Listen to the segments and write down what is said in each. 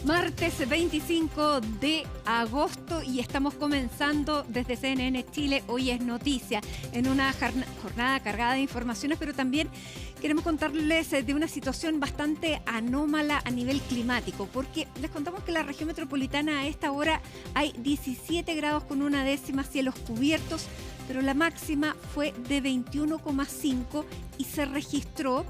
Martes 25 de agosto y estamos comenzando desde CNN Chile. Hoy es noticia en una jornada cargada de informaciones, pero también queremos contarles de una situación bastante anómala a nivel climático, porque les contamos que en la región metropolitana a esta hora hay 17 grados con una décima, cielos cubiertos, pero la máxima fue de 21,5 y se registró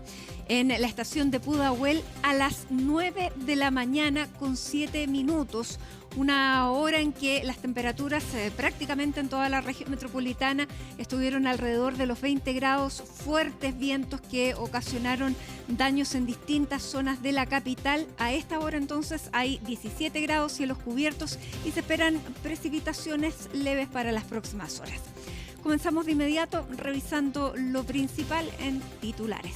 en la estación de Pudahuel a las 9 de la mañana con 7 minutos, una hora en que las temperaturas prácticamente en toda la región metropolitana estuvieron alrededor de los 20 grados, fuertes vientos que ocasionaron daños en distintas zonas de la capital. A esta hora entonces hay 17 grados, cielos cubiertos y se esperan precipitaciones leves para las próximas horas. Comenzamos de inmediato revisando lo principal en titulares.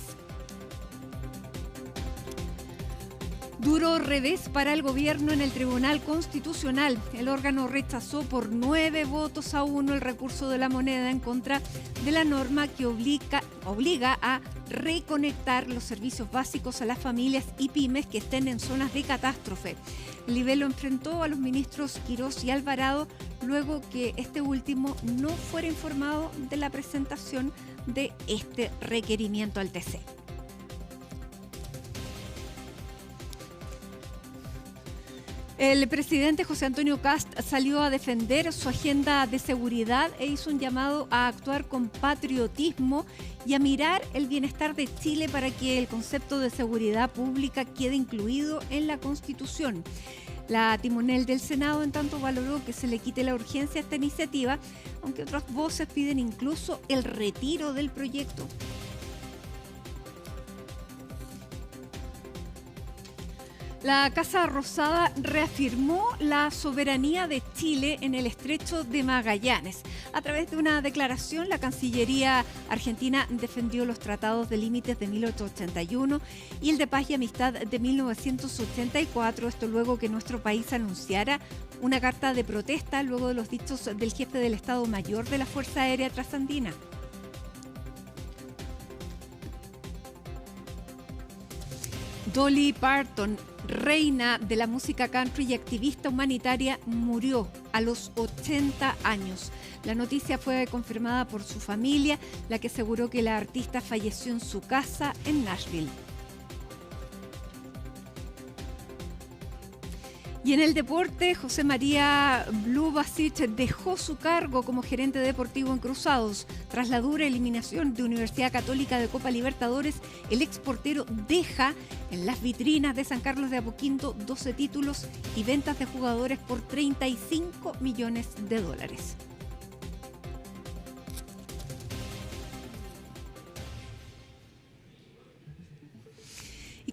Duro revés para el gobierno en el Tribunal Constitucional. El órgano rechazó por 9-1 el recurso de la moneda en contra de la norma que obliga a reconectar los servicios básicos a las familias y pymes que estén en zonas de catástrofe. El Libelo enfrentó a los ministros Quirós y Alvarado luego que este último no fuera informado de la presentación de este requerimiento al TC. El presidente José Antonio Kast salió a defender su agenda de seguridad e hizo un llamado a actuar con patriotismo y a mirar el bienestar de Chile para que el concepto de seguridad pública quede incluido en la Constitución. La timonel del Senado, en tanto, valoró que se le quite la urgencia a esta iniciativa, aunque otras voces piden incluso el retiro del proyecto. La Casa Rosada reafirmó la soberanía de Chile en el Estrecho de Magallanes. A través de una declaración, la Cancillería argentina defendió los tratados de límites de 1881 y el de paz y amistad de 1984. Esto luego que nuestro país anunciara una carta de protesta luego de los dichos del jefe del Estado Mayor de la Fuerza Aérea Trasandina. Dolly Parton, reina de la música country y activista humanitaria, murió a los 80 años. La noticia fue confirmada por su familia, la que aseguró que la artista falleció en su casa en Nashville. Y en el deporte, José María Blubasic dejó su cargo como gerente deportivo en Cruzados. Tras la dura eliminación de Universidad Católica de Copa Libertadores, el exportero deja en las vitrinas de San Carlos de Apoquindo 12 títulos y ventas de jugadores por $35 millones.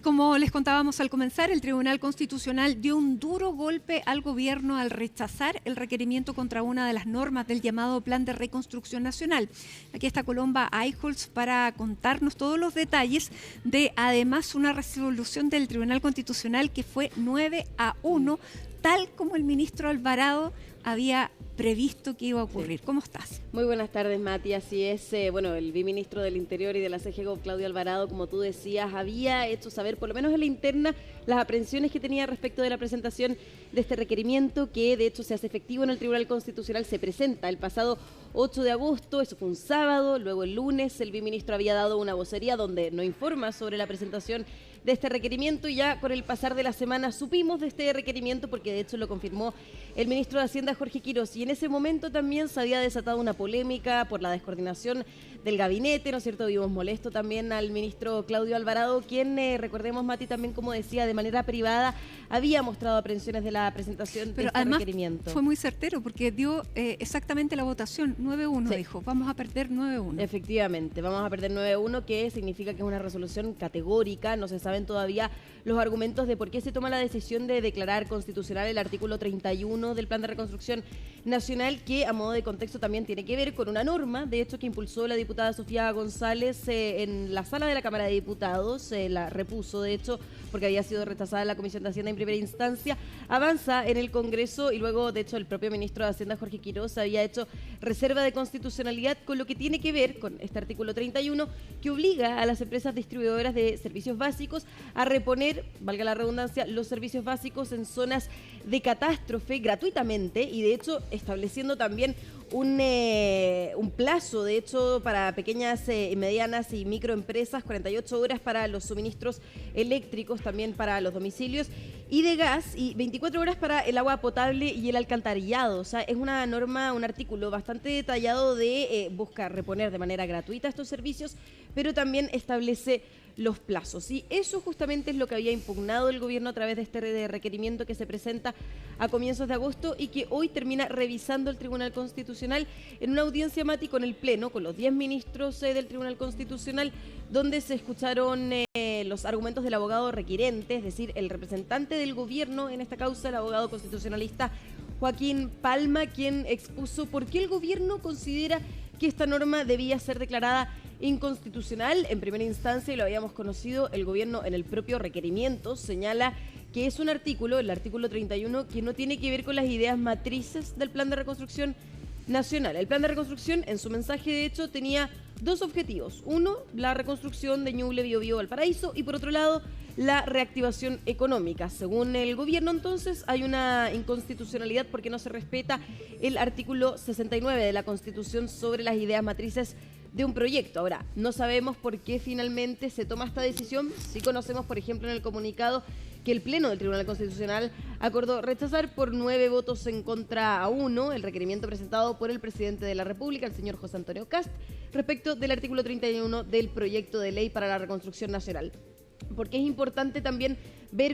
Como les contábamos al comenzar, el Tribunal Constitucional dio un duro golpe al gobierno al rechazar el requerimiento contra una de las normas del llamado Plan de Reconstrucción Nacional. Aquí está Colomba Eichholz para contarnos todos los detalles de, además, una resolución del Tribunal Constitucional que fue 9-1, tal como el ministro Alvarado había previsto que iba a ocurrir. ¿Cómo estás? Muy buenas tardes, Mati. Así es, el viceministro del Interior y de la CGGO, Claudio Alvarado, como tú decías, había hecho saber, por lo menos en la interna, las aprehensiones que tenía respecto de la presentación de este requerimiento, que de hecho se hace efectivo en el Tribunal Constitucional. Se presenta el pasado 8 de agosto, eso fue un sábado. Luego el lunes el viceministro había dado una vocería donde no informa sobre la presentación de este requerimiento, y ya con el pasar de la semana supimos de este requerimiento porque de hecho lo confirmó el ministro de Hacienda, Jorge Quirós, y en ese momento también se había desatado una polémica por la descoordinación del gabinete, ¿no es cierto? Vimos molesto también al ministro Claudio Alvarado, quien, recordemos, Mati, también, como decía, de manera privada había mostrado aprehensiones de la presentación de este requerimiento. Fue muy certero porque dio exactamente la votación, 9-1, sí. Dijo, vamos a perder 9-1. Efectivamente, vamos a perder 9-1, que significa que es una resolución categórica. No se saben todavía los argumentos de por qué se toma la decisión de declarar constitucional el artículo 31 del Plan de Reconstrucción Nacional, que a modo de contexto también tiene que ver con una norma, de hecho, que impulsó la diputada Sofía González en la sala de la Cámara de Diputados. La repuso, de hecho, porque había sido rechazada en la Comisión de Hacienda en primera instancia. Avanza en el Congreso y luego, de hecho, el propio ministro de Hacienda, Jorge Quirós, había hecho reserva de constitucionalidad con lo que tiene que ver con este artículo 31, que obliga a las empresas distribuidoras de servicios básicos a reponer, valga la redundancia, los servicios básicos en zonas de catástrofe gratuitamente y de hecho estableciendo también un plazo, de hecho, para pequeñas, medianas y microempresas, 48 horas para los suministros eléctricos, también para los domicilios y de gas, y 24 horas para el agua potable y el alcantarillado. O sea, es una norma, un artículo bastante detallado de buscar reponer de manera gratuita estos servicios, pero también establece los plazos. Y eso justamente es lo que había impugnado el gobierno a través de este requerimiento que se presenta a comienzos de agosto y que hoy termina revisando el Tribunal Constitucional en una audiencia, Mati, con el Pleno, con los 10 ministros del Tribunal Constitucional, donde se escucharon los argumentos del abogado requirente, es decir, el representante del gobierno en esta causa, el abogado constitucionalista Joaquín Palma, quien expuso por qué el gobierno considera que esta norma debía ser declarada inconstitucional en primera instancia, y lo habíamos conocido, el gobierno en el propio requerimiento señala que es un artículo, el artículo 31, que no tiene que ver con las ideas matrices del Plan de Reconstrucción Nacional. El Plan de Reconstrucción, en su mensaje, de hecho, tenía dos objetivos. Uno, la reconstrucción de Ñuble, Biobío, Valparaíso, y por otro lado, la reactivación económica. Según el gobierno, entonces, hay una inconstitucionalidad porque no se respeta el artículo 69 de la Constitución sobre las ideas matrices de un proyecto. Ahora, no sabemos por qué finalmente se toma esta decisión. Sí conocemos, por ejemplo, en el comunicado que el Pleno del Tribunal Constitucional acordó rechazar por 9 votos en contra a 1 el requerimiento presentado por el presidente de la República, el señor José Antonio Kast, respecto del artículo 31 del proyecto de ley para la reconstrucción nacional. Porque es importante también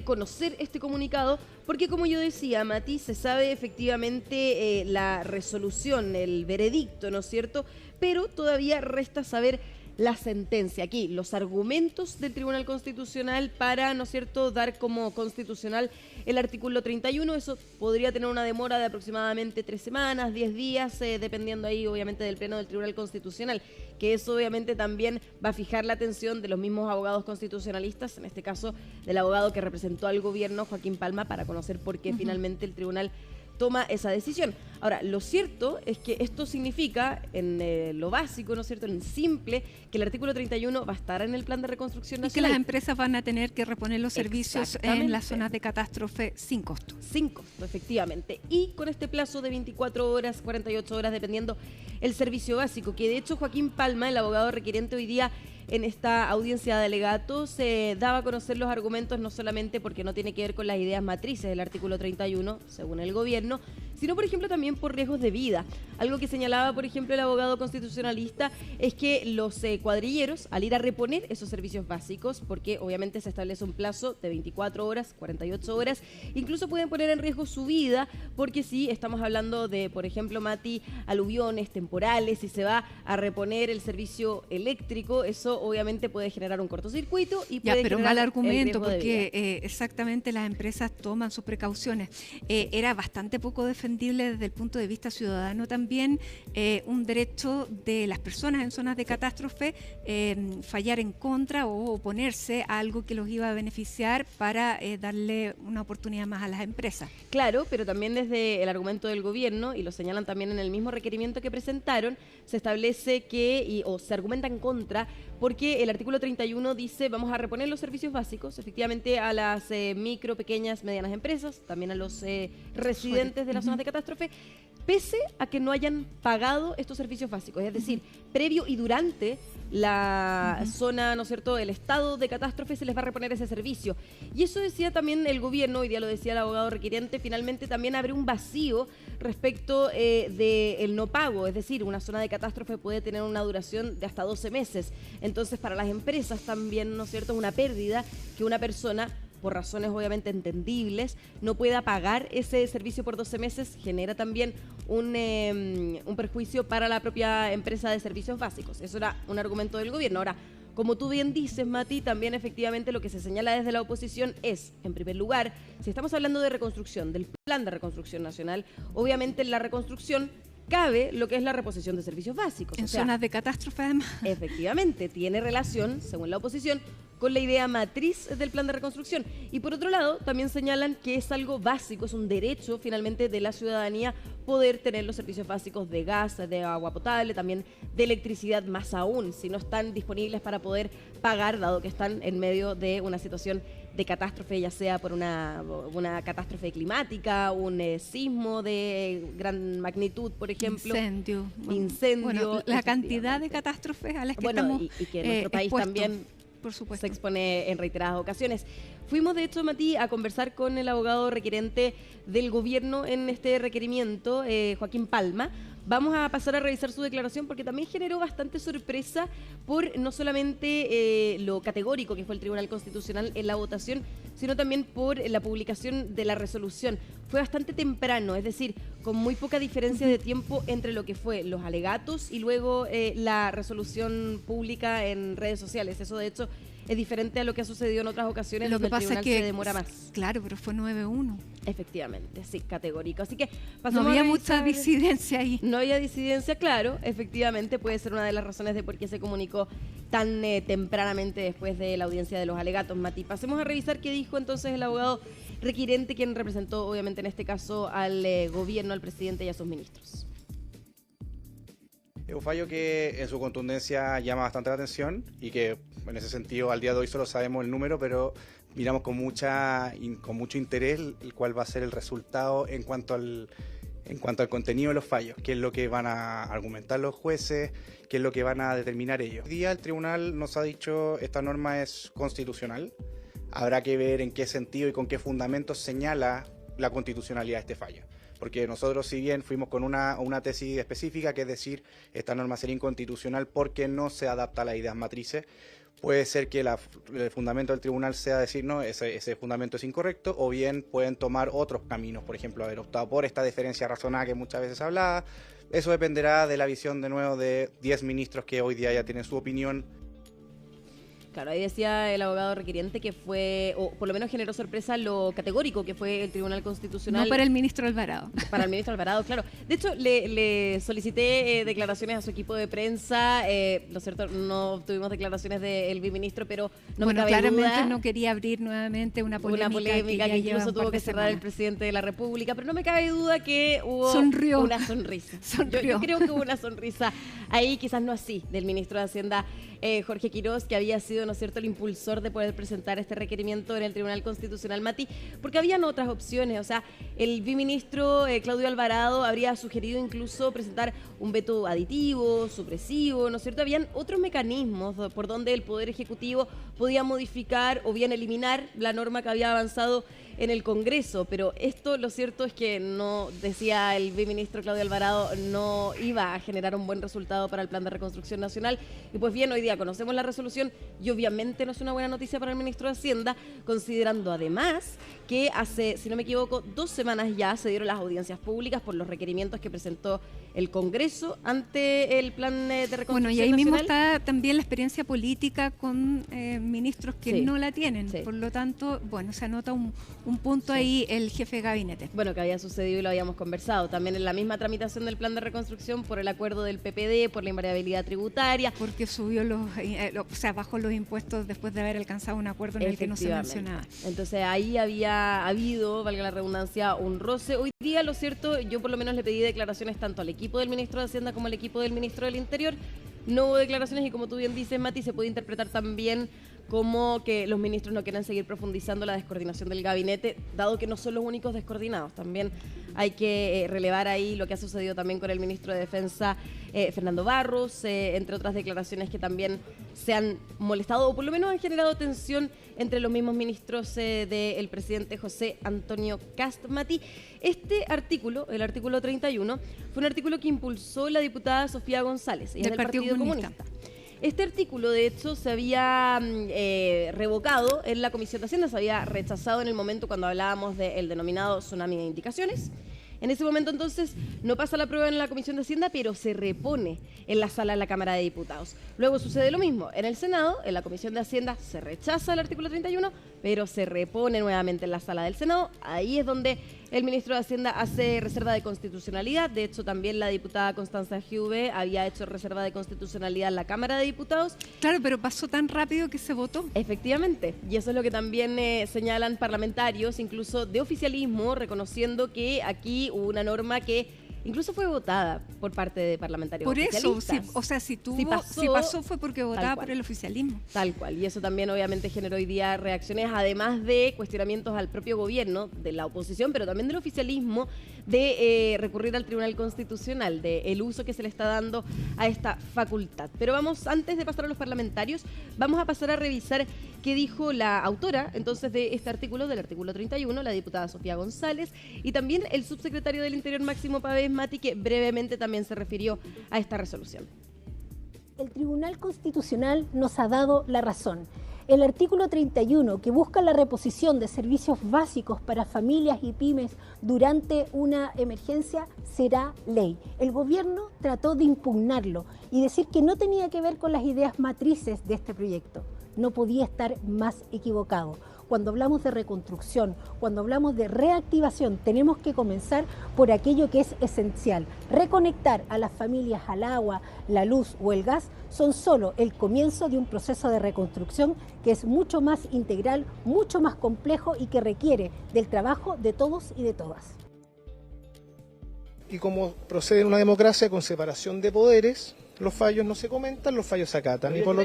conocer este comunicado, porque como yo decía, Mati, se sabe efectivamente la resolución, el veredicto, ¿no es cierto? Pero todavía resta saber la sentencia. Aquí, los argumentos del Tribunal Constitucional para, ¿no es cierto?, dar como constitucional el artículo 31. Eso podría tener una demora de aproximadamente 3 semanas, 10 días, dependiendo ahí, obviamente, del Pleno del Tribunal Constitucional, que eso obviamente también va a fijar la atención de los mismos abogados constitucionalistas, en este caso del abogado que representó al gobierno, Joaquín Palma, para conocer por qué finalmente el tribunal toma esa decisión. Ahora, lo cierto es que esto significa, en lo básico, ¿no es cierto?, en simple, que el artículo 31 va a estar en el Plan de Reconstrucción Nacional. Y que las empresas van a tener que reponer los servicios en las zonas de catástrofe sin costo. Sin costo, efectivamente. Y con este plazo de 24 horas, 48 horas, dependiendo el servicio básico, que de hecho Joaquín Palma, el abogado requiriente, hoy día en esta audiencia de alegatos se daba a conocer los argumentos, no solamente porque no tiene que ver con las ideas matrices del artículo 31, según el gobierno, sino, por ejemplo, también por riesgos de vida. Algo que señalaba, por ejemplo, el abogado constitucionalista es que los cuadrilleros, al ir a reponer esos servicios básicos, porque obviamente se establece un plazo de 24 horas, 48 horas, incluso pueden poner en riesgo su vida, porque si estamos hablando de, por ejemplo, Mati, aluviones temporales, si se va a reponer el servicio eléctrico, eso obviamente puede generar un cortocircuito y puede pero generar mal argumento, porque exactamente las empresas toman sus precauciones. Era bastante poco defendible desde el punto de vista ciudadano también un derecho de las personas en zonas de catástrofe fallar en contra o oponerse a algo que los iba a beneficiar para darle una oportunidad más a las empresas. Claro, pero también desde el argumento del gobierno, y lo señalan también en el mismo requerimiento que presentaron, se establece que, o se argumenta en contra, porque el artículo 31 dice vamos a reponer los servicios básicos, efectivamente, a las micro, pequeñas, medianas empresas, también a los residentes de las zonas de catástrofe, pese a que no hayan pagado estos servicios básicos, es decir, previo y durante la zona, ¿no es cierto?, el estado de catástrofe se les va a reponer ese servicio. Y eso decía también el gobierno, hoy día lo decía el abogado requiriente, finalmente también abre un vacío respecto del no pago, es decir, una zona de catástrofe puede tener una duración de hasta 12 meses. Entonces, para las empresas también, ¿no es cierto?, es una pérdida que una persona, por razones obviamente entendibles, no pueda pagar ese servicio por 12 meses, genera también un perjuicio para la propia empresa de servicios básicos. Eso era un argumento del gobierno. Ahora, como tú bien dices, Mati, también efectivamente lo que se señala desde la oposición es, en primer lugar, si estamos hablando de reconstrucción, del Plan de Reconstrucción Nacional, obviamente en la reconstrucción cabe lo que es la reposición de servicios básicos. En zonas de catástrofe, además. Efectivamente, tiene relación, según la oposición, con la idea matriz del plan de reconstrucción. Y por otro lado, también señalan que es algo básico, es un derecho finalmente de la ciudadanía poder tener los servicios básicos de gas, de agua potable, también de electricidad, más aún si no están disponibles para poder pagar, dado que están en medio de una situación de catástrofe, ya sea por una catástrofe climática, un sismo de gran magnitud, por ejemplo. Incendio. Bueno, la cantidad de catástrofes a las que estamos y que nuestro país expuestos, también por supuesto, se expone en reiteradas ocasiones. Fuimos, de hecho, Mati, a conversar con el abogado requerente del gobierno en este requerimiento, Joaquín Palma. Vamos a pasar a revisar su declaración porque también generó bastante sorpresa por no solamente lo categórico que fue el Tribunal Constitucional en la votación, sino también por la publicación de la resolución. Fue bastante temprano, es decir, con muy poca diferencia de tiempo entre lo que fue los alegatos y luego la resolución pública en redes sociales. Eso, de hecho, es diferente a lo que ha sucedido en otras ocasiones donde el tribunal se demora más. Claro, pero fue 9-1. Efectivamente, sí, categórico. Así que no había mucha disidencia ahí. No había disidencia, claro, efectivamente puede ser una de las razones de por qué se comunicó tan tempranamente después de la audiencia de los alegatos, Mati. Pasemos a revisar qué dijo entonces el abogado requirente, quien representó obviamente en este caso al gobierno, al presidente y a sus ministros. Es un fallo que en su contundencia llama bastante la atención y que en ese sentido al día de hoy solo sabemos el número, pero miramos con mucho interés el cuál va a ser el resultado en cuanto al contenido de los fallos, qué es lo que van a argumentar los jueces, qué es lo que van a determinar ellos. Hoy día el tribunal nos ha dicho esta norma es constitucional, habrá que ver en qué sentido y con qué fundamentos señala la constitucionalidad de este fallo. Porque nosotros, si bien fuimos con una tesis específica, que es decir, esta norma sería inconstitucional porque no se adapta a las ideas matrices, puede ser que el fundamento del tribunal sea decir, no, ese fundamento es incorrecto, o bien pueden tomar otros caminos, por ejemplo, haber optado por esta deferencia razonada que muchas veces hablaba. Eso dependerá de la visión, de nuevo, de 10 ministros que hoy día ya tienen su opinión. Claro, ahí decía el abogado requiriente que fue, o por lo menos generó sorpresa lo categórico que fue el Tribunal Constitucional. No para el ministro Alvarado. Para el ministro Alvarado, claro. De hecho, le solicité declaraciones a su equipo de prensa. Lo cierto, no obtuvimos declaraciones del biministro, pero no me cabe claramente duda. No quería abrir nuevamente una polémica que incluso tuvo que cerrar el presidente de la República, pero no me cabe duda que hubo una sonrisa. Yo creo que hubo una sonrisa ahí, quizás no así, del ministro de Hacienda, Jorge Quirós, que había sido, ¿no es cierto?, el impulsor de poder presentar este requerimiento en el Tribunal Constitucional, Mati, porque habían otras opciones. O sea, el biministro Claudio Alvarado habría sugerido incluso presentar un veto aditivo, supresivo, ¿no es cierto? Habían otros mecanismos por donde el Poder Ejecutivo podía modificar o bien eliminar la norma que había avanzado en el Congreso, pero esto, lo cierto es que no, decía el biministro Claudio Alvarado, no iba a generar un buen resultado para el Plan de Reconstrucción Nacional. Y pues bien, hoy día conocemos la resolución y obviamente no es una buena noticia para el ministro de Hacienda, considerando además que hace, si no me equivoco, 2 semanas ya se dieron las audiencias públicas por los requerimientos que presentó el Congreso ante el Plan de Reconstrucción Nacional. Bueno, y ahí mismo está también la experiencia política con ministros que no la tienen. Sí. Por lo tanto, bueno, se anota un punto ahí el jefe de gabinete. Bueno, que había sucedido y lo habíamos conversado. También en la misma tramitación del Plan de Reconstrucción por el acuerdo del PPD, por la invariabilidad tributaria. Porque subió bajó los impuestos después de haber alcanzado un acuerdo en el que no se mencionaba. Entonces ahí había habido, valga la redundancia, un roce. Hoy día, lo cierto, yo por lo menos le pedí declaraciones tanto al equipo del ministro de Hacienda como al equipo del ministro del Interior. No hubo declaraciones y, como tú bien dices, Mati, se puede interpretar también como que los ministros no quieren seguir profundizando la descoordinación del gabinete, dado que no son los únicos descoordinados. También hay que relevar ahí lo que ha sucedido también con el ministro de Defensa, Fernando Barros, entre otras declaraciones que también se han molestado o por lo menos han generado tensión entre los mismos ministros del presidente José Antonio Kast. Mati, este artículo, el artículo 31, fue un artículo que impulsó la diputada Sofía González, ella es del Partido Comunista. Este artículo, de hecho, se había revocado en la Comisión de Hacienda, se había rechazado en el momento cuando hablábamos del denominado tsunami de indicaciones. En ese momento, entonces, no pasa la prueba en la Comisión de Hacienda, pero se repone en la sala de la Cámara de Diputados. Luego sucede lo mismo en el Senado, en la Comisión de Hacienda se rechaza el artículo 31, pero se repone nuevamente en la sala del Senado. Ahí es donde El ministro de Hacienda hace reserva de constitucionalidad. De hecho, también la diputada Constanza Giube había hecho reserva de constitucionalidad en la Cámara de Diputados. Claro, pero pasó tan rápido que se votó. Efectivamente, y eso es lo que también señalan parlamentarios, incluso de oficialismo, reconociendo que aquí hubo una norma que incluso fue votada por parte de parlamentarios por oficialistas. eso, o sea, si pasó, pasó fue porque votaba por el oficialismo. Tal cual, y eso también obviamente generó hoy día reacciones, además de cuestionamientos al propio gobierno, de la oposición, pero también del oficialismo, de recurrir al Tribunal Constitucional, del uso que se le está dando a esta facultad. Pero vamos, antes de pasar a los parlamentarios, vamos a pasar a revisar qué dijo la autora entonces de este artículo, del artículo 31, la diputada Sofía González, y también el subsecretario del Interior Máximo Pavés Mati, que brevemente también se refirió a esta resolución. El Tribunal Constitucional nos ha dado la razón. El artículo 31, que busca la reposición de servicios básicos para familias y pymes durante una emergencia, será ley. El gobierno trató de impugnarlo y decir que no tenía que ver con las ideas matrices de este proyecto. No podía estar más equivocado. Cuando hablamos de reconstrucción, cuando hablamos de reactivación, tenemos que comenzar por aquello que es esencial. Reconectar a las familias al agua, la luz o el gas son solo el comienzo de un proceso de reconstrucción que es mucho más integral, mucho más complejo y que requiere del trabajo de todos y de todas. Y como procede en una democracia con separación de poderes, los fallos no se comentan, los fallos se acatan. Y por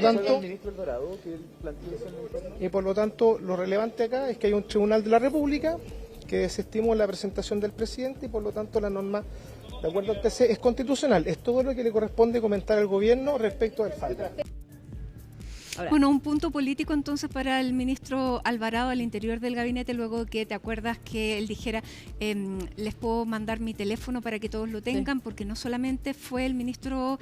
lo tanto, lo relevante acá es que hay un tribunal de la República que desestimó la presentación del presidente y por lo tanto la norma, de acuerdo al TC, es constitucional. Es todo lo que le corresponde comentar al gobierno respecto del fallo. Ahora, bueno, un punto político entonces para el ministro Alvarado al interior del gabinete, luego que te acuerdas que él dijera, les puedo mandar mi teléfono para que todos lo tengan, porque no solamente fue el ministro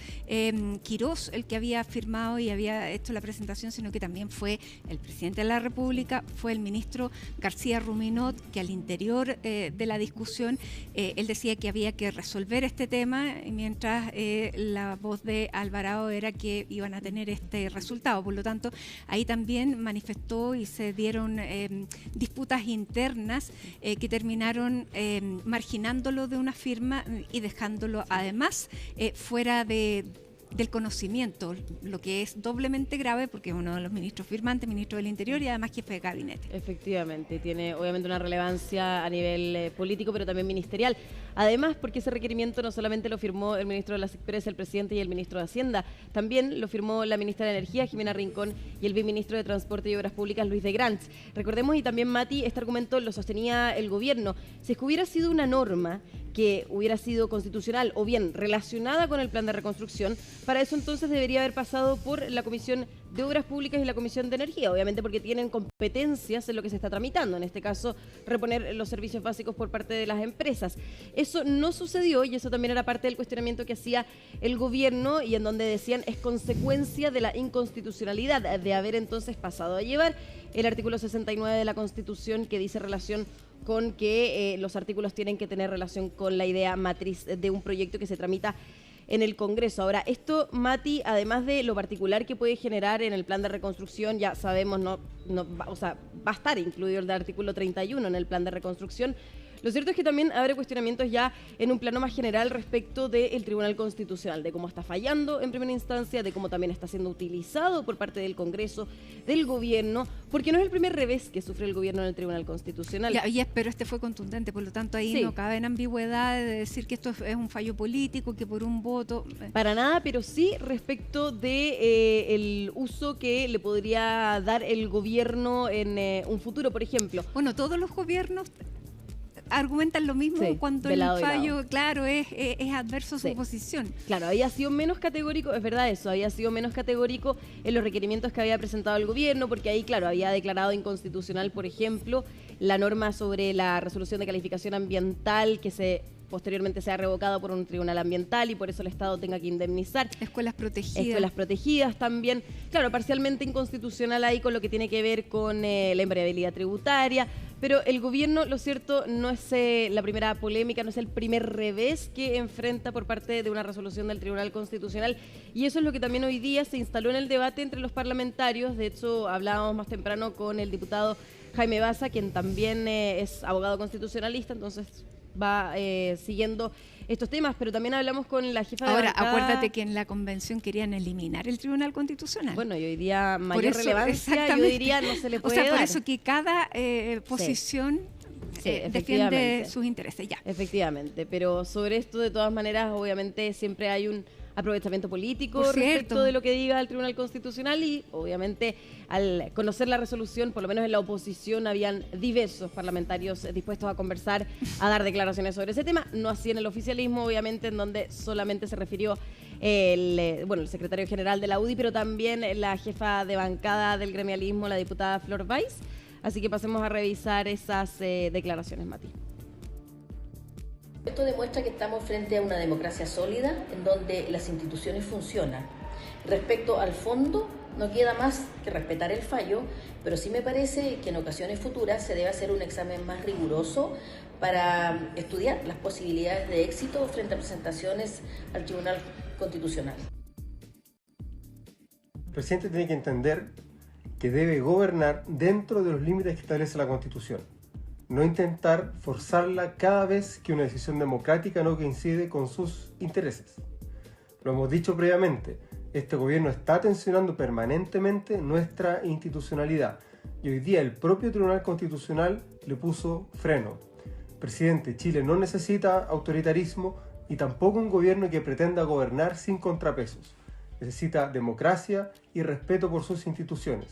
Quirós el que había firmado y había hecho la presentación, sino que también fue el presidente de la República, fue el ministro García Ruminot, que al interior de la discusión él decía que había que resolver este tema, mientras la voz de Alvarado era que iban a tener este resultado. Por lo tanto, ahí también manifestó y se dieron disputas internas que terminaron marginándolo de una firma y dejándolo además fuera del conocimiento, lo que es doblemente grave porque es uno de los ministros firmantes, ministro del Interior y además jefe de gabinete. Efectivamente, tiene obviamente una relevancia a nivel político, pero también ministerial. Además, porque ese requerimiento no solamente lo firmó el ministro de las Expresas, el presidente y el ministro de Hacienda, también lo firmó la ministra de Energía, Jimena Rincón, y el viceministro de Transporte y Obras Públicas, Luis de Grants. Recordemos, y también Mati, este argumento lo sostenía el gobierno. Si es que hubiera sido una norma que hubiera sido constitucional o bien relacionada con el plan de reconstrucción, para eso entonces debería haber pasado por la Comisión de Obras Públicas y la Comisión de Energía, obviamente porque tienen competencias en lo que se está tramitando, en este caso reponer los servicios básicos por parte de las empresas. Eso no sucedió y eso también era parte del cuestionamiento que hacía el gobierno y en donde decían es consecuencia de la inconstitucionalidad de haber entonces pasado a llevar el artículo 69 de la Constitución que dice relación con que los artículos tienen que tener relación con la idea matriz de un proyecto que se tramita en el Congreso. Ahora, esto, Mati, además de lo particular que puede generar en el plan de reconstrucción, ya sabemos, va a estar incluido el artículo 31 en el plan de reconstrucción. Lo cierto es que también abre cuestionamientos ya en un plano más general respecto del Tribunal Constitucional, de cómo está fallando en primera instancia, de cómo también está siendo utilizado por parte del Congreso, del gobierno, porque no es el primer revés que sufre el gobierno en el Tribunal Constitucional. Pero este fue contundente, por lo tanto ahí no cabe en ambigüedad de decir que esto es un fallo político, que por un voto... Para nada, pero sí respecto de el uso que le podría dar el gobierno en un futuro, por ejemplo. Bueno, todos los gobiernos argumentan lo mismo cuando el fallo, claro, es adverso a su posición. Claro, había sido menos categórico, es verdad eso, había sido menos categórico en los requerimientos que había presentado el gobierno, porque ahí, claro, había declarado inconstitucional, por ejemplo, la norma sobre la resolución de calificación ambiental que posteriormente se ha revocado por un tribunal ambiental y por eso el Estado tenga que indemnizar. Escuelas protegidas. Escuelas protegidas también. Claro, parcialmente inconstitucional ahí con lo que tiene que ver con la invariabilidad tributaria, pero el gobierno, lo cierto, no es la primera polémica, no es el primer revés que enfrenta por parte de una resolución del Tribunal Constitucional y eso es lo que también hoy día se instaló en el debate entre los parlamentarios. De hecho, hablábamos más temprano con el diputado Jaime Baza, quien también es abogado constitucionalista, entonces va siguiendo estos temas, pero también hablamos con la jefa de Ahora, bancada. acuérdate que en la convención querían eliminar el Tribunal Constitucional. Bueno, y hoy día Por mayor eso, relevancia, yo exactamente. diría, no se le O puede sea, por dar. eso que cada posición Sí, defiende efectivamente. sus intereses. Ya. Efectivamente, pero sobre esto, de todas maneras, obviamente siempre hay un aprovechamiento político Por respecto cierto. de lo que diga el Tribunal Constitucional y obviamente al conocer la resolución, por lo menos en la oposición, habían diversos parlamentarios dispuestos a conversar, a dar declaraciones sobre ese tema, no así en el oficialismo, obviamente, en donde solamente se refirió el secretario general de la UDI, pero también la jefa de bancada del gremialismo, la diputada Flor Weiss. Así que pasemos a revisar esas declaraciones, Mati. Esto demuestra que estamos frente a una democracia sólida en donde las instituciones funcionan. Respecto al fondo, no queda más que respetar el fallo, pero sí me parece que en ocasiones futuras se debe hacer un examen más riguroso para estudiar las posibilidades de éxito frente a presentaciones al Tribunal Constitucional. El presidente tiene que entender que debe gobernar dentro de los límites que establece la Constitución. No intentar forzarla cada vez que una decisión democrática no coincide con sus intereses. Lo hemos dicho previamente, este gobierno está tensionando permanentemente nuestra institucionalidad y hoy día el propio Tribunal Constitucional le puso freno. Presidente, Chile no necesita autoritarismo y tampoco un gobierno que pretenda gobernar sin contrapesos. Necesita democracia y respeto por sus instituciones.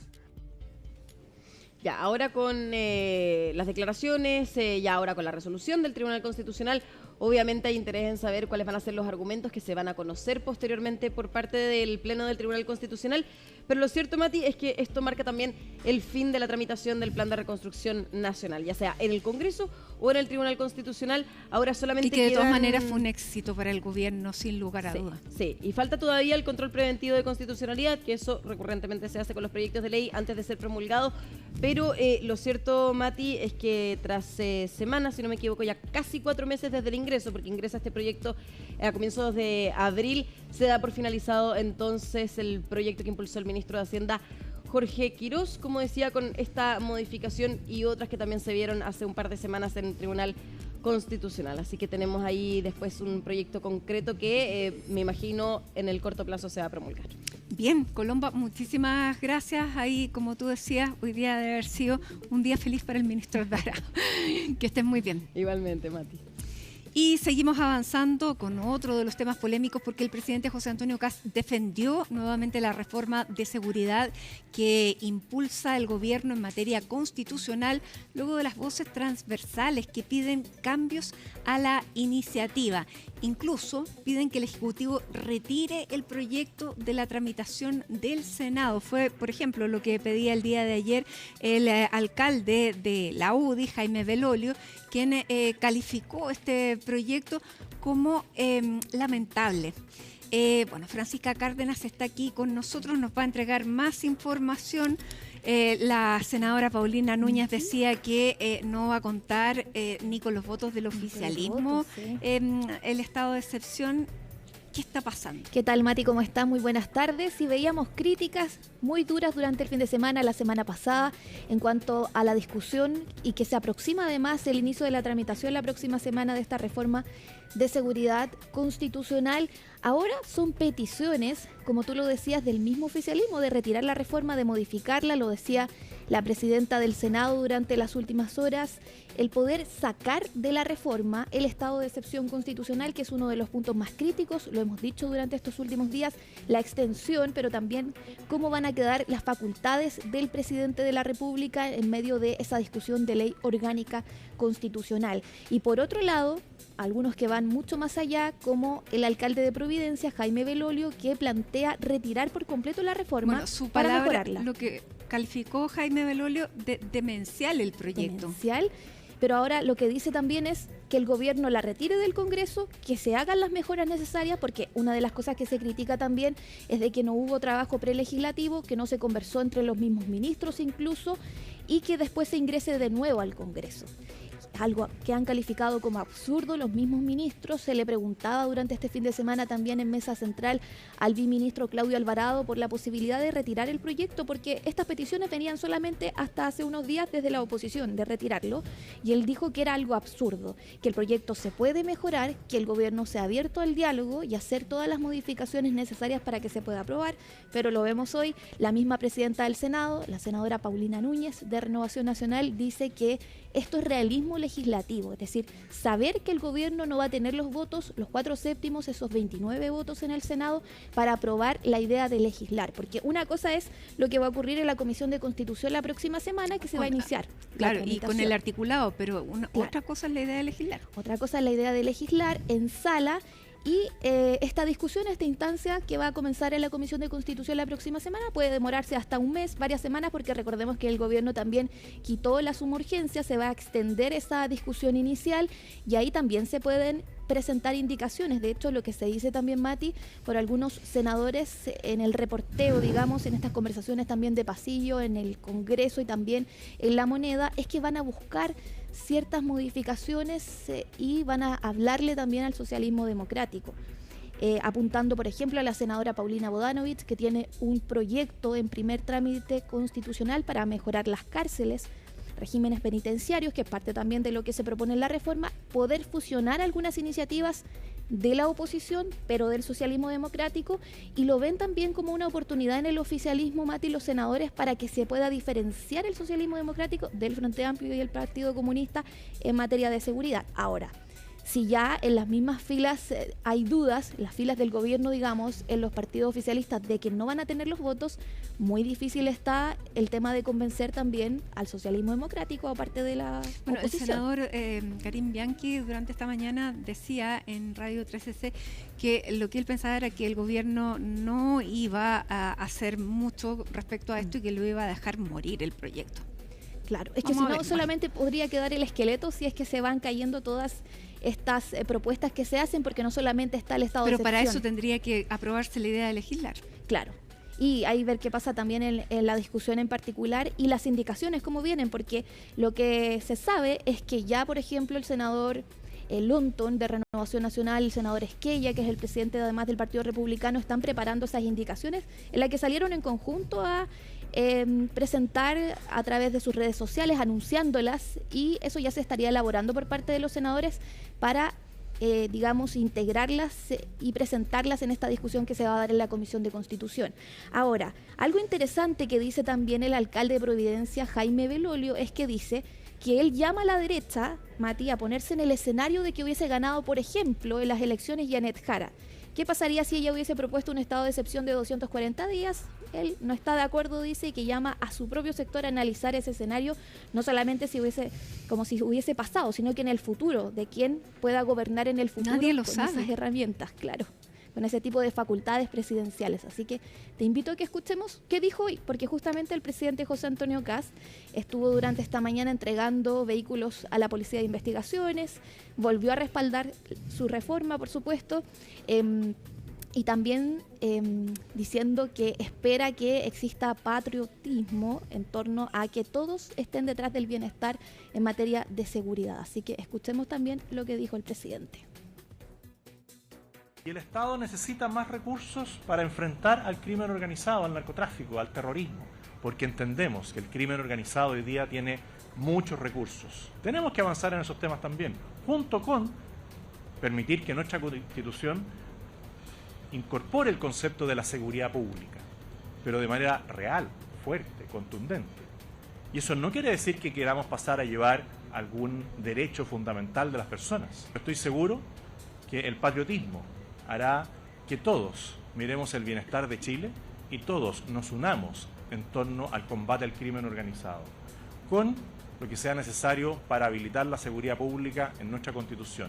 Ya, ahora con las declaraciones, ya ahora con la resolución del Tribunal Constitucional, obviamente hay interés en saber cuáles van a ser los argumentos que se van a conocer posteriormente por parte del Pleno del Tribunal Constitucional. Pero lo cierto, Mati, es que esto marca también el fin de la tramitación del Plan de Reconstrucción Nacional, ya sea en el Congreso o en el Tribunal Constitucional. Ahora solamente Y que de todas quedan- maneras fue un éxito para el gobierno, sin lugar a dudas. Sí, y falta todavía el control preventivo de constitucionalidad, que eso recurrentemente se hace con los proyectos de ley antes de ser promulgados, pero lo cierto, Mati, es que tras semanas, si no me equivoco, ya casi 4 meses desde el ingreso, porque ingresa este proyecto a comienzos de abril, se da por finalizado entonces el proyecto que impulsó el ministro de Hacienda, Jorge Quirós, como decía, con esta modificación y otras que también se vieron hace un par de semanas en el Tribunal Constitucional. Así que tenemos ahí después un proyecto concreto que me imagino en el corto plazo se va a promulgar. Bien, Colomba, muchísimas gracias. Ahí, como tú decías, hoy día debe haber sido un día feliz para el ministro Alvarado. Que estés muy bien. Igualmente, Mati. Y seguimos avanzando con otro de los temas polémicos porque el presidente José Antonio Kast defendió nuevamente la reforma de seguridad que impulsa el gobierno en materia constitucional luego de las voces transversales que piden cambios a la iniciativa. Incluso piden que el Ejecutivo retire el proyecto de la tramitación del Senado. Fue, por ejemplo, lo que pedía el día de ayer el alcalde de la UDI, Jaime Belolio, quien calificó este proyecto como lamentable. Francisca Cárdenas está aquí con nosotros, nos va a entregar más información. La senadora Paulina Núñez decía que no va a contar ni con los votos del oficialismo el estado de excepción. ¿Qué está pasando? ¿Qué tal, Mati? ¿Cómo estás? Muy buenas tardes. Y veíamos críticas muy duras durante el fin de semana, la semana pasada, en cuanto a la discusión y que se aproxima además el inicio de la tramitación la próxima semana de esta reforma de seguridad constitucional. Ahora son peticiones, como tú lo decías, del mismo oficialismo, de retirar la reforma, de modificarla, lo decía la presidenta del Senado durante las últimas horas, el poder sacar de la reforma el estado de excepción constitucional, que es uno de los puntos más críticos, lo hemos dicho durante estos últimos días, la extensión, pero también cómo van a quedar las facultades del presidente de la República en medio de esa discusión de ley orgánica constitucional. Y por otro lado, algunos que van mucho más allá, como el alcalde de Providencia, Jaime Belolio, que plantea retirar por completo la reforma Su para palabra, mejorarla. lo que calificó Jaime Belolio de demencial el proyecto. Demencial, pero ahora lo que dice también es que el gobierno la retire del Congreso, que se hagan las mejoras necesarias, porque una de las cosas que se critica también es de que no hubo trabajo prelegislativo, que no se conversó entre los mismos ministros incluso, y que después se ingrese de nuevo al Congreso. algo que han calificado como absurdo los mismos ministros. Se le preguntaba durante este fin de semana también en Mesa Central al viceministro Claudio Alvarado por la posibilidad de retirar el proyecto, porque estas peticiones venían solamente hasta hace unos días desde la oposición de retirarlo, y él dijo que era algo absurdo, que el proyecto se puede mejorar, que el gobierno se ha abierto al diálogo y hacer todas las modificaciones necesarias para que se pueda aprobar. Pero lo vemos hoy, la misma presidenta del Senado, la senadora Paulina Núñez de Renovación Nacional, dice que esto es realismo legislativo, es decir, saber que el gobierno no va a tener los votos, los 4/7, esos 29 votos en el Senado, para aprobar la idea de legislar, porque una cosa es lo que va a ocurrir en la Comisión de Constitución la próxima semana, que se va a iniciar. Claro, y con el articulado, pero otra cosa es la idea de legislar. Otra cosa es la idea de legislar en sala. Y esta discusión, esta instancia que va a comenzar en la Comisión de Constitución la próxima semana puede demorarse hasta un mes, varias semanas, porque recordemos que el gobierno también quitó la suma urgencia, se va a extender esa discusión inicial y ahí también se pueden presentar indicaciones. De hecho, lo que se dice también, Mati, por algunos senadores en el reporteo, digamos, en estas conversaciones también de pasillo, en el Congreso y también en La Moneda, es que van a buscar ciertas modificaciones y van a hablarle también al socialismo democrático. Apuntando, por ejemplo, a la senadora Paulina Bodanovich, que tiene un proyecto en primer trámite constitucional para mejorar las cárceles, regímenes penitenciarios, que es parte también de lo que se propone en la reforma, poder fusionar algunas iniciativas de la oposición, pero del socialismo democrático, y lo ven también como una oportunidad en el oficialismo, Mati, los senadores, para que se pueda diferenciar el socialismo democrático del Frente Amplio y el Partido Comunista en materia de seguridad. Ahora, si ya en las mismas filas hay dudas, las filas del gobierno, digamos, en los partidos oficialistas de que no van a tener los votos, muy difícil está el tema de convencer también al socialismo democrático, aparte de la oposición. El senador Karim Bianchi durante esta mañana decía en Radio 13C que lo que él pensaba era que el gobierno no iba a hacer mucho respecto a esto y que lo iba a dejar morir el proyecto. Claro, es que si no solamente podría quedar el esqueleto si es que se van cayendo todas estas propuestas que se hacen, porque no solamente está el estado de excepción. Pero para eso tendría que aprobarse la idea de legislar. Claro. Y ahí ver qué pasa también en la discusión en particular y las indicaciones cómo vienen, porque lo que se sabe es que ya, por ejemplo, el senador Lonton de Renovación Nacional, el senador Esquella, que es el presidente además del Partido Republicano, están preparando esas indicaciones en las que salieron en conjunto a presentar a través de sus redes sociales, anunciándolas, y eso ya se estaría elaborando por parte de los senadores para, digamos, integrarlas y presentarlas en esta discusión que se va a dar en la Comisión de Constitución. Ahora, algo interesante que dice también el alcalde de Providencia, Jaime Belolio, es que dice que él llama a la derecha, Mati, a ponerse en el escenario de que hubiese ganado, por ejemplo, en las elecciones Janet Jara. ¿Qué pasaría si ella hubiese propuesto un estado de excepción de 240 días? Él no está de acuerdo, dice, que llama a su propio sector a analizar ese escenario, no solamente si hubiese pasado, sino que en el futuro, de quién pueda gobernar en el futuro. Nadie lo con sabe. Esas herramientas, claro, con ese tipo de facultades presidenciales. Así que te invito a que escuchemos qué dijo hoy, porque justamente el presidente José Antonio Kast estuvo durante esta mañana entregando vehículos a la Policía de Investigaciones, volvió a respaldar su reforma, por supuesto, y también diciendo que espera que exista patriotismo en torno a que todos estén detrás del bienestar en materia de seguridad. Así que escuchemos también lo que dijo el presidente. Y el Estado necesita más recursos para enfrentar al crimen organizado, al narcotráfico, al terrorismo, porque entendemos que el crimen organizado hoy día tiene muchos recursos. Tenemos que avanzar en esos temas también, junto con permitir que nuestra Constitución incorpore el concepto de la seguridad pública, pero de manera real, fuerte, contundente. Y eso no quiere decir que queramos pasar a llevar algún derecho fundamental de las personas. Estoy seguro que el patriotismo hará que todos miremos el bienestar de Chile y todos nos unamos en torno al combate al crimen organizado, con lo que sea necesario para habilitar la seguridad pública en nuestra Constitución.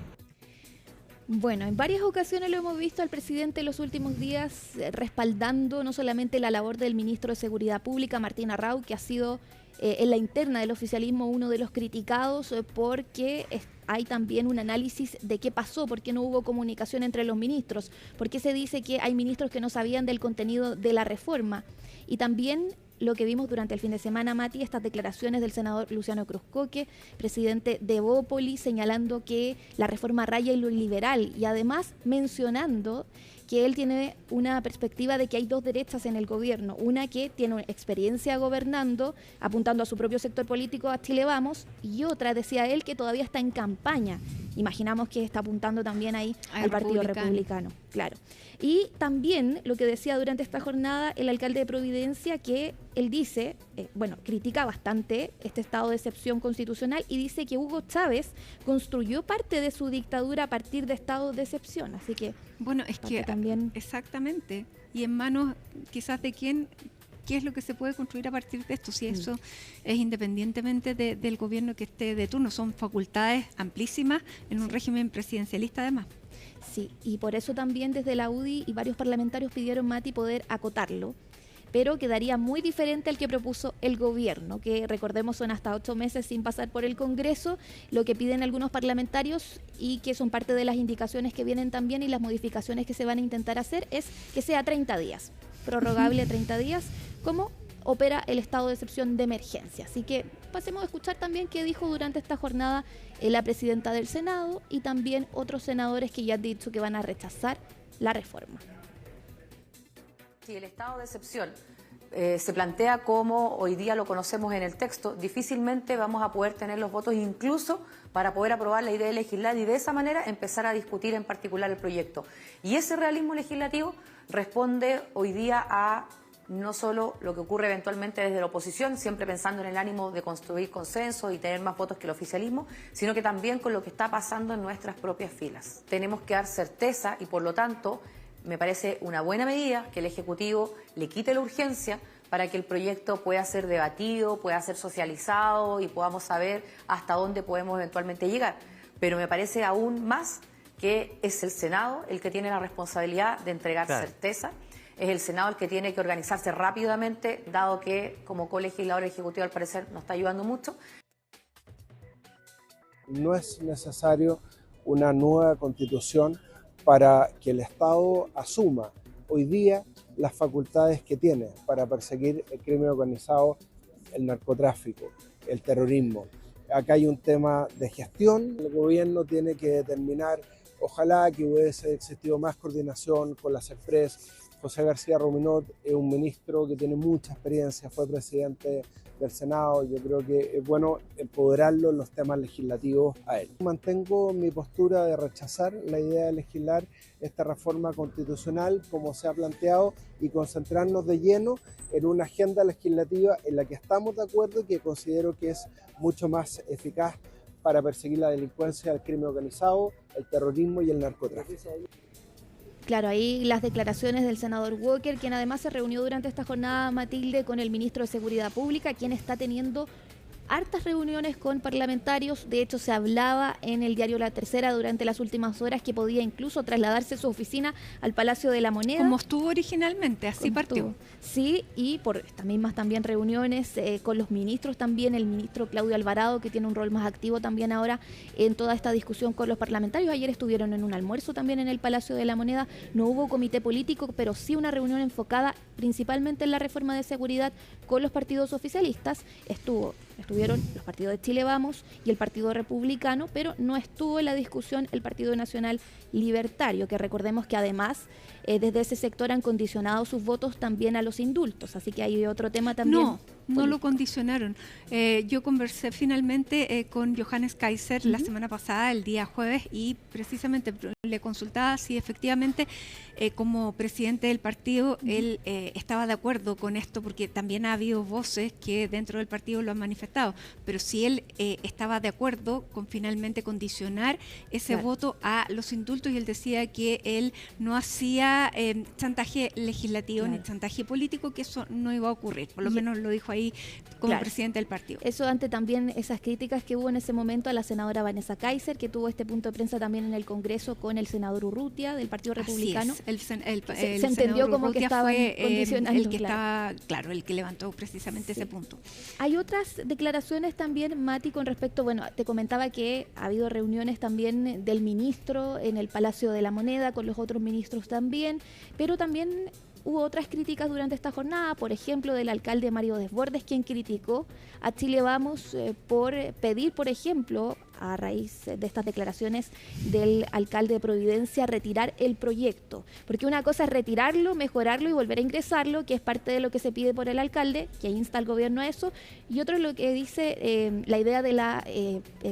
Bueno, en varias ocasiones lo hemos visto al presidente en los últimos días respaldando no solamente la labor del ministro de Seguridad Pública, Martín Arrau, que ha sido en la interna del oficialismo uno de los criticados porque hay también un análisis de qué pasó, por qué no hubo comunicación entre los ministros, por qué se dice que hay ministros que no sabían del contenido de la reforma. Y también lo que vimos durante el fin de semana, Mati, estas declaraciones del senador Luciano Cruzcoque, presidente de Evópolis, señalando que la reforma raya y lo liberal, y además mencionando que él tiene una perspectiva de que hay dos derechas en el gobierno, una que tiene experiencia gobernando, apuntando a su propio sector político, a Chile Vamos, y otra, decía él, que todavía está en campaña. Imaginamos que está apuntando también ahí al Partido Republicano. Claro. Y también lo que decía durante esta jornada el alcalde de Providencia, que él dice, critica bastante este estado de excepción constitucional y dice que Hugo Chávez construyó parte de su dictadura a partir de estados de excepción. Así que, bueno, es que también... Exactamente. Y en manos quizás de quién... ¿Qué es lo que se puede construir a partir de esto? Si eso es independientemente del gobierno que esté de turno, son facultades amplísimas en un régimen presidencialista además. Sí, y por eso también desde la UDI y varios parlamentarios pidieron, Mati, poder acotarlo, pero quedaría muy diferente al que propuso el gobierno, que recordemos son hasta 8 meses sin pasar por el Congreso, lo que piden algunos parlamentarios y que son parte de las indicaciones que vienen también y las modificaciones que se van a intentar hacer es que sea 30 días, prorrogable a 30 días, como opera el estado de excepción de emergencia. Así que pasemos a escuchar también qué dijo durante esta jornada la presidenta del Senado y también otros senadores que ya han dicho que van a rechazar la reforma. Si el estado de excepción se plantea como hoy día lo conocemos en el texto, difícilmente vamos a poder tener los votos incluso para poder aprobar la idea de legislar y de esa manera empezar a discutir en particular el proyecto. Y ese realismo legislativo responde hoy día a no solo lo que ocurre eventualmente desde la oposición, siempre pensando en el ánimo de construir consenso y tener más votos que el oficialismo, sino que también con lo que está pasando en nuestras propias filas. Tenemos que dar certeza y por lo tanto me parece una buena medida que el Ejecutivo le quite la urgencia para que el proyecto pueda ser debatido, pueda ser socializado y podamos saber hasta dónde podemos eventualmente llegar. Pero me parece aún más que es el Senado el que tiene la responsabilidad de entregar certeza. Es el Senado el que tiene que organizarse rápidamente, dado que como colegislador ejecutivo al parecer nos está ayudando mucho. No es necesario una nueva constitución para que el Estado asuma hoy día las facultades que tiene para perseguir el crimen organizado, el narcotráfico, el terrorismo. Acá hay un tema de gestión, el gobierno tiene que determinar, ojalá que hubiese existido más coordinación con las empresas. José García Ruminot es un ministro que tiene mucha experiencia, fue presidente del Senado, yo creo que es bueno empoderarlo en los temas legislativos a él. Mantengo mi postura de rechazar la idea de legislar esta reforma constitucional como se ha planteado y concentrarnos de lleno en una agenda legislativa en la que estamos de acuerdo y que considero que es mucho más eficaz para perseguir la delincuencia, el crimen organizado, el terrorismo y el narcotráfico. Claro, ahí las declaraciones del senador Walker, quien además se reunió durante esta jornada, Matilde, con el ministro de Seguridad Pública, quien está teniendo hartas reuniones con parlamentarios. De hecho, se hablaba en el diario La Tercera durante las últimas horas que podía incluso trasladarse su oficina al Palacio de la Moneda. Como estuvo originalmente, así partió. Sí, y por estas mismas también reuniones con los ministros también, el ministro Claudio Alvarado, que tiene un rol más activo también ahora en toda esta discusión con los parlamentarios. Ayer estuvieron en un almuerzo también en el Palacio de la Moneda. No hubo comité político, pero sí una reunión enfocada principalmente en la reforma de seguridad con los partidos oficialistas. Estuvieron los partidos de Chile Vamos y el Partido Republicano, pero no estuvo en la discusión el Partido Nacional Libertario, que recordemos que además desde ese sector han condicionado sus votos también a los indultos, así que hay otro tema también. No lo condicionaron. Yo conversé finalmente con Johannes Kaiser la semana pasada, el día jueves, y precisamente le consultaba si efectivamente como presidente del partido él estaba de acuerdo con esto, porque también ha habido voces que dentro del partido lo han manifestado, pero si él estaba de acuerdo con finalmente condicionar ese voto a los indultos, y él decía que él no hacía chantaje legislativo ni chantaje político, que eso no iba a ocurrir, por lo menos lo dijo ahí como presidente del partido. Eso ante también esas críticas que hubo en ese momento a la senadora Vanessa Kaiser, que tuvo este punto de prensa también en el Congreso con el senador Urrutia del Partido Republicano. Se entendió como que estaba condicionando. El que estaba, el que levantó precisamente ese punto. Hay otras declaraciones también, Mati, con respecto, te comentaba que ha habido reuniones también del ministro en el Palacio de la Moneda, con los otros ministros también, pero también hubo otras críticas durante esta jornada, por ejemplo, del alcalde Mario Desbordes, quien criticó a Chile Vamos por pedir, por ejemplo, a raíz de estas declaraciones del alcalde de Providencia, retirar el proyecto. Porque una cosa es retirarlo, mejorarlo y volver a ingresarlo, que es parte de lo que se pide por el alcalde, que insta al gobierno a eso, y otro es lo que dice la idea de la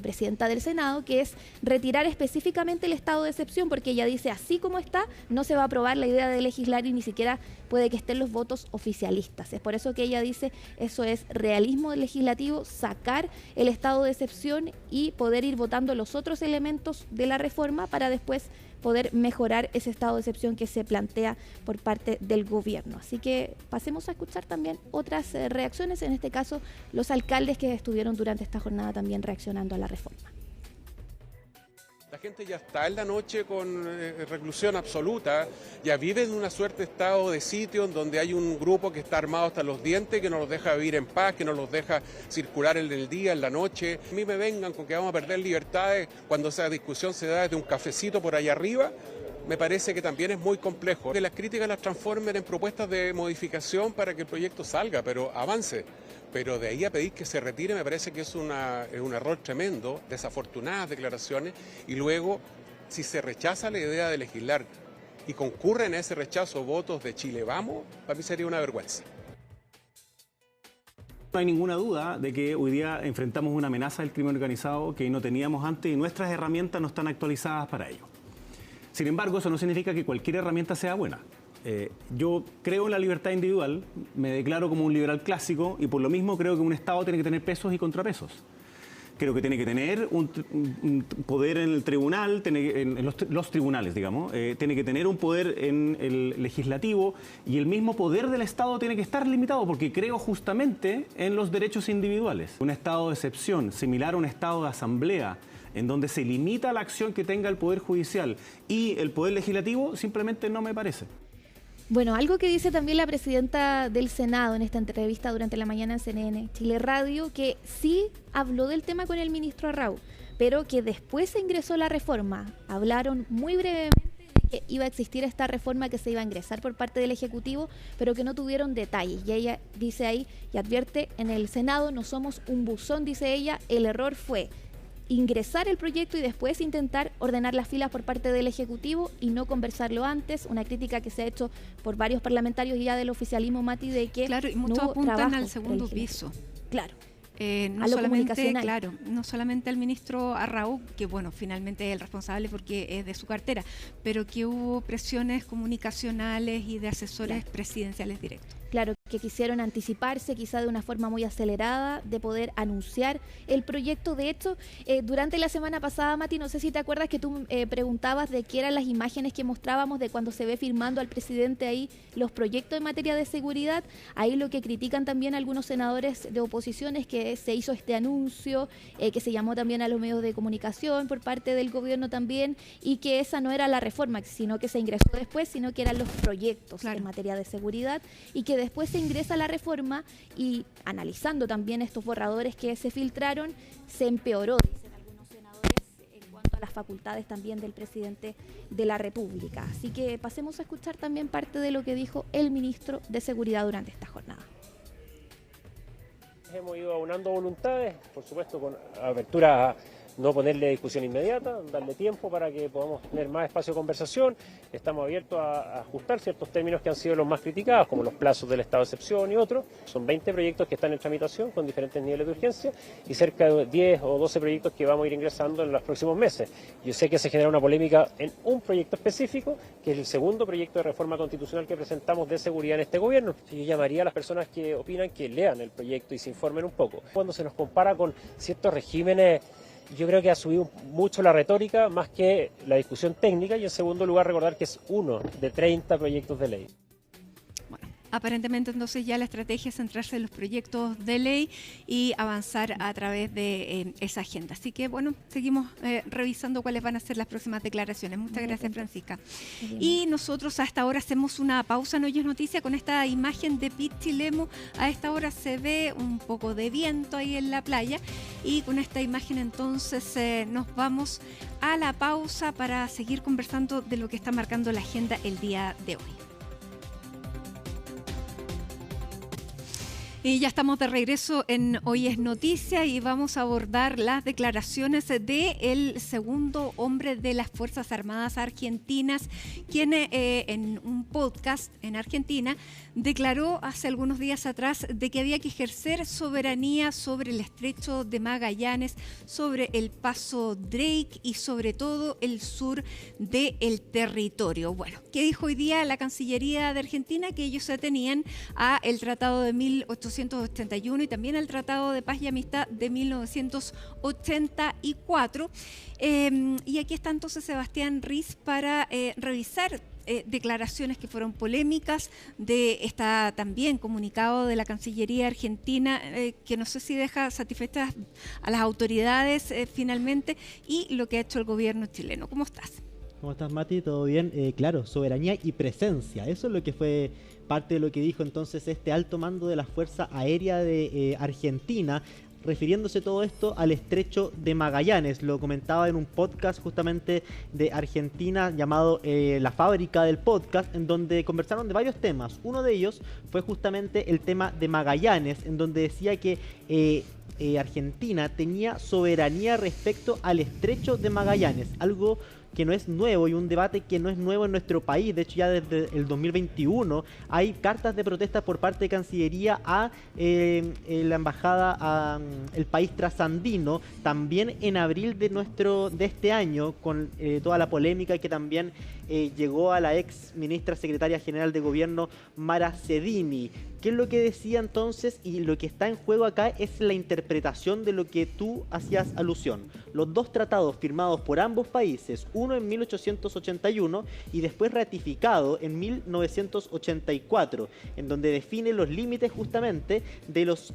presidenta del Senado, que es retirar específicamente el estado de excepción, porque ella dice, así como está, no se va a aprobar la idea de legislar y ni siquiera puede que estén los votos oficialistas. Es por eso que ella dice, eso es realismo legislativo, sacar el estado de excepción y poder ir votando los otros elementos de la reforma para después poder mejorar ese estado de excepción que se plantea por parte del gobierno. Así que pasemos a escuchar también otras reacciones, en este caso los alcaldes que estuvieron durante esta jornada también reaccionando a la reforma. La gente ya está en la noche con reclusión absoluta, ya vive en una suerte de estado de sitio en donde hay un grupo que está armado hasta los dientes, que no los deja vivir en paz, que no los deja circular en el día, en la noche. A mí me vengan con que vamos a perder libertades cuando esa discusión se da desde un cafecito por allá arriba. Me parece que también es muy complejo. Que las críticas las transformen en propuestas de modificación para que el proyecto salga, pero avance. Pero de ahí a pedir que se retire me parece que es un error tremendo, desafortunadas declaraciones, y luego, si se rechaza la idea de legislar y concurren a ese rechazo votos de Chile Vamos, para mí sería una vergüenza. No hay ninguna duda de que hoy día enfrentamos una amenaza del crimen organizado que no teníamos antes y nuestras herramientas no están actualizadas para ello. Sin embargo, eso no significa que cualquier herramienta sea buena. Yo creo en la libertad individual, me declaro como un liberal clásico y por lo mismo creo que un Estado tiene que tener pesos y contrapesos. Creo que tiene que tener un poder en el tribunal, en los tribunales, digamos, tiene que tener un poder en el legislativo y el mismo poder del Estado tiene que estar limitado porque creo justamente en los derechos individuales. Un estado de excepción, similar a un estado de asamblea, en donde se limita la acción que tenga el Poder Judicial y el Poder Legislativo, simplemente no me parece. Bueno, algo que dice también la presidenta del Senado en esta entrevista durante la mañana en CNN Chile Radio, que sí habló del tema con el ministro Arrau, pero que después se ingresó la reforma. Hablaron muy brevemente de que iba a existir esta reforma que se iba a ingresar por parte del Ejecutivo, pero que no tuvieron detalles. Y ella dice ahí y advierte, en el Senado no somos un buzón, dice ella, el error fue ingresar el proyecto y después intentar ordenar las filas por parte del Ejecutivo y no conversarlo antes, una crítica que se ha hecho por varios parlamentarios ya del oficialismo, Mati, de que claro, y muchos apuntan al segundo piso. Claro. No solamente al ministro Arrau, que bueno, finalmente es el responsable porque es de su cartera, pero que hubo presiones comunicacionales y de asesores presidenciales directos. Claro, que quisieron anticiparse quizá de una forma muy acelerada de poder anunciar el proyecto. De hecho, durante la semana pasada, Mati, no sé si te acuerdas que tú preguntabas de qué eran las imágenes que mostrábamos de cuando se ve firmando al presidente ahí los proyectos en materia de seguridad. Ahí lo que critican también algunos senadores de oposición es que se hizo este anuncio, que se llamó también a los medios de comunicación por parte del gobierno también, y que esa no era la reforma, sino que se ingresó después, sino que eran los proyectos en materia de seguridad, y que después se ingresa la reforma y analizando también estos borradores que se filtraron, se empeoró, dicen algunos senadores, en cuanto a las facultades también del presidente de la República. Así que pasemos a escuchar también parte de lo que dijo el ministro de Seguridad durante esta jornada. Hemos ido aunando voluntades, por supuesto con apertura a no ponerle discusión inmediata, darle tiempo para que podamos tener más espacio de conversación. Estamos abiertos a ajustar ciertos términos que han sido los más criticados, como los plazos del estado de excepción y otros. Son 20 proyectos que están en tramitación con diferentes niveles de urgencia y cerca de 10 o 12 proyectos que vamos a ir ingresando en los próximos meses. Yo sé que se genera una polémica en un proyecto específico, que es el segundo proyecto de reforma constitucional que presentamos de seguridad en este gobierno. Yo llamaría a las personas que opinan que lean el proyecto y se informen un poco. Cuando se nos compara con ciertos regímenes, yo creo que ha subido mucho la retórica más que la discusión técnica, y en segundo lugar recordar que es uno de 30 proyectos de ley. Aparentemente entonces ya la estrategia es centrarse en los proyectos de ley y avanzar a través de esa agenda. Así que bueno, seguimos revisando cuáles van a ser las próximas declaraciones. Muchas gracias, Francisca. Y nosotros a esta hora hacemos una pausa en Hoy es Noticia con esta imagen de Pichilemu. A esta hora se ve un poco de viento ahí en la playa y con esta imagen entonces nos vamos a la pausa para seguir conversando de lo que está marcando la agenda el día de hoy. Y ya estamos de regreso en Hoy es Noticia y vamos a abordar las declaraciones del segundo hombre de las Fuerzas Armadas Argentinas, quien en un podcast en Argentina declaró hace algunos días atrás de que había que ejercer soberanía sobre el estrecho de Magallanes, sobre el paso Drake y sobre todo el sur del territorio. Bueno, ¿qué dijo hoy día la Cancillería de Argentina? Que ellos se atenían a el Tratado de 1881 y también al Tratado de Paz y Amistad de 1984. Y aquí está entonces Sebastián Riz para revisar declaraciones que fueron polémicas de esta también comunicado de la Cancillería Argentina, que no sé si deja satisfechas a las autoridades finalmente, y lo que ha hecho el gobierno chileno. ¿Cómo estás? ¿Cómo estás, Mati? ¿Todo bien? Claro, soberanía y presencia. Eso es lo que fue parte de lo que dijo entonces este alto mando de la Fuerza Aérea de Argentina, refiriéndose todo esto al estrecho de Magallanes. Lo comentaba en un podcast justamente de Argentina llamado La Fábrica del Podcast, en donde conversaron de varios temas. Uno de ellos fue justamente el tema de Magallanes, en donde decía que Argentina tenía soberanía respecto al estrecho de Magallanes, algo que no es nuevo y un debate que no es nuevo en nuestro país. De hecho, ya desde el 2021 hay cartas de protesta por parte de Cancillería a la embajada, a el país trasandino, también en abril de este año, con toda la polémica que también llegó a la ex ministra secretaria general de gobierno Mara Cedini. ¿Qué es lo que decía entonces? Y lo que está en juego acá es la interpretación de lo que tú hacías alusión. Los dos tratados firmados por ambos países, uno en 1881 y después ratificado en 1984, en donde define los límites justamente de los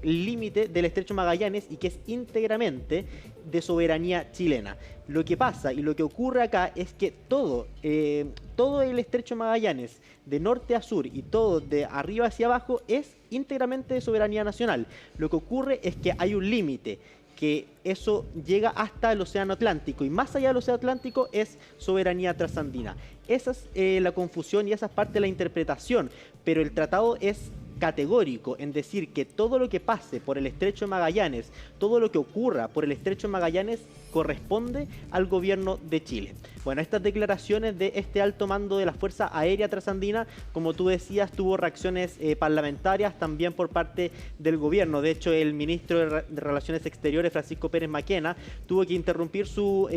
límite del estrecho Magallanes y que es íntegramente de soberanía chilena. Lo que pasa y lo que ocurre acá es que todo el estrecho Magallanes de norte a sur y todo de arriba hacia abajo es íntegramente de soberanía nacional. Lo que ocurre es que hay un límite, que eso llega hasta el Océano Atlántico y más allá del Océano Atlántico es soberanía trasandina. Esa es la confusión y esa es parte de la interpretación, pero el tratado es categórico en decir que todo lo que pase por el estrecho de Magallanes, todo lo que ocurra por el estrecho de Magallanes corresponde al gobierno de Chile. Bueno, estas declaraciones de este alto mando de la Fuerza Aérea Trasandina, como tú decías, tuvo reacciones parlamentarias también por parte del gobierno. De hecho, el ministro de Relaciones Exteriores, Francisco Pérez Maquena, tuvo que interrumpir su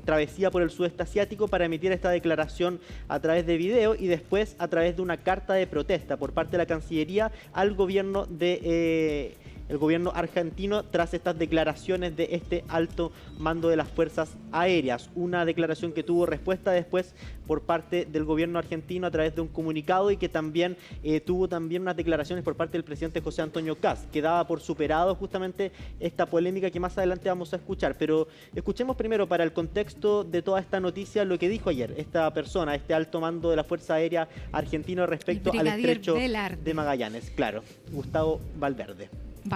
travesía por el sudeste asiático para emitir esta declaración a través de video y después a través de una carta de protesta por parte de la Cancillería al gobierno de el gobierno argentino tras estas declaraciones de este alto mando de las Fuerzas Aéreas. Una declaración que tuvo respuesta después por parte del gobierno argentino a través de un comunicado y que también tuvo también unas declaraciones por parte del presidente José Antonio Kast, que daba por superado justamente esta polémica que más adelante vamos a escuchar. Pero escuchemos primero, para el contexto de toda esta noticia, lo que dijo ayer esta persona, este alto mando de la Fuerza Aérea Argentina respecto al estrecho de Magallanes. Claro, Gustavo Velarde. Y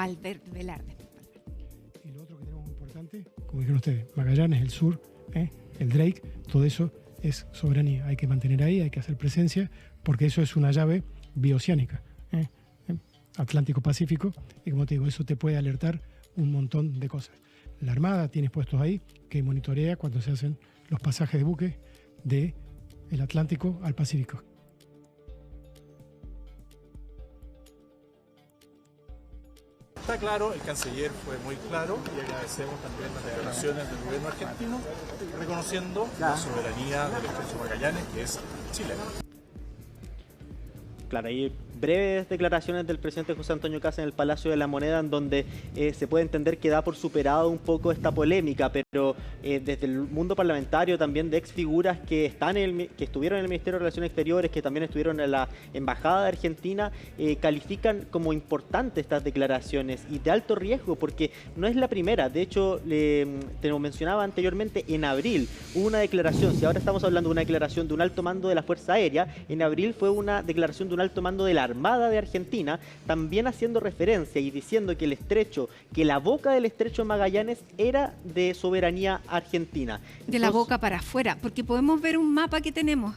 lo otro que tenemos muy importante, como dijeron ustedes, Magallanes, el sur, el Drake, todo eso es soberanía. Hay que mantener ahí, hay que hacer presencia, porque eso es una llave bioceánica, Atlántico-Pacífico, y como te digo, eso te puede alertar un montón de cosas. La Armada tiene puestos ahí que monitorea cuando se hacen los pasajes de buques del Atlántico al Pacífico. Está claro, el canciller fue muy claro y agradecemos también las declaraciones del gobierno argentino reconociendo la soberanía del estrecho Magallanes, que es chilena. Claro, hay breves declaraciones del presidente José Antonio Kast en el Palacio de la Moneda, en donde se puede entender que da por superado un poco esta polémica, pero desde el mundo parlamentario también de ex figuras que estuvieron en el Ministerio de Relaciones Exteriores, que también estuvieron en la Embajada de Argentina, califican como importantes estas declaraciones y de alto riesgo, porque no es la primera. De hecho, te lo mencionaba anteriormente, en abril hubo una declaración, si ahora estamos hablando de una declaración de un alto mando de la Fuerza Aérea, en abril fue una declaración de un alto mando de la la Armada de Argentina, también haciendo referencia y diciendo que el estrecho, que la boca del estrecho Magallanes era de soberanía argentina. De la boca para afuera, porque podemos ver un mapa que tenemos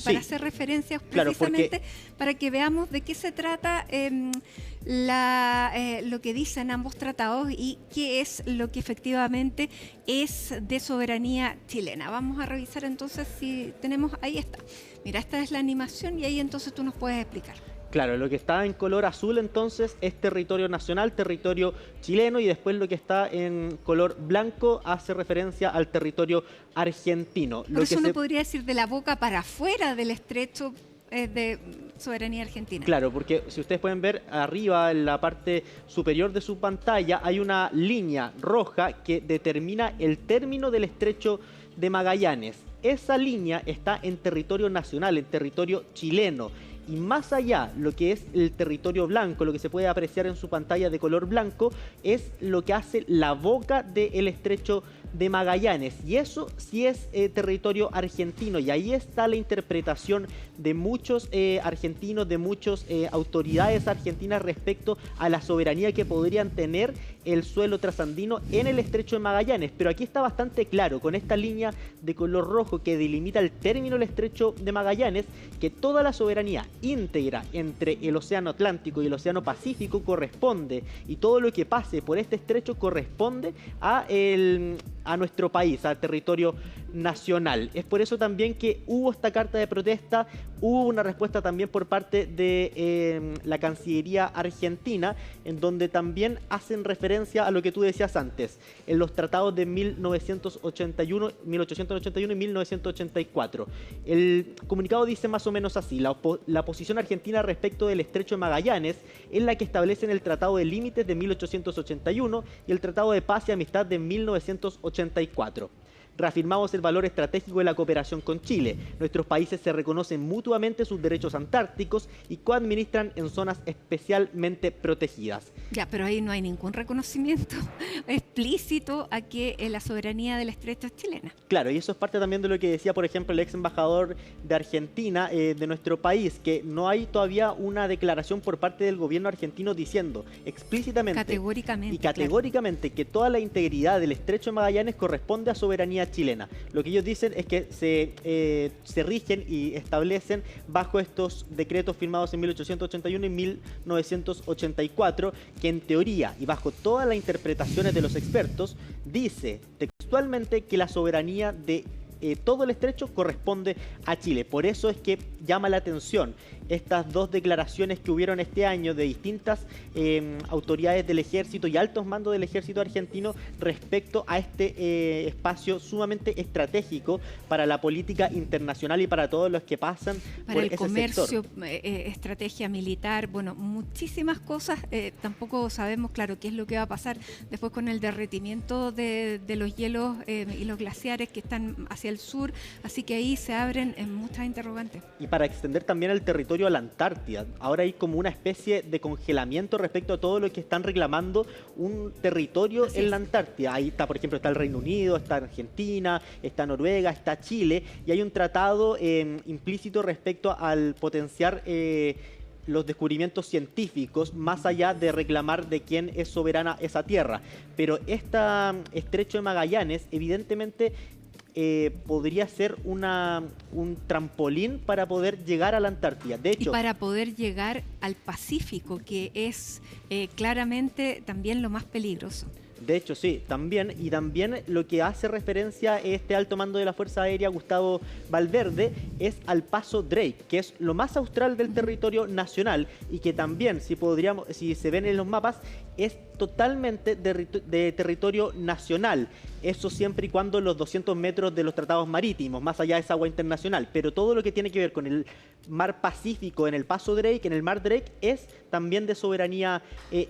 para hacer referencias precisamente para que veamos de qué se trata lo que dicen ambos tratados y qué es lo que efectivamente es de soberanía chilena. Vamos a revisar entonces si tenemos, ahí está. Mira, esta es la animación y ahí entonces tú nos puedes explicar. Claro, lo que está en color azul entonces es territorio nacional, territorio chileno, y después lo que está en color blanco hace referencia al territorio argentino. Por eso uno podría decir de la boca para afuera del estrecho de soberanía argentina. Claro, porque si ustedes pueden ver arriba en la parte superior de su pantalla hay una línea roja que determina el término del estrecho de Magallanes. Esa línea está en territorio nacional, en territorio chileno. Y más allá, lo que es el territorio blanco, lo que se puede apreciar en su pantalla de color blanco, es lo que hace la boca del estrecho de Magallanes. Y eso sí es territorio argentino. Y ahí está la interpretación de muchos argentinos, de muchas autoridades argentinas respecto a la soberanía que podrían tener el suelo trasandino en el estrecho de Magallanes. Pero aquí está bastante claro, con esta línea de color rojo que delimita el término del estrecho de Magallanes, que toda la soberanía íntegra entre el océano Atlántico y el océano Pacífico corresponde, y todo lo que pase por este estrecho corresponde a nuestro país, al territorio nacional. Es por eso también que hubo esta carta de protesta, hubo una respuesta también por parte de la Cancillería argentina, en donde también hacen referencia a lo que tú decías antes, en los tratados de 1881 y 1984. El comunicado dice más o menos así: la posición argentina respecto del estrecho de Magallanes es la que establecen el Tratado de Límites de 1881 y el Tratado de Paz y Amistad de 1984. Reafirmamos el valor estratégico de la cooperación con Chile. Nuestros países se reconocen mutuamente sus derechos antárticos y coadministran en zonas especialmente protegidas. Ya, pero ahí no hay ningún reconocimiento explícito a que la soberanía del estrecho es chilena. Claro, y eso es parte también de lo que decía, por ejemplo, el ex embajador de Argentina, de nuestro país, que no hay todavía una declaración por parte del gobierno argentino diciendo explícitamente categóricamente que toda la integridad del estrecho de Magallanes corresponde a soberanía chilena. Lo que ellos dicen es que se rigen y establecen bajo estos decretos firmados en 1881 y 1984, que en teoría y bajo todas las interpretaciones de los expertos dice textualmente que la soberanía de todo el estrecho corresponde a Chile. Por eso es que llama la atención estas dos declaraciones que hubieron este año de distintas autoridades del ejército y altos mandos del ejército argentino respecto a este espacio sumamente estratégico para la política internacional y para todos los que pasan para por el ese comercio, sector. Estrategia militar, bueno, muchísimas cosas. Tampoco sabemos, claro, qué es lo que va a pasar después con el derretimiento de los hielos y los glaciares que están hacia el sur, así que ahí se abren muchas interrogantes. Y para extender también el territorio a la Antártida, ahora hay como una especie de congelamiento respecto a todo lo que están reclamando un territorio en la Antártida. Ahí está, por ejemplo, está el Reino Unido, está Argentina, está Noruega, está Chile, y hay un tratado implícito respecto al potenciar los descubrimientos científicos, más allá de reclamar de quién es soberana esa tierra. Pero este estrecho de Magallanes, evidentemente, podría ser un trampolín para poder llegar a la Antártida. De hecho, y para poder llegar al Pacífico, que es claramente también lo más peligroso. De hecho, sí, también, y también lo que hace referencia este alto mando de la Fuerza Aérea, Gustavo Valverde, es al paso Drake, que es lo más austral del territorio nacional y que también, si se ven en los mapas, es totalmente de territorio nacional. Eso siempre y cuando los 200 metros de los tratados marítimos, más allá es agua internacional, pero todo lo que tiene que ver con el mar Pacífico en el paso Drake, en el mar Drake, es también de soberanía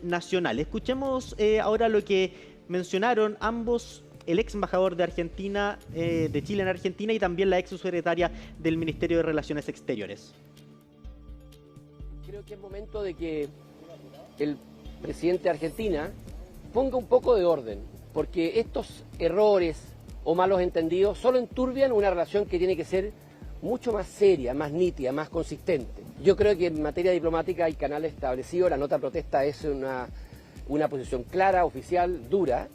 nacional. Escuchemos ahora lo que mencionaron ambos, el ex embajador de Argentina, de Chile en Argentina, y también la ex subsecretaria del Ministerio de Relaciones Exteriores. Creo que es momento de que el presidente de Argentina ponga un poco de orden, porque estos errores o malos entendidos solo enturbian una relación que tiene que ser mucho más seria, más nítida, más consistente. Yo creo que en materia diplomática hay canales establecidos, la nota de protesta es una posición clara, oficial, dura,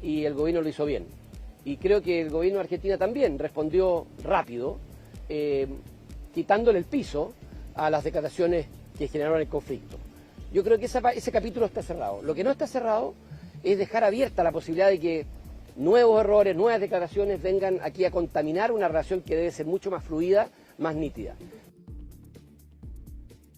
y el gobierno lo hizo bien. Y creo que el gobierno de Argentina también respondió rápido, quitándole el piso a las declaraciones que generaron el conflicto. Yo creo que ese capítulo está cerrado. Lo que no está cerrado es dejar abierta la posibilidad de que nuevos errores, nuevas declaraciones vengan aquí a contaminar una relación que debe ser mucho más fluida, más nítida.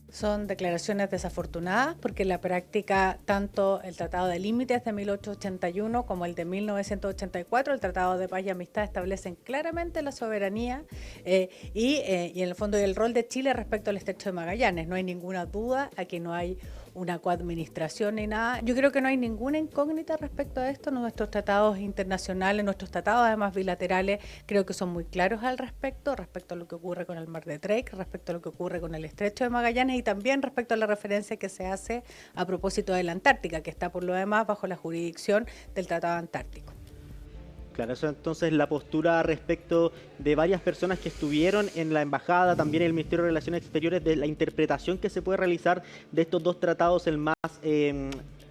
Son declaraciones desafortunadas porque en la práctica tanto el Tratado de Límites de 1881 como el de 1984, el Tratado de Paz y Amistad, establecen claramente la soberanía y en el fondo el rol de Chile respecto al Estrecho de Magallanes. No hay ninguna duda, aquí no hay una coadministración ni nada. Yo creo que no hay ninguna incógnita respecto a esto. Nuestros tratados internacionales, nuestros tratados además bilaterales, creo que son muy claros al respecto a lo que ocurre con el Mar de Drake, respecto a lo que ocurre con el Estrecho de Magallanes y también respecto a la referencia que se hace a propósito de la Antártica, que está por lo demás bajo la jurisdicción del Tratado Antártico. Claro, eso entonces la postura respecto de varias personas que estuvieron en la embajada, también en el Ministerio de Relaciones Exteriores, de la interpretación que se puede realizar de estos dos tratados, el más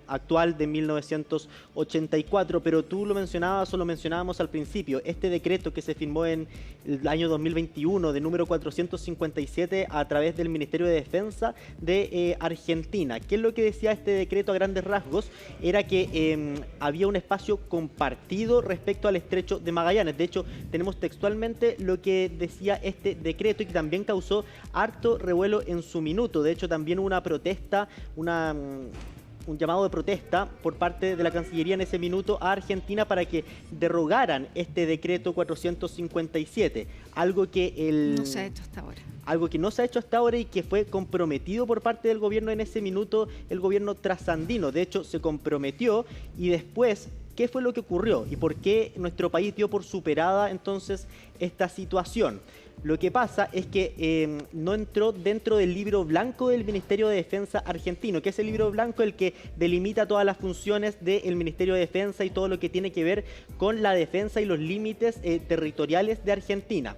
actual de 1984, pero tú lo mencionabas o lo mencionábamos al principio, este decreto que se firmó en el año 2021 de número 457 a través del Ministerio de Defensa de Argentina. ¿Qué es lo que decía este decreto a grandes rasgos? Era que había un espacio compartido respecto al Estrecho de Magallanes. De hecho, tenemos textualmente lo que decía este decreto y que también causó harto revuelo en su minuto. De hecho, también hubo una protesta, un llamado de protesta por parte de la Cancillería en ese minuto a Argentina para que derogaran este decreto 457, algo que no se ha hecho hasta ahora. Algo que no se ha hecho hasta ahora y que fue comprometido por parte del gobierno en ese minuto, el gobierno trasandino. De hecho, se comprometió y después, ¿qué fue lo que ocurrió? ¿Y por qué nuestro país dio por superada entonces esta situación? Lo que pasa es que no entró dentro del libro blanco del Ministerio de Defensa argentino, que es el libro blanco el que delimita todas las funciones del Ministerio de Defensa y todo lo que tiene que ver con la defensa y los límites territoriales de Argentina.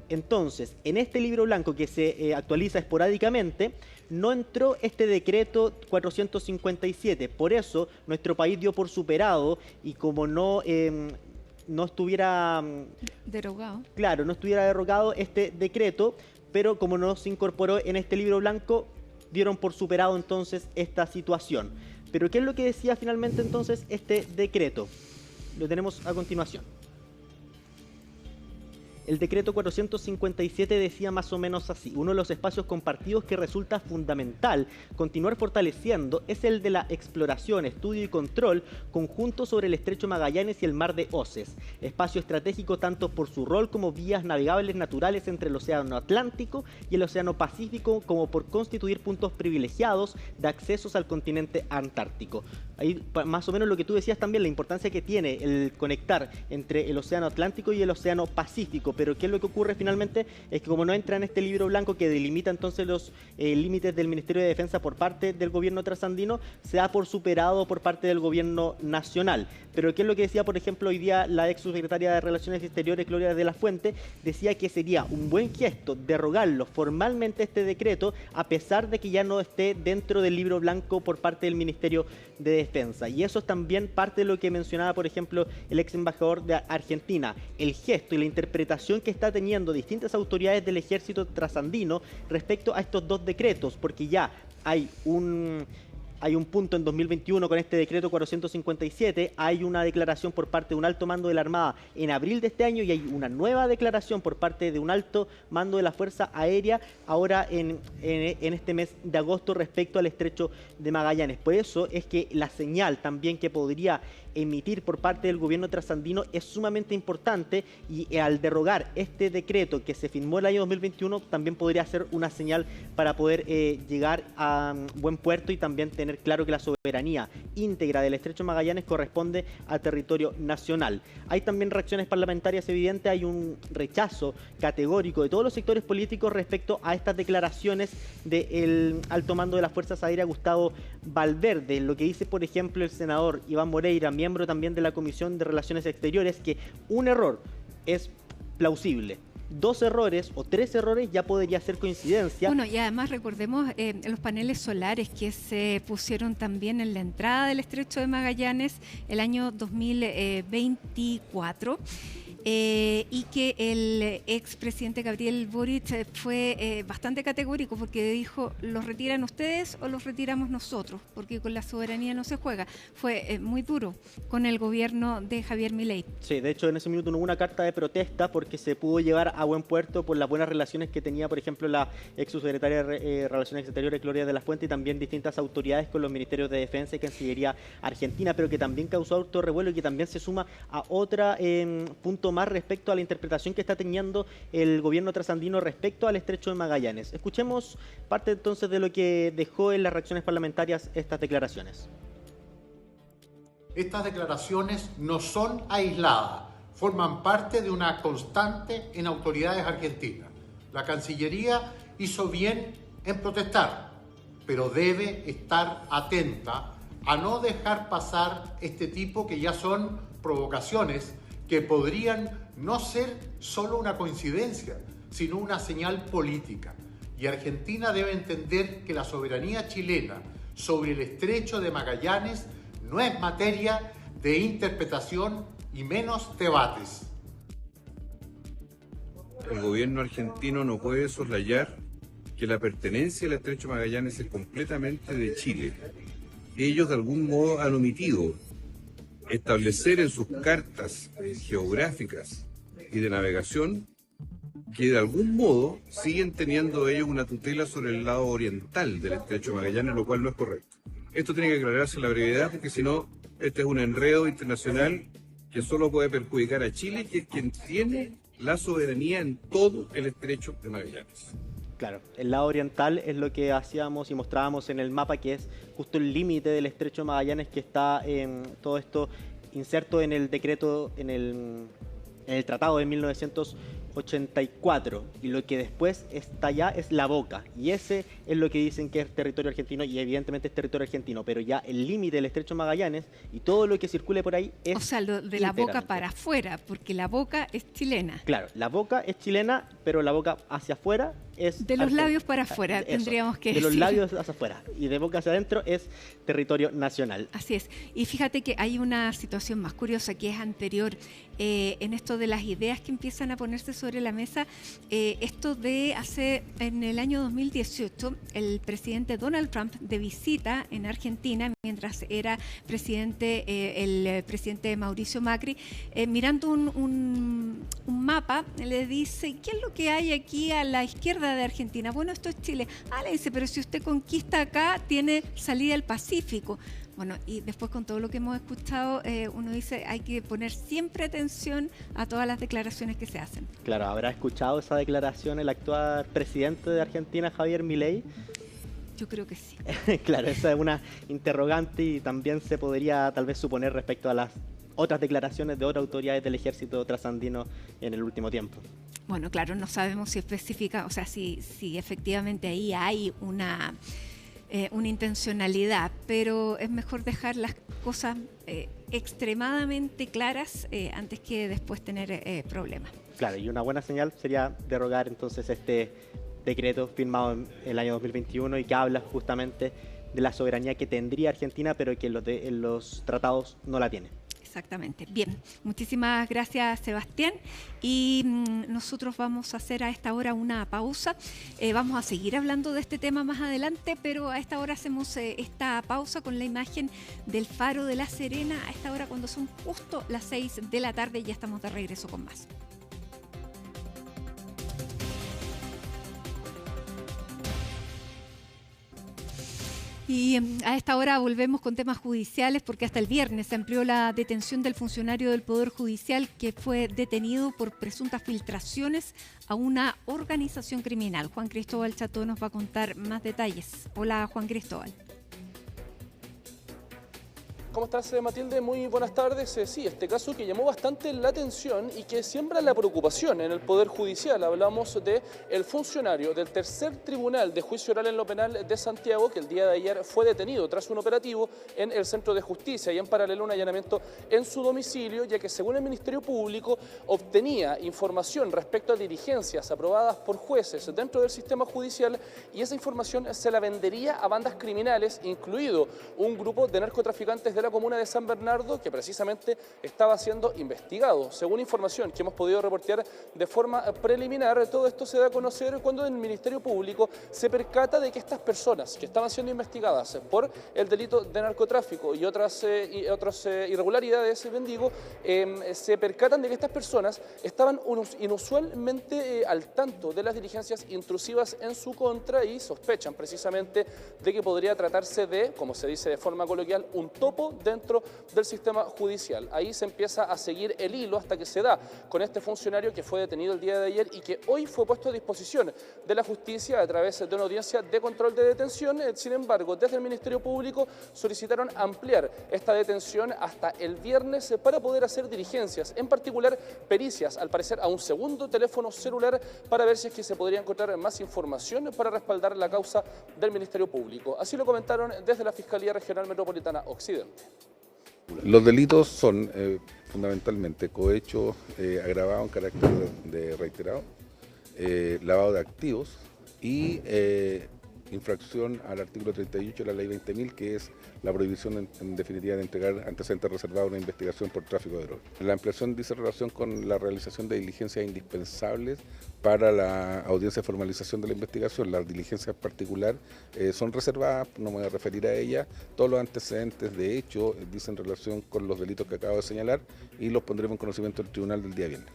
Entonces, en este libro blanco que se actualiza esporádicamente, no entró este decreto 457. Por eso, nuestro país dio por superado y como no estuviera derogado. Claro, no estuviera derogado este decreto, pero como no se incorporó en este libro blanco, dieron por superado entonces esta situación. Pero ¿qué es lo que decía finalmente entonces este decreto? Lo tenemos a continuación. El decreto 457 decía más o menos así: uno de los espacios compartidos que resulta fundamental continuar fortaleciendo es el de la exploración, estudio y control conjunto sobre el Estrecho Magallanes y el Mar de Oces, espacio estratégico tanto por su rol como vías navegables naturales entre el Océano Atlántico y el Océano Pacífico, como por constituir puntos privilegiados de accesos al continente antártico. Ahí más o menos lo que tú decías también, la importancia que tiene el conectar entre el Océano Atlántico y el Océano Pacífico. Pero ¿qué es lo que ocurre finalmente? Es que como no entra en este libro blanco que delimita entonces los límites del Ministerio de Defensa por parte del gobierno trasandino, se da por superado por parte del gobierno nacional. Pero ¿qué es lo que decía, por ejemplo, hoy día la ex subsecretaria de Relaciones Exteriores, Gloria de la Fuente? Decía que sería un buen gesto derogarlo formalmente este decreto, a pesar de que ya no esté dentro del libro blanco por parte del Ministerio de Defensa. Y eso es también parte de lo que mencionaba, por ejemplo, el ex embajador de Argentina, el gesto y la interpretación que está teniendo distintas autoridades del ejército trasandino respecto a estos dos decretos, porque ya hay un punto en 2021 con este decreto 457, hay una declaración por parte de un alto mando de la Armada en abril de este año y hay una nueva declaración por parte de un alto mando de la Fuerza Aérea ahora en este mes de agosto respecto al Estrecho de Magallanes. Por eso es que la señal también que podría emitir por parte del gobierno trasandino es sumamente importante y al derogar este decreto que se firmó el año 2021 también podría ser una señal para poder llegar a buen puerto y también tener claro que la soberanía íntegra del Estrecho de Magallanes corresponde al territorio nacional. Hay también reacciones parlamentarias evidentes, hay un rechazo categórico de todos los sectores políticos respecto a estas declaraciones del alto mando de las Fuerzas Aéreas, Gustavo Valverde. Lo que dice, por ejemplo, el senador Iván Moreira, miembro también de la Comisión de Relaciones Exteriores, que un error es plausible, 2 errores o 3 errores ya podría ser coincidencia. Bueno, y además recordemos los paneles solares que se pusieron también en la entrada del Estrecho de Magallanes el año 2024. Y que el expresidente Gabriel Boric fue bastante categórico porque dijo, ¿los retiran ustedes o los retiramos nosotros? Porque con la soberanía no se juega. Fue muy duro con el gobierno de Javier Milei. Sí, de hecho en ese minuto no hubo una carta de protesta porque se pudo llevar a buen puerto por las buenas relaciones que tenía, por ejemplo, la ex subsecretaria de Relaciones Exteriores, Gloria de la Fuente, y también distintas autoridades con los ministerios de Defensa y Cancillería Argentina, pero que también causó harto revuelo y que también se suma a otra punto más respecto a la interpretación que está teniendo el gobierno trasandino respecto al Estrecho de Magallanes. Escuchemos parte entonces de lo que dejó en las reacciones parlamentarias estas declaraciones. Estas declaraciones no son aisladas, forman parte de una constante en autoridades argentinas. La Cancillería hizo bien en protestar, pero debe estar atenta a no dejar pasar este tipo que ya son provocaciones que podrían no ser solo una coincidencia, sino una señal política. Y Argentina debe entender que la soberanía chilena sobre el Estrecho de Magallanes no es materia de interpretación y menos debates. El gobierno argentino no puede soslayar que la pertenencia al Estrecho de Magallanes es completamente de Chile. Ellos de algún modo han omitido establecer en sus cartas geográficas y de navegación que de algún modo siguen teniendo ellos una tutela sobre el lado oriental del Estrecho de Magallanes, lo cual no es correcto. Esto tiene que aclararse en la brevedad, porque si no, este es un enredo internacional que solo puede perjudicar a Chile, que es quien tiene la soberanía en todo el Estrecho de Magallanes. Claro, el lado oriental es lo que hacíamos y mostrábamos en el mapa, que es justo el límite del Estrecho de Magallanes, que está en todo esto inserto en el decreto, en el tratado de 1984, y lo que después está allá es la boca, y ese es lo que dicen que es territorio argentino, y evidentemente es territorio argentino, pero ya el límite del Estrecho de Magallanes y todo lo que circule por ahí es... O sea, lo de la boca para afuera, porque la boca es chilena. Claro, la boca es chilena, pero la boca hacia afuera es... De los labios para afuera, tendríamos que decir. De los labios hacia afuera, y de boca hacia adentro es territorio nacional. Así es. Y fíjate que hay una situación más curiosa que es anterior en esto de las ideas que empiezan a ponerse sobre la mesa. Esto de en el año 2018, el presidente Donald Trump de visita en Argentina, mientras era presidente, el presidente Mauricio Macri, mirando un mapa, le dice, ¿qué es lo que hay aquí a la izquierda de Argentina? Bueno, esto es Chile. Le dice, pero si usted conquista acá, tiene salida al Pacífico. Bueno, y después con todo lo que hemos escuchado, uno dice, hay que poner siempre atención a todas las declaraciones que se hacen. Claro, ¿habrá escuchado esa declaración el actual presidente de Argentina, Javier Milei? Yo creo que sí. Claro, esa es una interrogante, y también se podría tal vez suponer respecto a las otras declaraciones de otras autoridades del ejército trasandino en el último tiempo. Bueno, claro, no sabemos si especifica, o sea, si efectivamente ahí hay una intencionalidad, pero es mejor dejar las cosas extremadamente claras antes que después tener problemas. Claro, y una buena señal sería derogar entonces este decreto firmado en el año 2021 y que habla justamente de la soberanía que tendría Argentina, pero que en los tratados no la tiene. Exactamente. Bien, muchísimas gracias, Sebastián. Y nosotros vamos a hacer a esta hora una pausa. Vamos a seguir hablando de este tema más adelante, pero a esta hora hacemos esta pausa con la imagen del Faro de La Serena. A esta hora, cuando son justo las 6 de la tarde, ya estamos de regreso con más. Y a esta hora volvemos con temas judiciales, porque hasta el viernes se amplió la detención del funcionario del Poder Judicial que fue detenido por presuntas filtraciones a una organización criminal. Juan Cristóbal Cható nos va a contar más detalles. Hola, Juan Cristóbal. ¿Cómo estás, Matilde? Muy buenas tardes. Sí, este caso que llamó bastante la atención y que siembra la preocupación en el Poder Judicial. Hablamos del funcionario del Tercer Tribunal de Juicio Oral en lo Penal de Santiago, que el día de ayer fue detenido tras un operativo en el Centro de Justicia y en paralelo un allanamiento en su domicilio, ya que según el Ministerio Público obtenía información respecto a diligencias aprobadas por jueces dentro del sistema judicial y esa información se la vendería a bandas criminales, incluido un grupo de narcotraficantes de la comuna de San Bernardo que precisamente estaba siendo investigado. Según información que hemos podido reportear de forma preliminar, todo esto se da a conocer cuando el Ministerio Público se percata de que estas personas que estaban siendo investigadas por el delito de narcotráfico y otras irregularidades, bendigo, se percatan de que estas personas estaban inusualmente al tanto de las diligencias intrusivas en su contra y sospechan precisamente de que podría tratarse de, como se dice de forma coloquial, un topo dentro del sistema judicial. Ahí se empieza a seguir el hilo hasta que se da con este funcionario que fue detenido el día de ayer y que hoy fue puesto a disposición de la justicia a través de una audiencia de control de detención. Sin embargo, desde el Ministerio Público solicitaron ampliar esta detención hasta el viernes para poder hacer diligencias, en particular pericias, al parecer a un segundo teléfono celular para ver si es que se podría encontrar más información para respaldar la causa del Ministerio Público. Así lo comentaron desde la Fiscalía Regional Metropolitana Occidente. Los delitos son fundamentalmente cohecho agravado en carácter de reiterado, lavado de activos y infracción al artículo 38 de la ley 20.000, que es la prohibición en definitiva de entregar antecedentes reservados a una investigación por tráfico de drogas. La ampliación dice relación con la realización de diligencias indispensables para la audiencia de formalización de la investigación. Las diligencias particulares son reservadas, no me voy a referir a ellas. Todos los antecedentes de hecho dicen relación con los delitos que acabo de señalar y los pondremos en conocimiento del tribunal del día viernes.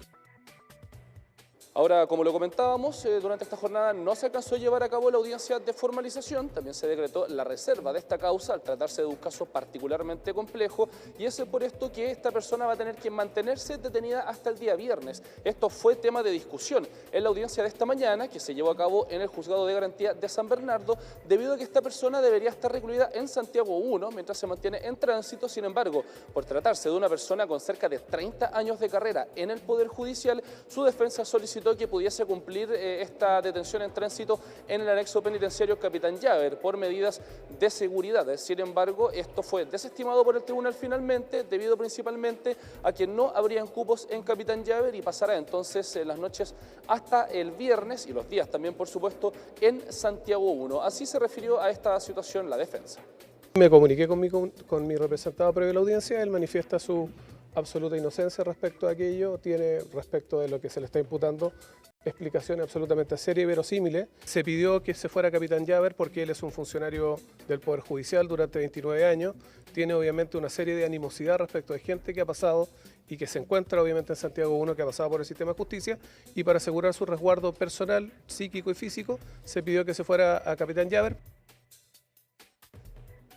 Ahora, como lo comentábamos, durante esta jornada no se alcanzó a llevar a cabo la audiencia de formalización, también se decretó la reserva de esta causa al tratarse de un caso particularmente complejo y es por esto que esta persona va a tener que mantenerse detenida hasta el día viernes. Esto fue tema de discusión en la audiencia de esta mañana que se llevó a cabo en el Juzgado de Garantía de San Bernardo, debido a que esta persona debería estar recluida en Santiago 1 mientras se mantiene en tránsito. Sin embargo, por tratarse de una persona con cerca de 30 años de carrera en el Poder Judicial, su defensa solicitó que pudiese cumplir esta detención en tránsito en el anexo penitenciario Capitán Llaver por medidas de seguridad. Sin embargo, esto fue desestimado por el tribunal finalmente, debido principalmente a que no habrían cupos en Capitán Llaver y pasará entonces las noches hasta el viernes y los días también, por supuesto, en Santiago 1. Así se refirió a esta situación la defensa. Me comuniqué con mi representado previo a la audiencia, él manifiesta su absoluta inocencia respecto a aquello, tiene respecto de lo que se le está imputando explicaciones absolutamente serias y verosímiles. Se pidió que se fuera Capitán Llaver porque él es un funcionario del Poder Judicial durante 29 años, tiene obviamente una serie de animosidad respecto de gente que ha pasado y que se encuentra obviamente en Santiago 1, que ha pasado por el sistema de justicia, y para asegurar su resguardo personal, psíquico y físico, se pidió que se fuera a Capitán Llaver.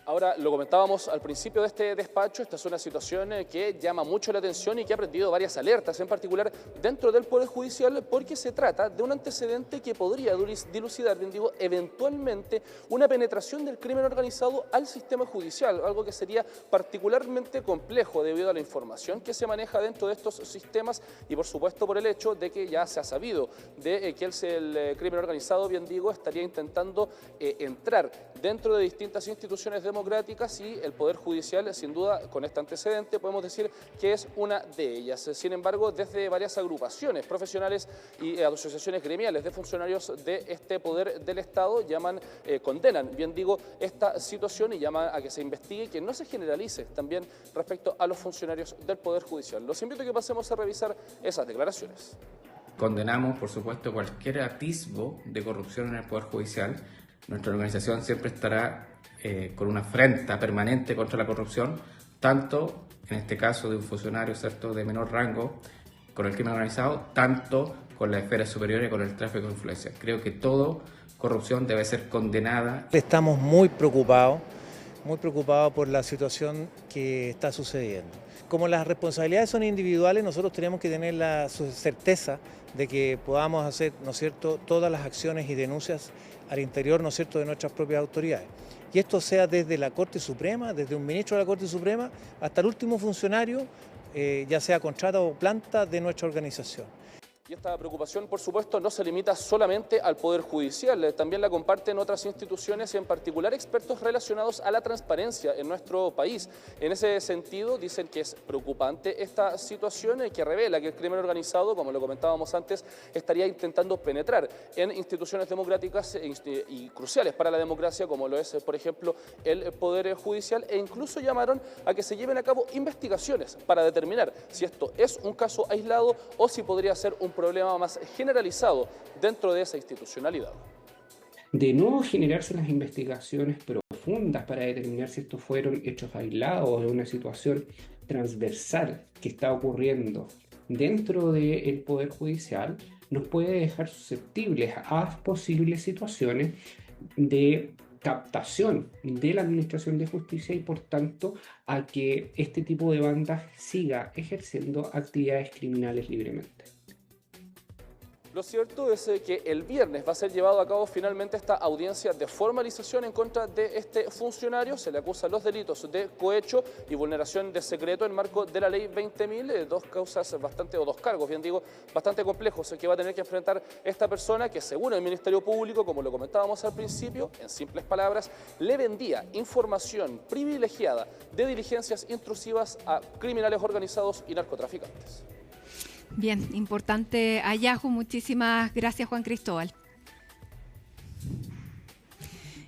Ahora, lo comentábamos al principio de este despacho, esta es una situación que llama mucho la atención y que ha prendido varias alertas, en particular dentro del Poder Judicial, porque se trata de un antecedente que podría dilucidar, bien digo, eventualmente una penetración del crimen organizado al sistema judicial, algo que sería particularmente complejo debido a la información que se maneja dentro de estos sistemas y por supuesto por el hecho de que ya se ha sabido de que el crimen organizado, bien digo, estaría intentando entrar dentro de distintas instituciones democráticas y el Poder Judicial, sin duda, con este antecedente, podemos decir que es una de ellas. Sin embargo, desde varias agrupaciones profesionales y asociaciones gremiales de funcionarios de este poder del Estado condenan, bien digo, esta situación y llaman a que se investigue y que no se generalice también respecto a los funcionarios del Poder Judicial. Los invito a que pasemos a revisar esas declaraciones. Condenamos, por supuesto, cualquier atisbo de corrupción en el Poder Judicial. Nuestra organización siempre estará con una afrenta permanente contra la corrupción, tanto en este caso de un funcionario, ¿cierto?, de menor rango con el crimen organizado, tanto con las esferas superiores y con el tráfico de influencia. Creo que toda corrupción debe ser condenada. Estamos muy preocupados por la situación que está sucediendo. Como las responsabilidades son individuales, nosotros tenemos que tener la certeza de que podamos hacer, ¿no es cierto?, todas las acciones y denuncias al interior, ¿no es cierto?, de nuestras propias autoridades. que esto sea desde la Corte Suprema, desde un ministro de la Corte Suprema, hasta el último funcionario, ya sea contrata o planta de nuestra organización. Y esta preocupación, por supuesto, no se limita solamente al Poder Judicial, también la comparten otras instituciones y en particular expertos relacionados a la transparencia en nuestro país. En ese sentido, dicen que es preocupante esta situación que revela que el crimen organizado, como lo comentábamos antes, estaría intentando penetrar en instituciones democráticas y cruciales para la democracia, como lo es, por ejemplo, el Poder Judicial, e incluso llamaron a que se lleven a cabo investigaciones para determinar si esto es un caso aislado o si podría ser un problema más generalizado dentro de esa institucionalidad. De no generarse las investigaciones profundas para determinar si estos fueron hechos aislados o de una situación transversal que está ocurriendo dentro del Poder Judicial, nos puede dejar susceptibles a posibles situaciones de captación de la Administración de Justicia y por tanto a que este tipo de bandas siga ejerciendo actividades criminales libremente. Lo cierto es que el viernes va a ser llevado a cabo finalmente esta audiencia de formalización en contra de este funcionario. Se le acusa los delitos de cohecho y vulneración de secreto en marco de la ley 20.000, dos cargos, bien digo, bastante complejos que va a tener que enfrentar esta persona que, según el Ministerio Público, como lo comentábamos al principio, en simples palabras, le vendía información privilegiada de diligencias intrusivas a criminales organizados y narcotraficantes. Bien, importante hallazgo. Muchísimas gracias, Juan Cristóbal.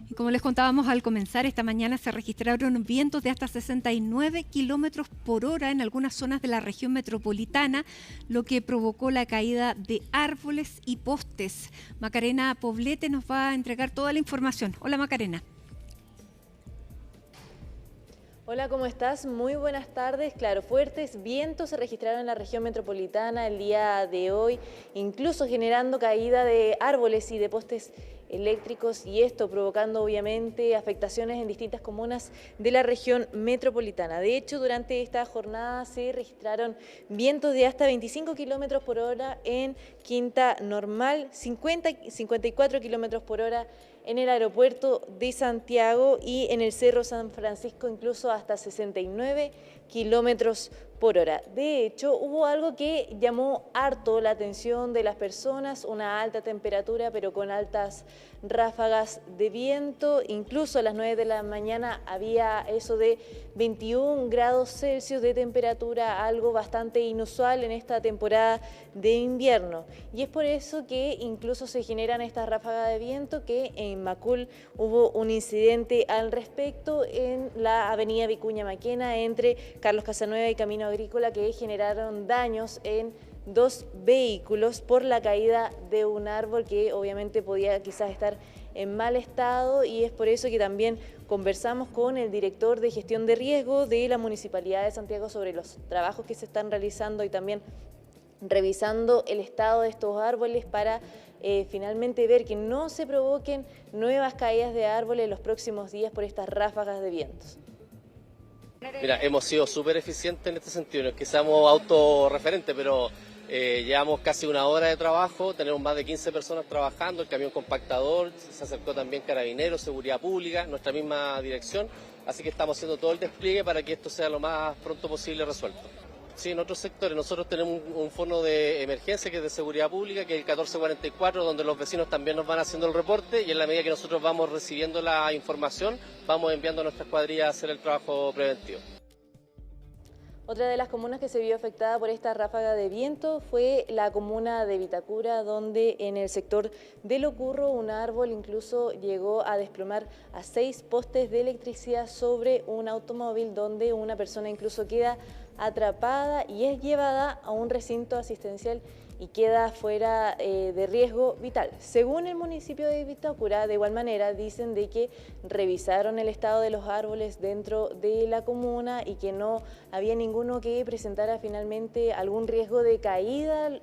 Y como les contábamos al comenzar, esta mañana se registraron vientos de hasta 69 kilómetros por hora en algunas zonas de la región metropolitana, lo que provocó la caída de árboles y postes. Macarena Poblete nos va a entregar toda la información. Hola, Macarena. Hola, ¿cómo estás? Muy buenas tardes. Claro, fuertes vientos se registraron en la región metropolitana el día de hoy, incluso generando caída de árboles y de postes eléctricos, y esto provocando obviamente afectaciones en distintas comunas de la región metropolitana. De hecho, durante esta jornada se registraron vientos de hasta 25 kilómetros por hora en Quinta Normal, 54 kilómetros por hora en el aeropuerto de Santiago y en el Cerro San Francisco incluso hasta 69 kilómetros por hora. De hecho, hubo algo que llamó harto la atención de las personas, una alta temperatura pero con altas ráfagas de viento. Incluso a las 9 de la mañana había eso de 21 grados Celsius de temperatura, algo bastante inusual en esta temporada de invierno. Y es por eso que incluso se generan estas ráfagas de viento, que en Macul hubo un incidente al respecto en la avenida Vicuña Maquena entre Carlos Casanueva y Camino Agrícola, que generaron daños en 2 vehículos por la caída de un árbol que obviamente podía quizás estar en mal estado, y es por eso que también conversamos con el director de gestión de riesgo de la Municipalidad de Santiago sobre los trabajos que se están realizando y también revisando el estado de estos árboles para finalmente ver que no se provoquen nuevas caídas de árboles en los próximos días por estas ráfagas de vientos. Mira, hemos sido súper eficientes en este sentido, no es que seamos autorreferentes, pero llevamos casi una hora de trabajo, tenemos más de 15 personas trabajando, el camión compactador, se acercó también Carabineros, Seguridad Pública, nuestra misma dirección, así que estamos haciendo todo el despliegue para que esto sea lo más pronto posible resuelto. Sí, en otros sectores nosotros tenemos un fono de emergencia que es de Seguridad Pública, que es el 1444, donde los vecinos también nos van haciendo el reporte, y en la medida que nosotros vamos recibiendo la información, vamos enviando a nuestras cuadrillas a hacer el trabajo preventivo. Otra de las comunas que se vio afectada por esta ráfaga de viento fue la comuna de Vitacura, donde en el sector de Locurro un árbol incluso llegó a desplomar a 6 postes de electricidad sobre un automóvil, donde una persona incluso queda atrapada y es llevada a un recinto asistencial y queda fuera de riesgo vital. Según el municipio de Vitacura, de igual manera dicen de que revisaron el estado de los árboles dentro de la comuna y que no había ninguno que presentara finalmente algún riesgo de caída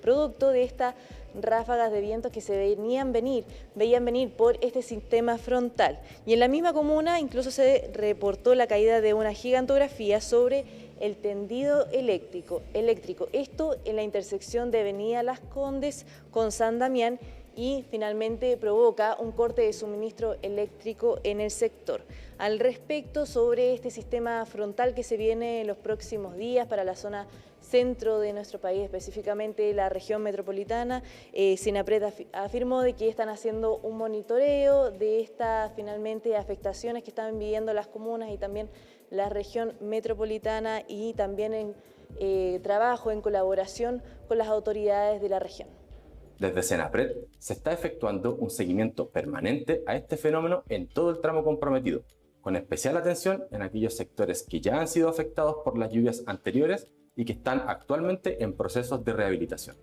producto de estas ráfagas de vientos que se veían venir por este sistema frontal. Y en la misma comuna incluso se reportó la caída de una gigantografía sobre el tendido eléctrico. Esto en la intersección de Avenida Las Condes con San Damián y finalmente provoca un corte de suministro eléctrico en el sector. Al respecto, sobre este sistema frontal que se viene en los próximos días para la zona centro de nuestro país, específicamente la región metropolitana, Senapred afirmó de que están haciendo un monitoreo de estas finalmente afectaciones que están viviendo las comunas y también la región metropolitana, y también en trabajo en colaboración con las autoridades de la región. Desde Senapred se está efectuando un seguimiento permanente a este fenómeno en todo el tramo comprometido, con especial atención en aquellos sectores que ya han sido afectados por las lluvias anteriores y que están actualmente en procesos de rehabilitación.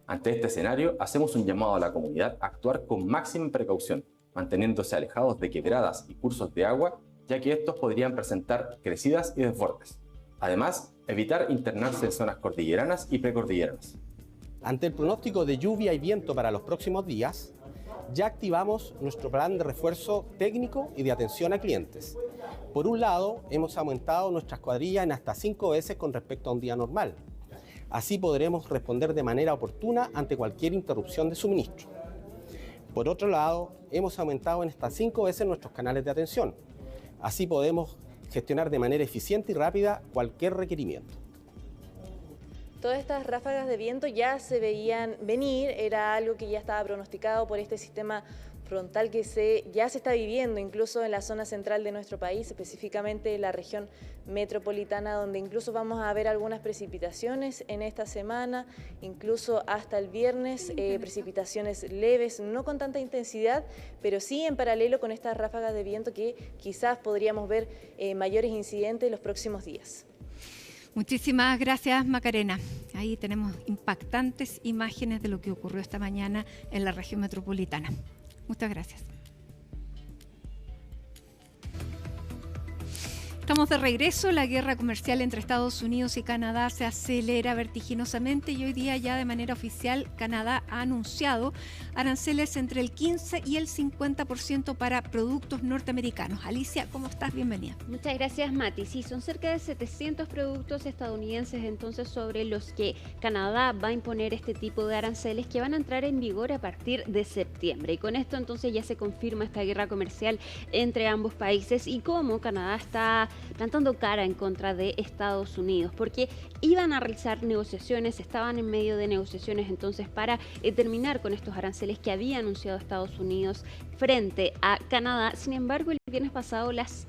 Ante este escenario, hacemos un llamado a la comunidad a actuar con máxima precaución, manteniéndose alejados de quebradas y cursos de agua, ya que estos podrían presentar crecidas y desbordes. Además, evitar internarse en zonas cordilleranas y precordilleranas. Ante el pronóstico de lluvia y viento para los próximos días, ya activamos nuestro plan de refuerzo técnico y de atención a clientes. Por un lado, hemos aumentado nuestras cuadrillas en hasta 5 veces con respecto a un día normal. Así podremos responder de manera oportuna ante cualquier interrupción de suministro. Por otro lado, hemos aumentado en hasta 5 veces nuestros canales de atención. Así podemos gestionar de manera eficiente y rápida cualquier requerimiento. Todas estas ráfagas de viento ya se veían venir, era algo que ya estaba pronosticado por este sistema frontal que ya se está viviendo incluso en la zona central de nuestro país, específicamente en la región metropolitana, donde incluso vamos a ver algunas precipitaciones en esta semana, incluso hasta el viernes, precipitaciones leves, no con tanta intensidad, pero sí en paralelo con estas ráfagas de viento que quizás podríamos ver mayores incidentes en los próximos días. Muchísimas gracias, Macarena. Ahí tenemos impactantes imágenes de lo que ocurrió esta mañana en la región metropolitana. Muchas gracias. Estamos de regreso. La guerra comercial entre Estados Unidos y Canadá se acelera vertiginosamente y hoy día ya de manera oficial Canadá ha anunciado aranceles entre el 15 y el 50% para productos norteamericanos. Alicia, ¿cómo estás? Bienvenida. Muchas gracias, Mati. Sí, son cerca de 700 productos estadounidenses entonces sobre los que Canadá va a imponer este tipo de aranceles que van a entrar en vigor a partir de septiembre. Y con esto entonces ya se confirma esta guerra comercial entre ambos países y cómo Canadá está plantando cara en contra de Estados Unidos, porque iban a realizar negociaciones, estaban en medio de negociaciones entonces para terminar con estos aranceles que había anunciado Estados Unidos frente a Canadá. Sin embargo, el viernes pasado las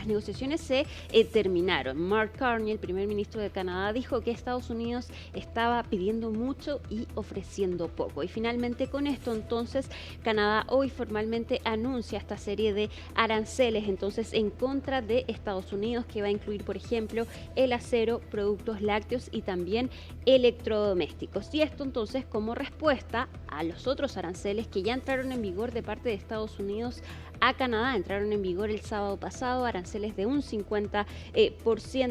negociaciones se terminaron. Mark Carney, el primer ministro de Canadá, dijo que Estados Unidos estaba pidiendo mucho y ofreciendo poco. Y finalmente con esto entonces Canadá hoy formalmente anuncia esta serie de aranceles entonces en contra de Estados Unidos, que va a incluir por ejemplo el acero, productos lácteos y también electrodomésticos. Y esto entonces como respuesta a los otros aranceles que ya entraron en vigor de parte de Estados Unidos a Canadá. Entraron en vigor el sábado pasado aranceles de un 50%,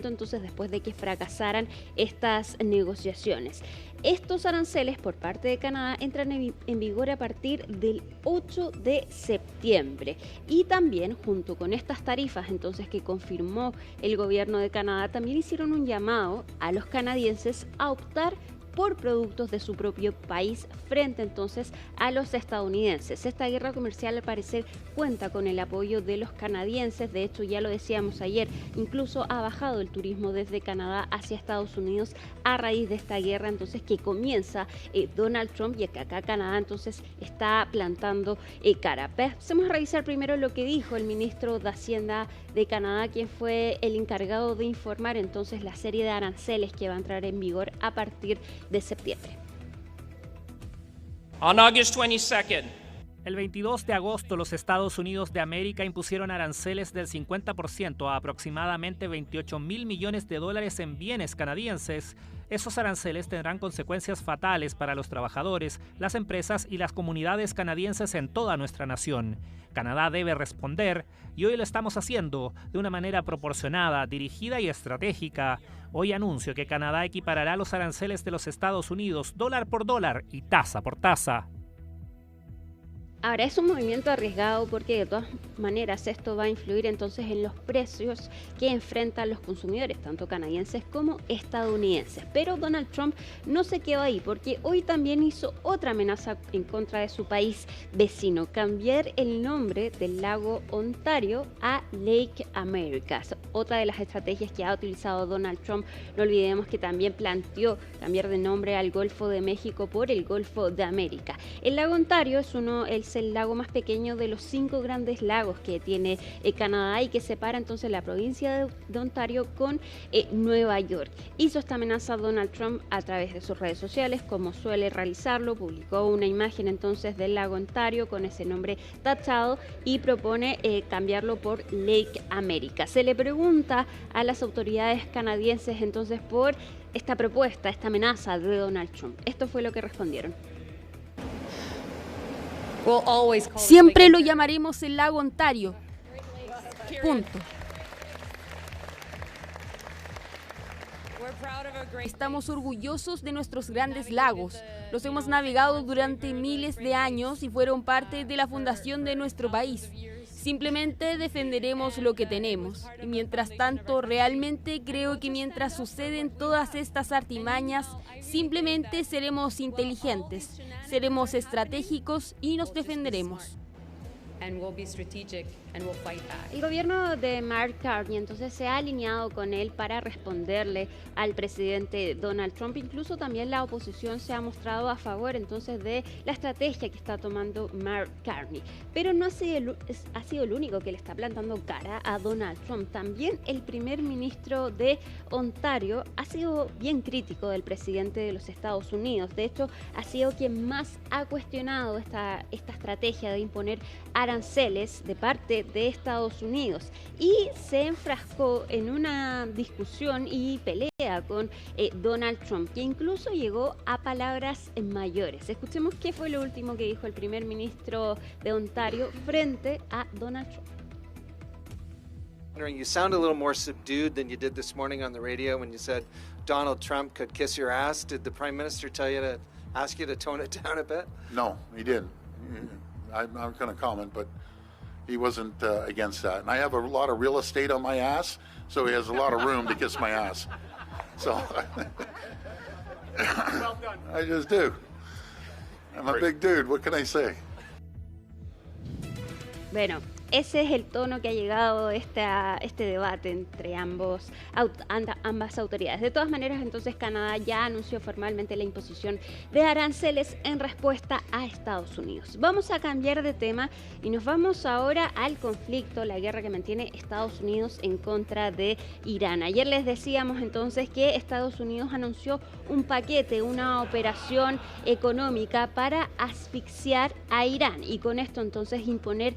entonces después de que fracasaran estas negociaciones. Estos aranceles por parte de Canadá entran en vigor a partir del 8 de septiembre y también junto con estas tarifas entonces que confirmó el gobierno de Canadá, también hicieron un llamado a los canadienses a optar por productos de su propio país frente entonces a los estadounidenses. Esta guerra comercial al parecer cuenta con el apoyo de los canadienses, de hecho ya lo decíamos ayer, incluso ha bajado el turismo desde Canadá hacia Estados Unidos a raíz de esta guerra entonces que comienza Donald Trump y que acá Canadá entonces está plantando cara. Vamos a revisar primero lo que dijo el ministro de Hacienda de Canadá, quien fue el encargado de informar entonces la serie de aranceles que va a entrar en vigor a partir de septiembre. On August 22nd, el 22 de agosto, los Estados Unidos de América impusieron aranceles del 50% a aproximadamente $28 mil millones en bienes canadienses. Esos aranceles tendrán consecuencias fatales para los trabajadores, las empresas y las comunidades canadienses en toda nuestra nación. Canadá debe responder y hoy lo estamos haciendo de una manera proporcionada, dirigida y estratégica. Hoy anuncio que Canadá equiparará los aranceles de los Estados Unidos dólar por dólar y tasa por tasa. Ahora, es un movimiento arriesgado porque de todas maneras esto va a influir entonces en los precios que enfrentan los consumidores, tanto canadienses como estadounidenses. Pero Donald Trump no se quedó ahí, porque hoy también hizo otra amenaza en contra de su país vecino: cambiar el nombre del lago Ontario a Lake America. Otra de las estrategias que ha utilizado Donald Trump. No olvidemos que también planteó cambiar de nombre al Golfo de México por el Golfo de América. El lago Ontario es el lago más pequeño de los 5 grandes lagos que tiene Canadá y que separa entonces la provincia de Ontario con Nueva York. Hizo esta amenaza Donald Trump a través de sus redes sociales, como suele realizarlo. Publicó una imagen entonces del lago Ontario con ese nombre tachado y propone cambiarlo por Lake America. Se le pregunta a las autoridades canadienses entonces por esta propuesta, esta amenaza de Donald Trump. Esto fue lo que respondieron. Siempre lo llamaremos el lago Ontario. Punto. Estamos orgullosos de nuestros grandes lagos. Los hemos navegado durante miles de años y fueron parte de la fundación de nuestro país. Simplemente defenderemos lo que tenemos. Y mientras tanto, realmente creo que mientras suceden todas estas artimañas, simplemente seremos inteligentes, seremos estratégicos y nos defenderemos. El gobierno de Mark Carney entonces se ha alineado con él para responderle al presidente Donald Trump. Incluso también la oposición se ha mostrado a favor entonces de la estrategia que está tomando Mark Carney. Pero no ha sido el único que le está plantando cara a Donald Trump. También el primer ministro de Ontario ha sido bien crítico del presidente de los Estados Unidos. De hecho, ha sido quien más ha cuestionado esta estrategia de imponer aranceles de parte de Estados Unidos, y se enfrascó en una discusión y pelea con Donald Trump, que incluso llegó a palabras mayores. Escuchemos qué fue lo último que dijo el primer ministro de Ontario frente a Donald Trump. You sound a little more subdued than you did this morning on the radio when you said Donald Trump could kiss your ass. Did the Prime Minister tell you to ask you to tone it down a bit? No, he didn't. I'm not going to comment, but he wasn't against that. And I have a lot of real estate on my ass, so he has a lot of room to kiss my ass. So well done. I just do. I'm a big dude. What can I say? Bueno, ese es el tono que ha llegado este debate entre ambas autoridades. De todas maneras, entonces Canadá ya anunció formalmente la imposición de aranceles en respuesta a Estados Unidos. Vamos a cambiar de tema y nos vamos ahora al conflicto, la guerra que mantiene Estados Unidos en contra de Irán. Ayer les decíamos entonces que Estados Unidos anunció un paquete, una operación económica para asfixiar a Irán y con esto entonces imponer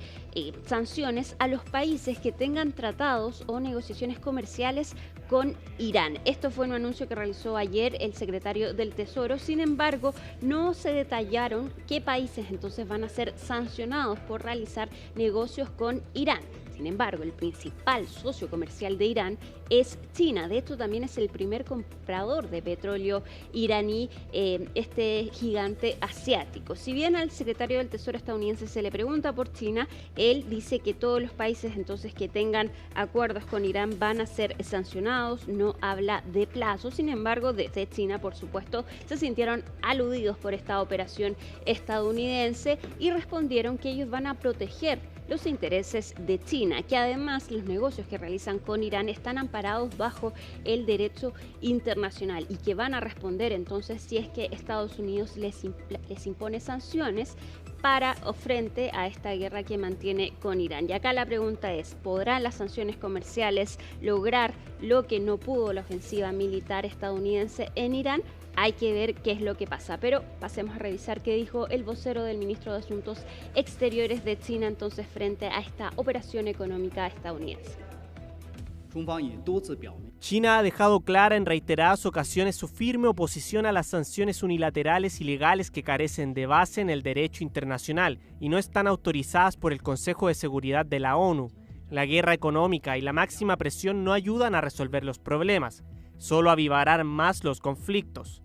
sanciones a los países que tengan tratados o negociaciones comerciales con Irán. Esto fue un anuncio que realizó ayer el secretario del Tesoro. Sin embargo, no se detallaron qué países entonces van a ser sancionados por realizar negocios con Irán. Sin embargo, el principal socio comercial de Irán es China. De hecho, también es el primer comprador de petróleo iraní, este gigante asiático. Si bien al secretario del Tesoro estadounidense se le pregunta por China, él dice que todos los países entonces que tengan acuerdos con Irán van a ser sancionados. No habla de plazo. Sin embargo, desde China, por supuesto, se sintieron aludidos por esta operación estadounidense y respondieron que ellos van a proteger los intereses de China, que además los negocios que realizan con Irán están amparados bajo el derecho internacional y que van a responder entonces si es que Estados Unidos les impone sanciones para o frente a esta guerra que mantiene con Irán. Y acá la pregunta es, ¿podrán las sanciones comerciales lograr lo que no pudo la ofensiva militar estadounidense en Irán? Hay que ver qué es lo que pasa, pero pasemos a revisar qué dijo el vocero del ministro de Asuntos Exteriores de China entonces frente a esta operación económica estadounidense. China ha dejado clara en reiteradas ocasiones su firme oposición a las sanciones unilaterales y legales que carecen de base en el derecho internacional y no están autorizadas por el Consejo de Seguridad de la ONU. La guerra económica y la máxima presión no ayudan a resolver los problemas, solo avivarán más los conflictos.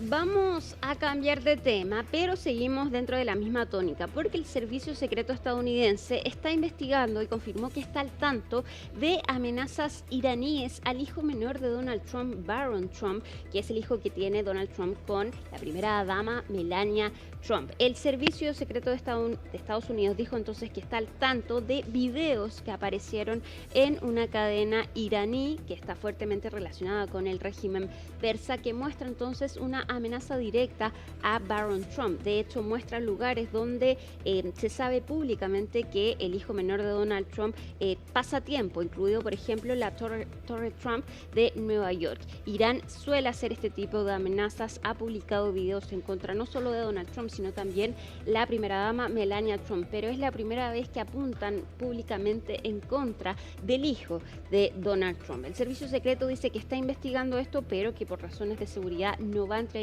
Vamos a cambiar de tema, pero seguimos dentro de la misma tónica, porque el Servicio Secreto estadounidense está investigando y confirmó que está al tanto de amenazas iraníes al hijo menor de Donald Trump, Barron Trump, que es el hijo que tiene Donald Trump con la primera dama Melania Trump. El Servicio Secreto de Estados Unidos dijo entonces que está al tanto de videos que aparecieron en una cadena iraní que está fuertemente relacionada con el régimen persa, que muestra entonces una amenaza directa a Barron Trump. De hecho, muestra lugares donde se sabe públicamente que el hijo menor de Donald Trump pasa tiempo, incluido, por ejemplo, la Torre Trump de Nueva York. Irán suele hacer este tipo de amenazas, ha publicado videos en contra no solo de Donald Trump, sino también la primera dama Melania Trump, pero es la primera vez que apuntan públicamente en contra del hijo de Donald Trump. El servicio secreto dice que está investigando esto, pero que por razones de seguridad no va a entregar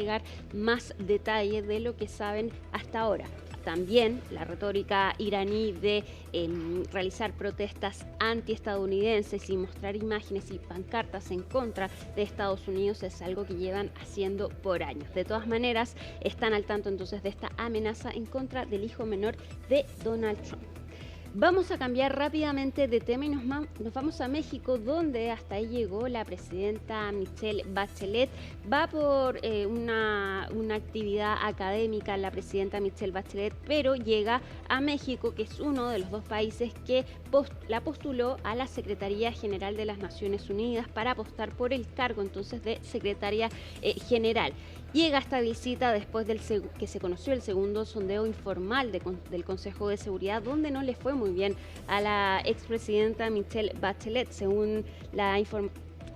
más detalles de lo que saben hasta ahora. También la retórica iraní de realizar protestas antiestadounidenses y mostrar imágenes y pancartas en contra de Estados Unidos es algo que llevan haciendo por años. De todas maneras, están al tanto entonces de esta amenaza en contra del hijo menor de Donald Trump. Vamos a cambiar rápidamente de tema y nos vamos a México, donde hasta ahí llegó la presidenta Michelle Bachelet. Va por una actividad académica la presidenta Michelle Bachelet, pero llega a México, que es uno de los dos países que la postuló a la Secretaría General de las Naciones Unidas para apostar por el cargo entonces de secretaria general. Llega esta visita después que se conoció el segundo sondeo informal del Consejo de Seguridad, donde no le fue muy bien a la expresidenta Michelle Bachelet. Según la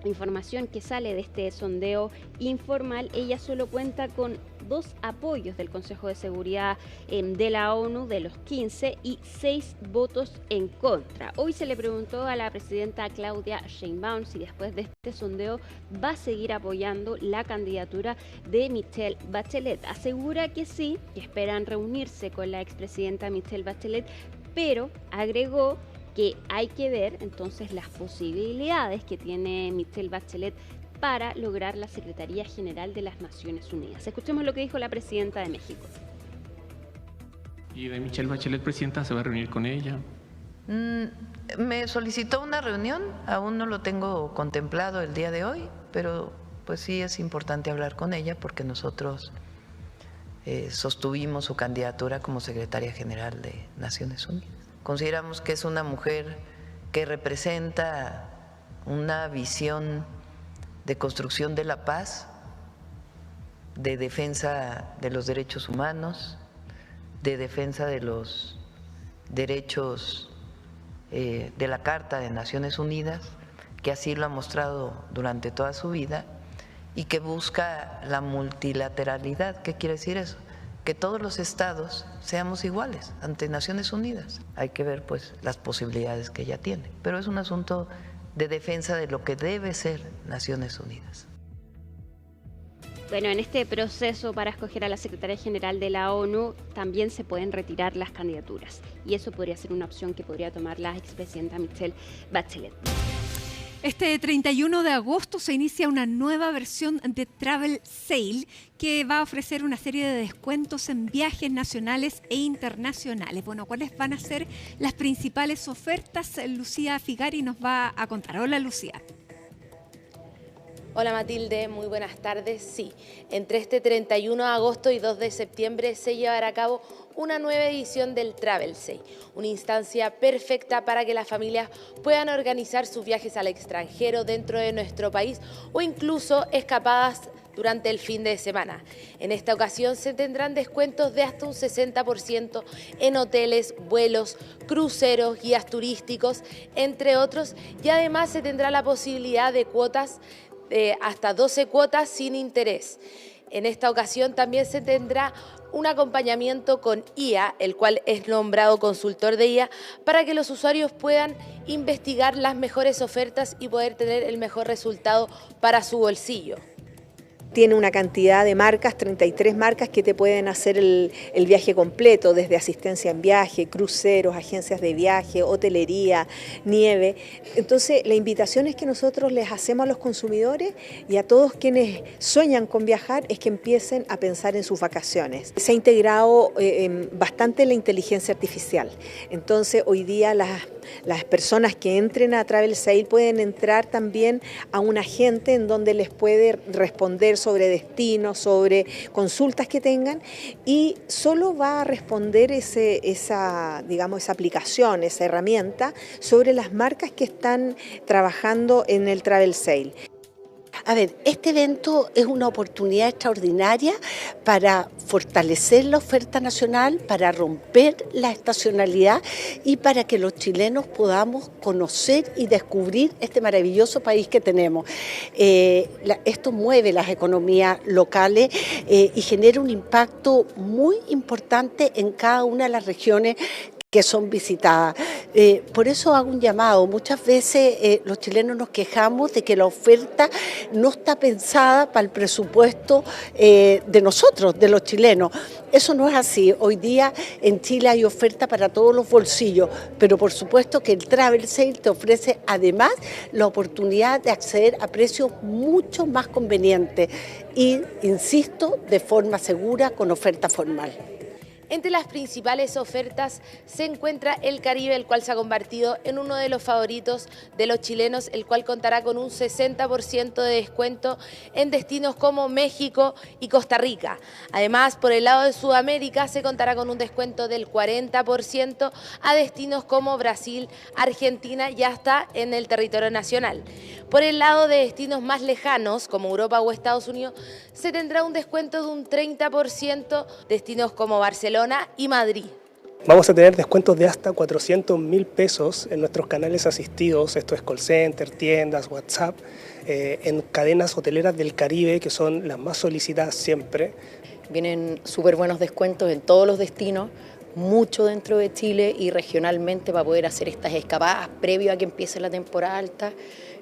información que sale de este sondeo informal, ella solo cuenta con 2 apoyos del Consejo de Seguridad de la ONU, de los 15, y 6 votos en contra. Hoy se le preguntó a la presidenta Claudia Sheinbaum si después de este sondeo va a seguir apoyando la candidatura de Michelle Bachelet. Asegura que sí, que esperan reunirse con la expresidenta Michelle Bachelet, pero agregó que hay que ver entonces las posibilidades que tiene Michelle Bachelet para lograr la Secretaría General de las Naciones Unidas. Escuchemos lo que dijo la presidenta de México. ¿Y de Michelle Bachelet, presidenta, se va a reunir con ella? Me solicitó una reunión, aún no lo tengo contemplado el día de hoy, pero pues sí es importante hablar con ella porque nosotros sostuvimos su candidatura como Secretaria General de Naciones Unidas. Consideramos que es una mujer que representa una visión de construcción de la paz, de defensa de los derechos humanos, de defensa de los derechos de la Carta de Naciones Unidas, que así lo ha mostrado durante toda su vida y que busca la multilateralidad. ¿Qué quiere decir eso? Que todos los estados seamos iguales ante Naciones Unidas. Hay que ver pues las posibilidades que ella tiene, pero es un asunto de defensa de lo que debe ser Naciones Unidas. Bueno, en este proceso para escoger a la Secretaria General de la ONU también se pueden retirar las candidaturas y eso podría ser una opción que podría tomar la expresidenta Michelle Bachelet. Este 31 de agosto se inicia una nueva versión de Travel Sale que va a ofrecer una serie de descuentos en viajes nacionales e internacionales. Bueno, ¿cuáles van a ser las principales ofertas? Lucía Figari nos va a contar. Hola, Lucía. Hola Matilde, muy buenas tardes. Sí, entre este 31 de agosto y 2 de septiembre se llevará a cabo una nueva edición del Travel Sale, una instancia perfecta para que las familias puedan organizar sus viajes al extranjero dentro de nuestro país o incluso escapadas durante el fin de semana. En esta ocasión se tendrán descuentos de hasta un 60% en hoteles, vuelos, cruceros, guías turísticos, entre otros, y además se tendrá la posibilidad de cuotas hasta 12 cuotas sin interés. En esta ocasión también se tendrá un acompañamiento con IA, el cual es nombrado consultor de IA, para que los usuarios puedan investigar las mejores ofertas y poder tener el mejor resultado para su bolsillo. tiene una cantidad de marcas, 33 marcas que te pueden hacer el viaje completo, desde asistencia en viaje, cruceros, agencias de viaje, hotelería, nieve. Entonces, la invitación es que nosotros les hacemos a los consumidores y a todos quienes sueñan con viajar es que empiecen a pensar en sus vacaciones. Se ha integrado bastante la inteligencia artificial. Entonces, hoy día las personas que entren a Travel Sale pueden entrar también a un agente en donde les puede responder sobre destinos, sobre consultas que tengan, y solo va a responder esa aplicación, esa herramienta, sobre las marcas que están trabajando en el Travel Sale. A ver, este evento es una oportunidad extraordinaria para fortalecer la oferta nacional, para romper la estacionalidad y para que los chilenos podamos conocer y descubrir este maravilloso país que tenemos. Esto mueve las economías locales y genera un impacto muy importante en cada una de las regiones que son visitadas. Por eso hago un llamado. Muchas veces los chilenos nos quejamos de que la oferta no está pensada para el presupuesto de nosotros, de los chilenos. Eso no es así. Hoy día en Chile hay oferta para todos los bolsillos, pero por supuesto que el Travel Sale te ofrece además la oportunidad de acceder a precios mucho más convenientes y, insisto, de forma segura con oferta formal. Entre las principales ofertas se encuentra el Caribe, el cual se ha convertido en uno de los favoritos de los chilenos, el cual contará con un 60% de descuento en destinos como México y Costa Rica. Además, por el lado de Sudamérica se contará con un descuento del 40% a destinos como Brasil, Argentina y hasta en el territorio nacional. Por el lado de destinos más lejanos, como Europa o Estados Unidos, se tendrá un descuento de un 30%, destinos como Barcelona y Madrid. Vamos a tener descuentos de hasta 400.000 pesos en nuestros canales asistidos, esto es call center, tiendas, WhatsApp, en cadenas hoteleras del Caribe, que son las más solicitadas siempre. Vienen súper buenos descuentos en todos los destinos, mucho dentro de Chile y regionalmente para poder hacer estas escapadas previo a que empiece la temporada alta.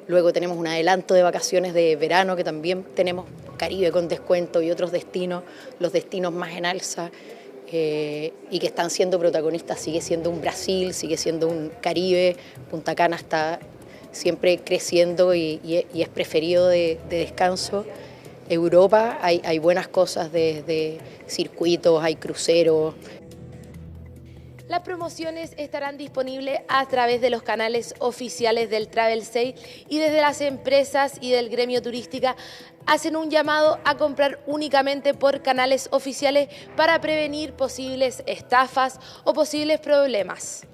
Luego tenemos un adelanto de vacaciones de verano que también tenemos Caribe con descuento y otros destinos, los destinos más en alza y que están siendo protagonistas. Sigue siendo un Brasil, sigue siendo un Caribe, Punta Cana está siempre creciendo y es preferido de descanso. Europa hay buenas cosas de circuitos, hay cruceros. Las promociones estarán disponibles a través de los canales oficiales del Travel Sale y desde las empresas y del gremio turística hacen un llamado a comprar únicamente por canales oficiales para prevenir posibles estafas o posibles problemas.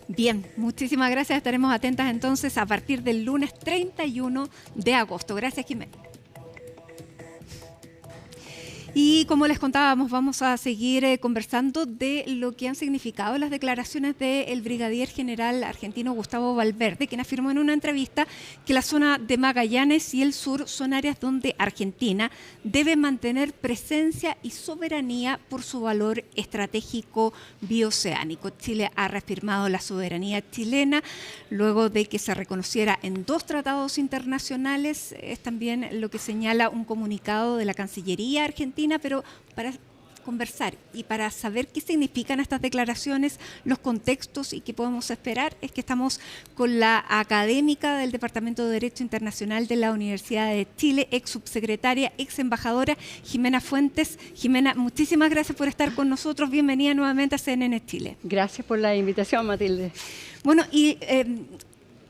Bien, muchísimas gracias. Estaremos atentas entonces a partir del lunes 31 de agosto. Gracias, Jimena. Y como les contábamos, vamos a seguir conversando de lo que han significado las declaraciones del brigadier general argentino Gustavo Valverde, quien afirmó en una entrevista que la zona de Magallanes y el sur son áreas donde Argentina debe mantener presencia y soberanía por su valor estratégico bioceánico. Chile ha reafirmado la soberanía chilena luego de que se reconociera en 2 tratados internacionales. Es también lo que señala un comunicado de la Cancillería argentina, pero para conversar y para saber qué significan estas declaraciones, los contextos y qué podemos esperar, es que estamos con la académica del Departamento de Derecho Internacional de la Universidad de Chile, ex subsecretaria, ex embajadora, Jimena Fuentes. Jimena, muchísimas gracias por estar con nosotros. Bienvenida nuevamente a CNN Chile. Gracias por la invitación, Matilde. Bueno, y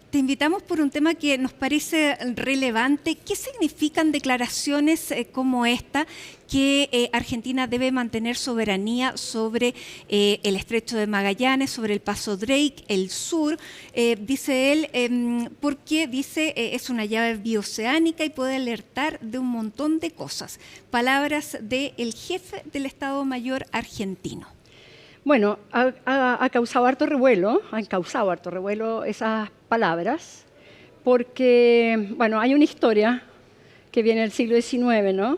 te invitamos por un tema que nos parece relevante. ¿Qué significan declaraciones como esta, que Argentina debe mantener soberanía sobre el Estrecho de Magallanes, sobre el Paso Drake, el sur? Dice él, porque dice es una llave bioceánica y puede alertar de un montón de cosas. Palabras del jefe del Estado Mayor argentino. Bueno, ha causado harto revuelo, han causado harto revuelo esas palabras, porque, bueno, hay una historia que viene del siglo XIX, ¿no?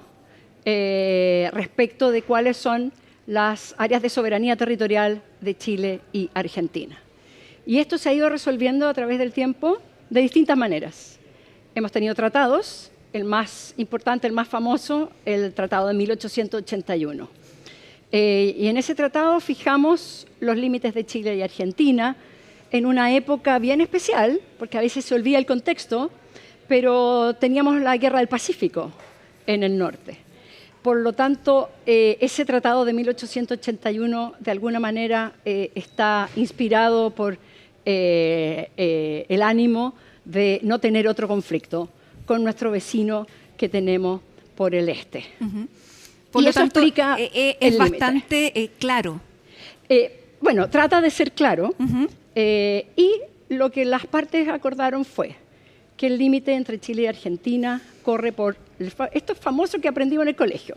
Respecto de cuáles son las áreas de soberanía territorial de Chile y Argentina. Y esto se ha ido resolviendo a través del tiempo de distintas maneras. Hemos tenido tratados el más importante, el más famoso, el Tratado de 1881. Y en ese tratado fijamos los límites de Chile y Argentina en una época bien especial, porque a veces se olvida el contexto, pero teníamos la Guerra del Pacífico en el norte. Por lo tanto, ese tratado de 1881 de alguna manera está inspirado por el ánimo de no tener otro conflicto con nuestro vecino que tenemos por el este. Por y lo eso tanto, explica es bastante claro. Bueno, trata de ser claro, y lo que las partes acordaron fue que el límite entre Chile y Argentina corre por esto es famoso que aprendimos en el colegio,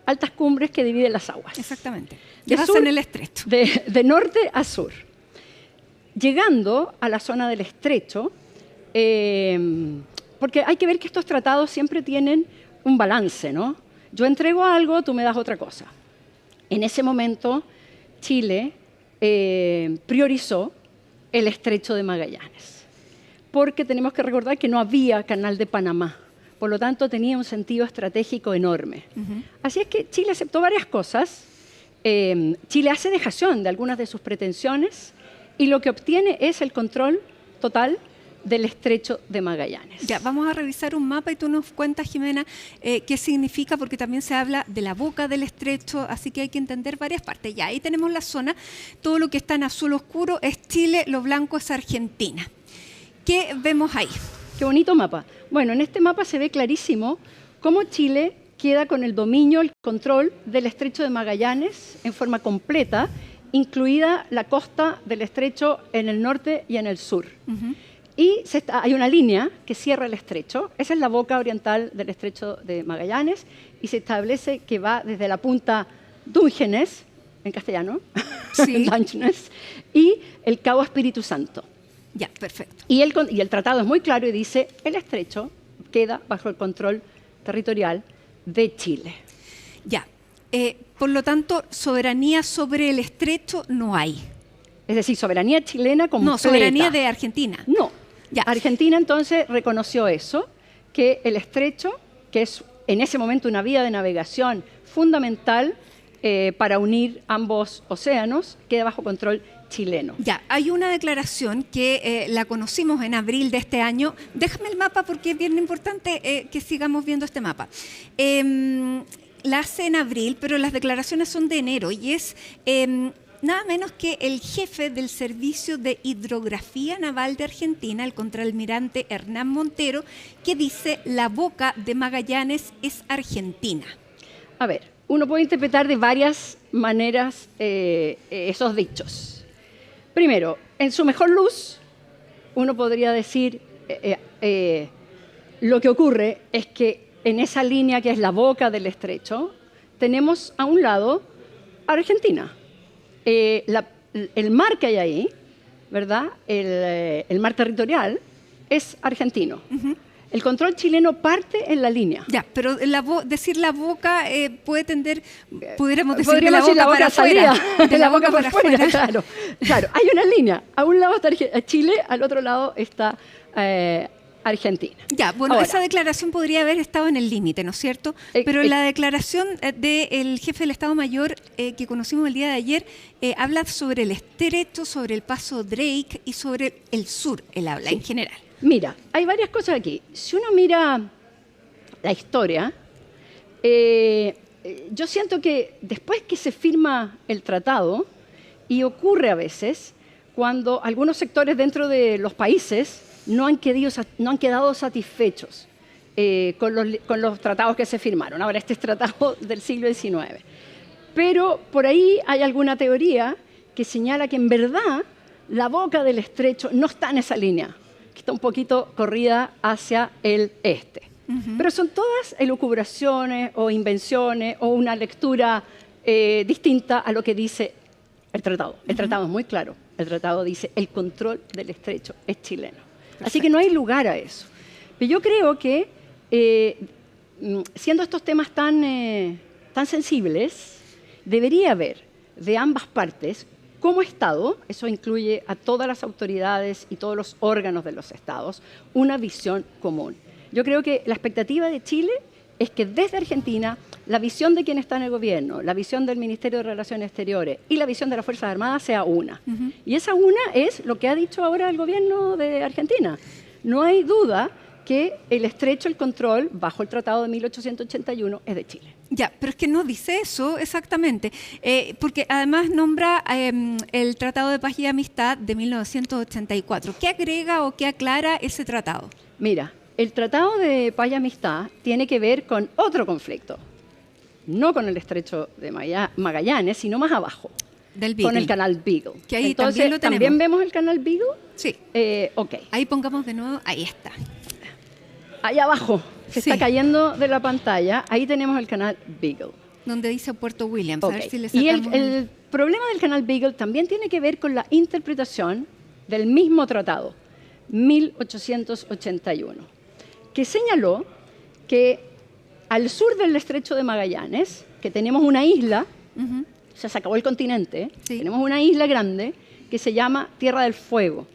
altas cumbres que dividen las aguas. Exactamente. De Pasa sur, en el estrecho. De norte a sur. Llegando a la zona del estrecho, porque hay que ver que estos tratados siempre tienen un balance, ¿no? Yo entrego algo, tú me das otra cosa. En ese momento, Chile priorizó el estrecho de Magallanes, porque tenemos que recordar que no había canal de Panamá, por lo tanto tenía un sentido estratégico enorme. Así es que Chile aceptó varias cosas, Chile hace dejación de algunas de sus pretensiones y lo que obtiene es el control total del estrecho de Magallanes. Ya, vamos a revisar un mapa y tú nos cuentas, Jimena, qué significa, porque también se habla de la boca del estrecho, así que hay que entender varias partes. Ya, ahí tenemos la zona, todo lo que está en azul oscuro es Chile, lo blanco es Argentina. ¿Qué vemos ahí? Qué bonito mapa. Bueno, en este mapa se ve clarísimo cómo Chile queda con el dominio, el control del estrecho de Magallanes en forma completa, incluida la costa del estrecho en el norte y en el sur. Y hay una línea que cierra el estrecho, esa es la boca oriental del estrecho de Magallanes, y se establece que va desde la punta Dungeness, en castellano, sí. Dungeness, y el Cabo Espíritu Santo. Ya, perfecto. Y el tratado es muy claro y dice, el estrecho queda bajo el control territorial de Chile. Ya, por lo tanto, soberanía sobre el estrecho no hay. Es decir, soberanía chilena completa. No, soberanía de Argentina. No. Ya. Argentina entonces reconoció eso, que el estrecho, que es en ese momento una vía de navegación fundamental para unir ambos océanos, queda bajo control chileno. Ya, hay una declaración que la conocimos en abril de este año. Déjame el mapa porque es bien importante que sigamos viendo este mapa. La hace en abril, pero las declaraciones son de enero y es nada menos que el jefe del Servicio de Hidrografía Naval de Argentina, el contraalmirante Hernán Montero, que dice la boca de Magallanes es Argentina. A ver, uno puede interpretar de varias maneras esos dichos. Primero, en su mejor luz, uno podría decir lo que ocurre es que en esa línea que es la boca del estrecho, tenemos a un lado a Argentina. El mar que hay ahí, ¿verdad? El mar territorial es argentino. El control chileno parte en la línea. Ya, pero decir la boca puede tender, pudiéramos decir de la boca para afuera. De la boca para afuera. Claro, hay una línea. A un lado está Chile, al otro lado está Argentina. Ya, bueno, ahora, esa declaración podría haber estado en el límite, ¿no es cierto? Pero la declaración del jefe del Estado Mayor que conocimos el día de ayer habla sobre el estrecho, sobre el paso Drake y sobre el sur, él habla en general. Mira, hay varias cosas aquí. Si uno mira la historia, yo siento que después que se firma el tratado, y ocurre a veces, cuando algunos sectores dentro de los países no han quedado satisfechos con los tratados que se firmaron. Ahora, este es tratado del siglo XIX. Pero por ahí hay alguna teoría que señala que en verdad la boca del estrecho no está en esa línea, que está un poquito corrida hacia el este. Pero son todas elucubraciones o invenciones o una lectura distinta a lo que dice el tratado. El tratado es muy claro. El tratado dice el control del estrecho es chileno. Perfecto. Así que no hay lugar a eso. Pero yo creo que, siendo estos temas tan sensibles, debería haber de ambas partes, como Estado, eso incluye a todas las autoridades y todos los órganos de los Estados, una visión común. Yo creo que la expectativa de Chile es que desde Argentina la visión de quien está en el gobierno, la visión del Ministerio de Relaciones Exteriores y la visión de las Fuerzas Armadas sea una. Y esa una es lo que ha dicho ahora el gobierno de Argentina. No hay duda que el estrecho, el control, bajo el Tratado de 1881, es de Chile. Ya, pero es que no dice eso exactamente, porque además nombra el Tratado de Paz y Amistad de 1984. ¿Qué agrega o qué aclara ese tratado? Mira, el Tratado de Paz y Amistad tiene que ver con otro conflicto, no con el estrecho de Magallanes, sino más abajo, del Beagle. Con el canal Beagle. Que ahí entonces, también lo tenemos. ¿también vemos el canal Beagle? Sí. Ok. Ahí pongamos de nuevo, ahí está. Allá abajo, se está cayendo de la pantalla, ahí tenemos el canal Beagle. Donde dice Puerto Williams. Okay. A ver si le y sacamos el problema del canal Beagle también tiene que ver con la interpretación del mismo tratado, 1881, que señaló que al sur del estrecho de Magallanes, que tenemos una isla, o sea, se acabó el continente, tenemos una isla grande que se llama Tierra del Fuego.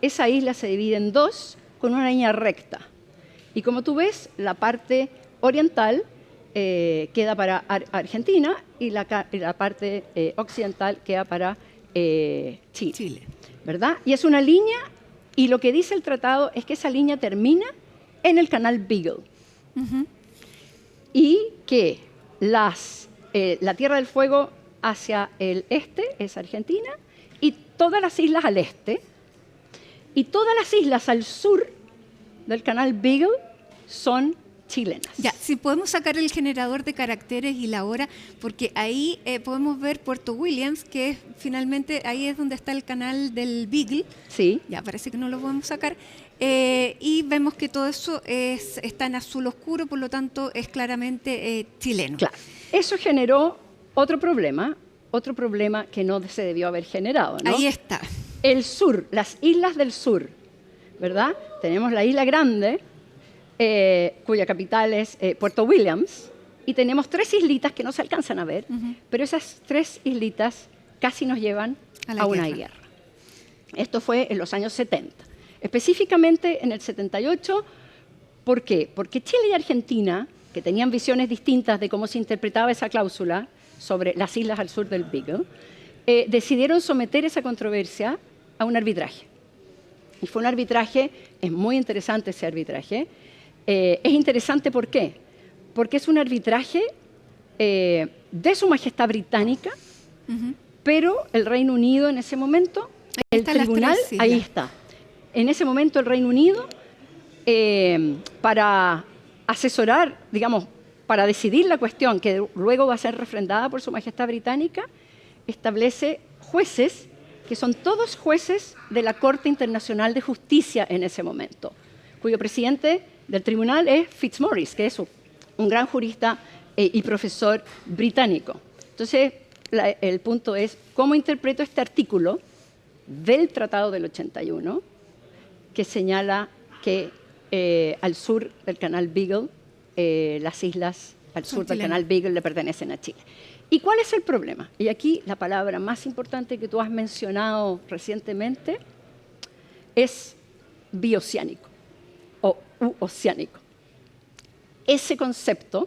Esa isla se divide en dos con una línea recta. Y como tú ves, la parte oriental queda para Argentina y la parte occidental queda para Chile, ¿verdad? Y es una línea, y lo que dice el tratado es que esa línea termina en el canal Beagle. Y que la Tierra del Fuego hacia el este es Argentina, y todas las islas al este, y todas las islas al sur del canal Beagle son chilenas. Ya, si podemos sacar el generador de caracteres y la hora, porque ahí podemos ver Puerto Williams, que es, finalmente ahí es donde está el canal del Beagle. Sí. Ya parece que no lo podemos sacar. Y vemos que todo eso está en azul oscuro, por lo tanto es claramente chileno. Claro. Eso generó otro problema que no se debió haber generado, ¿no? Ahí está. El sur, las islas del sur, ¿verdad? Tenemos la isla grande, cuya capital es Puerto Williams, y tenemos tres islitas que no se alcanzan a ver, pero esas tres islitas casi nos llevan a una guerra. Esto fue en los años 70. Específicamente en el 78, ¿por qué? Porque Chile y Argentina, que tenían visiones distintas de cómo se interpretaba esa cláusula sobre las islas al sur del Beagle, decidieron someter esa controversia a un arbitraje. Y fue un arbitraje, es muy interesante ese arbitraje. Es interesante, ¿por qué? Porque es un arbitraje de Su Majestad Británica, pero el Reino Unido en ese momento, el tribunal, ahí está. En ese momento el Reino Unido, para asesorar, digamos, para decidir la cuestión que luego va a ser refrendada por Su Majestad Británica, establece jueces que son todos jueces de la Corte Internacional de Justicia en ese momento, cuyo presidente del tribunal es Fitzmaurice, que es un gran jurista y profesor británico. Entonces, el punto es, ¿cómo interpreto este artículo del Tratado del 81 que señala que al sur del canal Beagle, las islas al sur del canal Beagle le pertenecen a Chile? ¿Y cuál es el problema? Y aquí la palabra más importante que tú has mencionado recientemente es bioceánico o oceánico. Ese concepto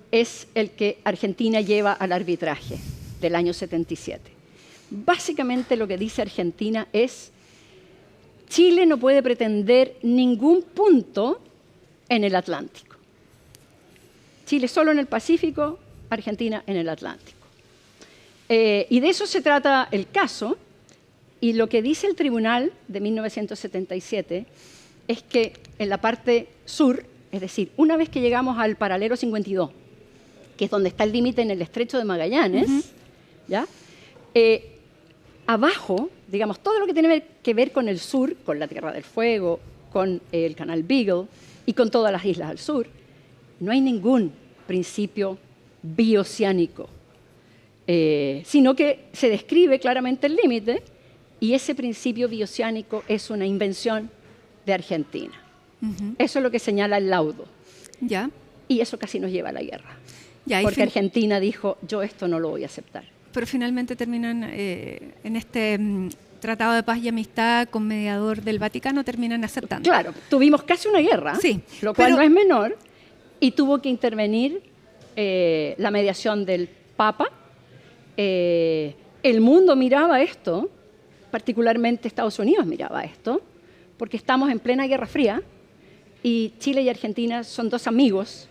es el que Argentina lleva al arbitraje del año 77. Básicamente lo que dice Argentina es: Chile no puede pretender ningún punto en el Atlántico. Chile solo en el Pacífico, Argentina en el Atlántico. Y de eso se trata el caso, y lo que dice el tribunal de 1977 es que en la parte sur, es decir, una vez que llegamos al paralelo 52, que es donde está el límite en el estrecho de Magallanes, ¿ya? Abajo, digamos, todo lo que tiene que ver con el sur, con la Tierra del Fuego, con el canal Beagle y con todas las islas al sur, no hay ningún principio bioceánico, sino que se describe claramente el límite, y ese principio bioceánico es una invención de Argentina. Eso es lo que señala el laudo. ¿Ya? Y eso casi nos lleva a la guerra. Ya, porque Argentina dijo, yo esto no lo voy a aceptar. Pero finalmente terminan en este tratado de paz y amistad con mediador del Vaticano terminan aceptando. Claro, tuvimos casi una guerra, sí, lo cual no es menor, y tuvo que intervenir la mediación del Papa. El mundo miraba esto, particularmente Estados Unidos miraba esto, porque estamos en plena Guerra Fría y Chile y Argentina son dos amigos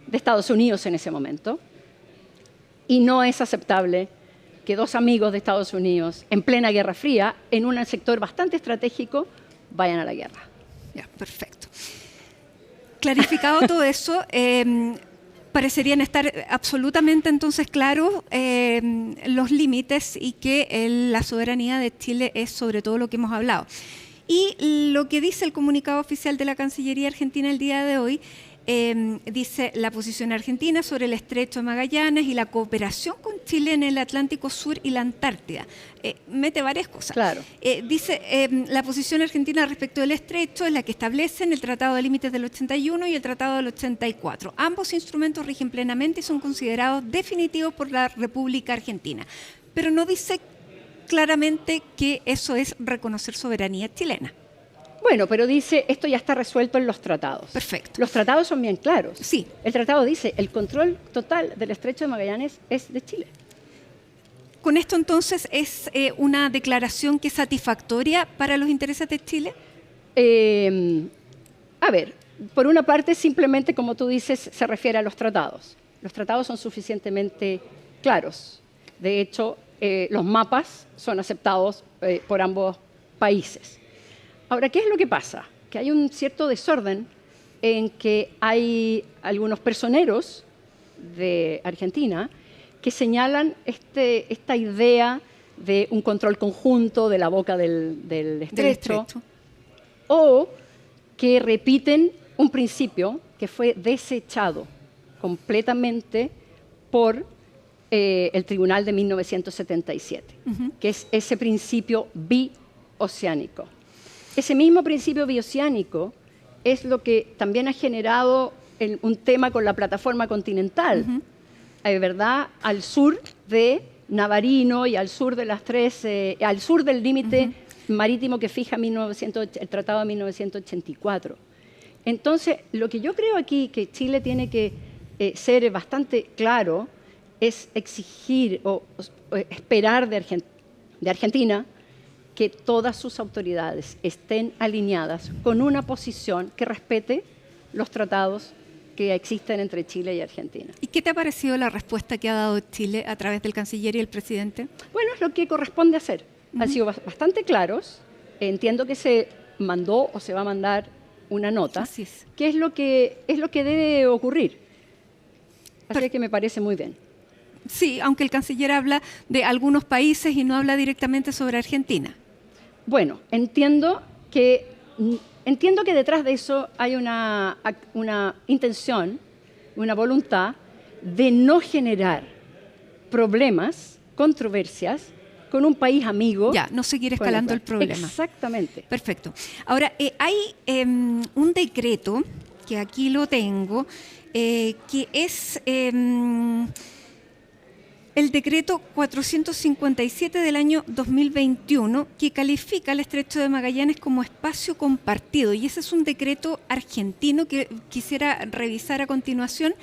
de Estados Unidos en ese momento, y no es aceptable que dos amigos de Estados Unidos en plena Guerra Fría, en un sector bastante estratégico, vayan a la guerra. Ya, perfecto. Clarificado todo eso, parecerían estar absolutamente entonces claros los límites y que la soberanía de Chile es sobre todo lo que hemos hablado. Y lo que dice el comunicado oficial de la Cancillería Argentina el día de hoy, dice la posición argentina sobre el Estrecho de Magallanes y la cooperación con Chile en el Atlántico Sur y la Antártida. Mete varias cosas. Claro. Dice la posición argentina respecto del Estrecho es la que establecen el Tratado de Límites del 81 y el Tratado del 84. Ambos instrumentos rigen plenamente y son considerados definitivos por la República Argentina. Pero no dice claramente que eso es reconocer soberanía chilena. Bueno, pero dice, esto ya está resuelto en los tratados. Perfecto. Los tratados son bien claros. Sí. El tratado dice, el control total del Estrecho de Magallanes es de Chile. ¿Con esto entonces es una declaración que es satisfactoria para los intereses de Chile? A ver, por una parte simplemente, como tú dices, se refiere a los tratados. Los tratados son suficientemente claros. De hecho, los mapas son aceptados por ambos países. Ahora, ¿qué es lo que pasa? Que hay un cierto desorden en que hay algunos personeros de Argentina que señalan esta idea de un control conjunto de la boca del estrecho, o que repiten un principio que fue desechado completamente por el Tribunal de 1977, que es ese principio bioceánico. Ese mismo principio bioceánico es lo que también ha generado un tema con la plataforma continental, ¿verdad? Al sur de Navarino y al sur de las al sur del límite marítimo que fija el Tratado de 1984. Entonces, lo que yo creo aquí que Chile tiene que ser bastante claro es exigir o esperar de Argentina que todas sus autoridades estén alineadas con una posición que respete los tratados que existen entre Chile y Argentina. ¿Y qué te ha parecido la respuesta que ha dado Chile a través del canciller y el presidente? Bueno, es lo que corresponde hacer. Han sido bastante claros. Entiendo que se mandó o se va a mandar una nota. Así es. Que es lo que debe ocurrir. Así que me parece muy bien. Sí, aunque el canciller habla de algunos países y no habla directamente sobre Argentina. Bueno, entiendo que detrás de eso hay una intención, una voluntad de no generar problemas, controversias con un país amigo. Ya, no seguir escalando el problema. Exactamente. Perfecto. Ahora, hay un decreto, que aquí lo tengo, que es el decreto 457 del año 2021, que califica el Estrecho de Magallanes como espacio compartido. Y ese es un decreto argentino que quisiera revisar a continuación.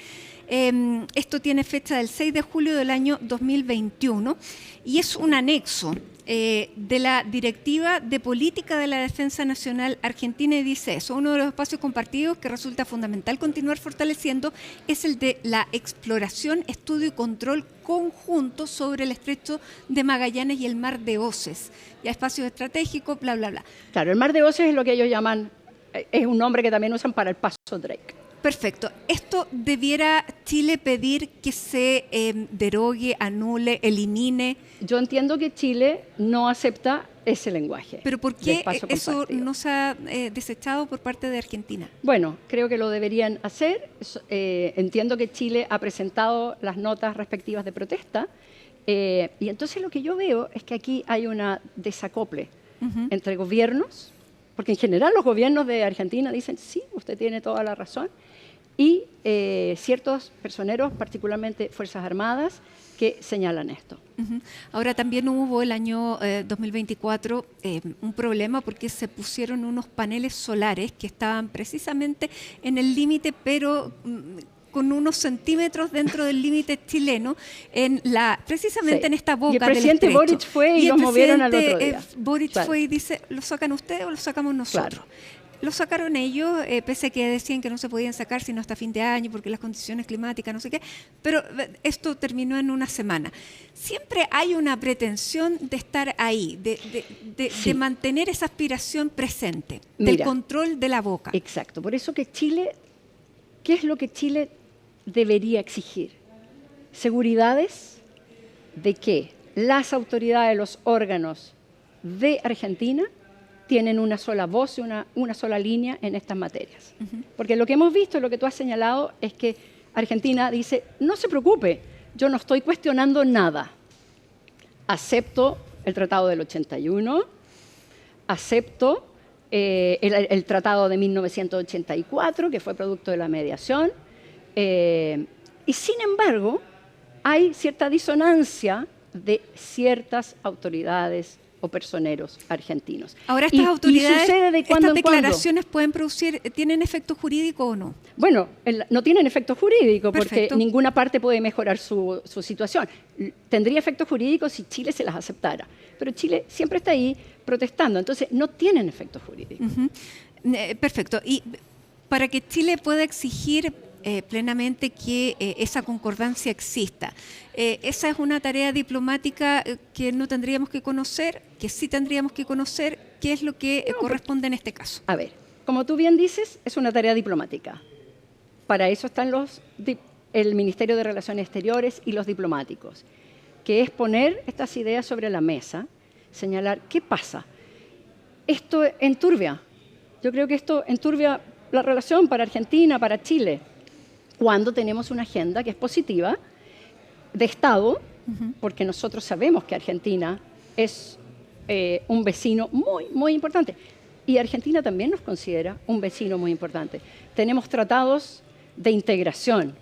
Esto tiene fecha del 6 de julio del año 2021 y es un anexo de la Directiva de Política de la Defensa Nacional Argentina, y dice eso: uno de los espacios compartidos que resulta fundamental continuar fortaleciendo es el de la exploración, estudio y control conjunto sobre el Estrecho de Magallanes y el Mar de Oces, ya espacios estratégicos, bla, bla, bla. Claro, el Mar de Oces es lo que ellos llaman, es un nombre que también usan para el Paso Drake. Perfecto. ¿Esto debiera Chile pedir que se derogue, anule, elimine? Yo entiendo que Chile no acepta ese lenguaje. ¿Pero por qué eso no se ha desechado por parte de Argentina? Bueno, creo que lo deberían hacer. Entiendo que Chile ha presentado las notas respectivas de protesta. Y entonces lo que yo veo es que aquí hay una desacople entre gobiernos, porque en general los gobiernos de Argentina dicen, sí, usted tiene toda la razón, y ciertos personeros, particularmente Fuerzas Armadas, que señalan esto. Ahora también hubo el año 2024 un problema porque se pusieron unos paneles solares que estaban precisamente en el límite, pero con unos centímetros dentro del límite chileno, precisamente en esta boca del estrecho. Y el presidente Boric fue y los movieron al otro día. Boric fue y dice, ¿lo sacan ustedes o lo sacamos nosotros? Claro. Lo sacaron ellos, pese a que decían que no se podían sacar sino hasta fin de año porque las condiciones climáticas, no sé qué, pero esto terminó en una semana. Siempre hay una pretensión de estar ahí, de mantener esa aspiración presente, del control de la boca. Exacto, por eso que Chile, ¿qué es lo que Chile debería exigir? Seguridades de que las autoridades, los órganos de Argentina tienen una sola voz y una sola línea en estas materias. Porque lo que hemos visto, lo que tú has señalado, es que Argentina dice, no se preocupe, yo no estoy cuestionando nada. Acepto el Tratado del 81, acepto el Tratado de 1984, que fue producto de la mediación, y sin embargo, hay cierta disonancia de ciertas autoridades o personeros argentinos. Ahora, estas autoridades, estas declaraciones ¿tienen efecto jurídico o no? Bueno, no tienen efecto jurídico porque ninguna parte puede mejorar su situación. Tendría efecto jurídico si Chile se las aceptara, pero Chile siempre está ahí protestando, entonces no tienen efecto jurídico. Perfecto. Y para que Chile pueda exigir plenamente que esa concordancia exista. Esa es una tarea diplomática que no tendríamos que conocer, que sí tendríamos que conocer qué es lo que corresponde en este caso. A ver, como tú bien dices, es una tarea diplomática. Para eso están el Ministerio de Relaciones Exteriores y los diplomáticos, que es poner estas ideas sobre la mesa, señalar qué pasa. Esto enturbia. Yo creo que esto enturbia la relación para Argentina, para Chile, cuando tenemos una agenda que es positiva de Estado, porque nosotros sabemos que Argentina es un vecino muy, muy importante. Y Argentina también nos considera un vecino muy importante. Tenemos tratados de integración,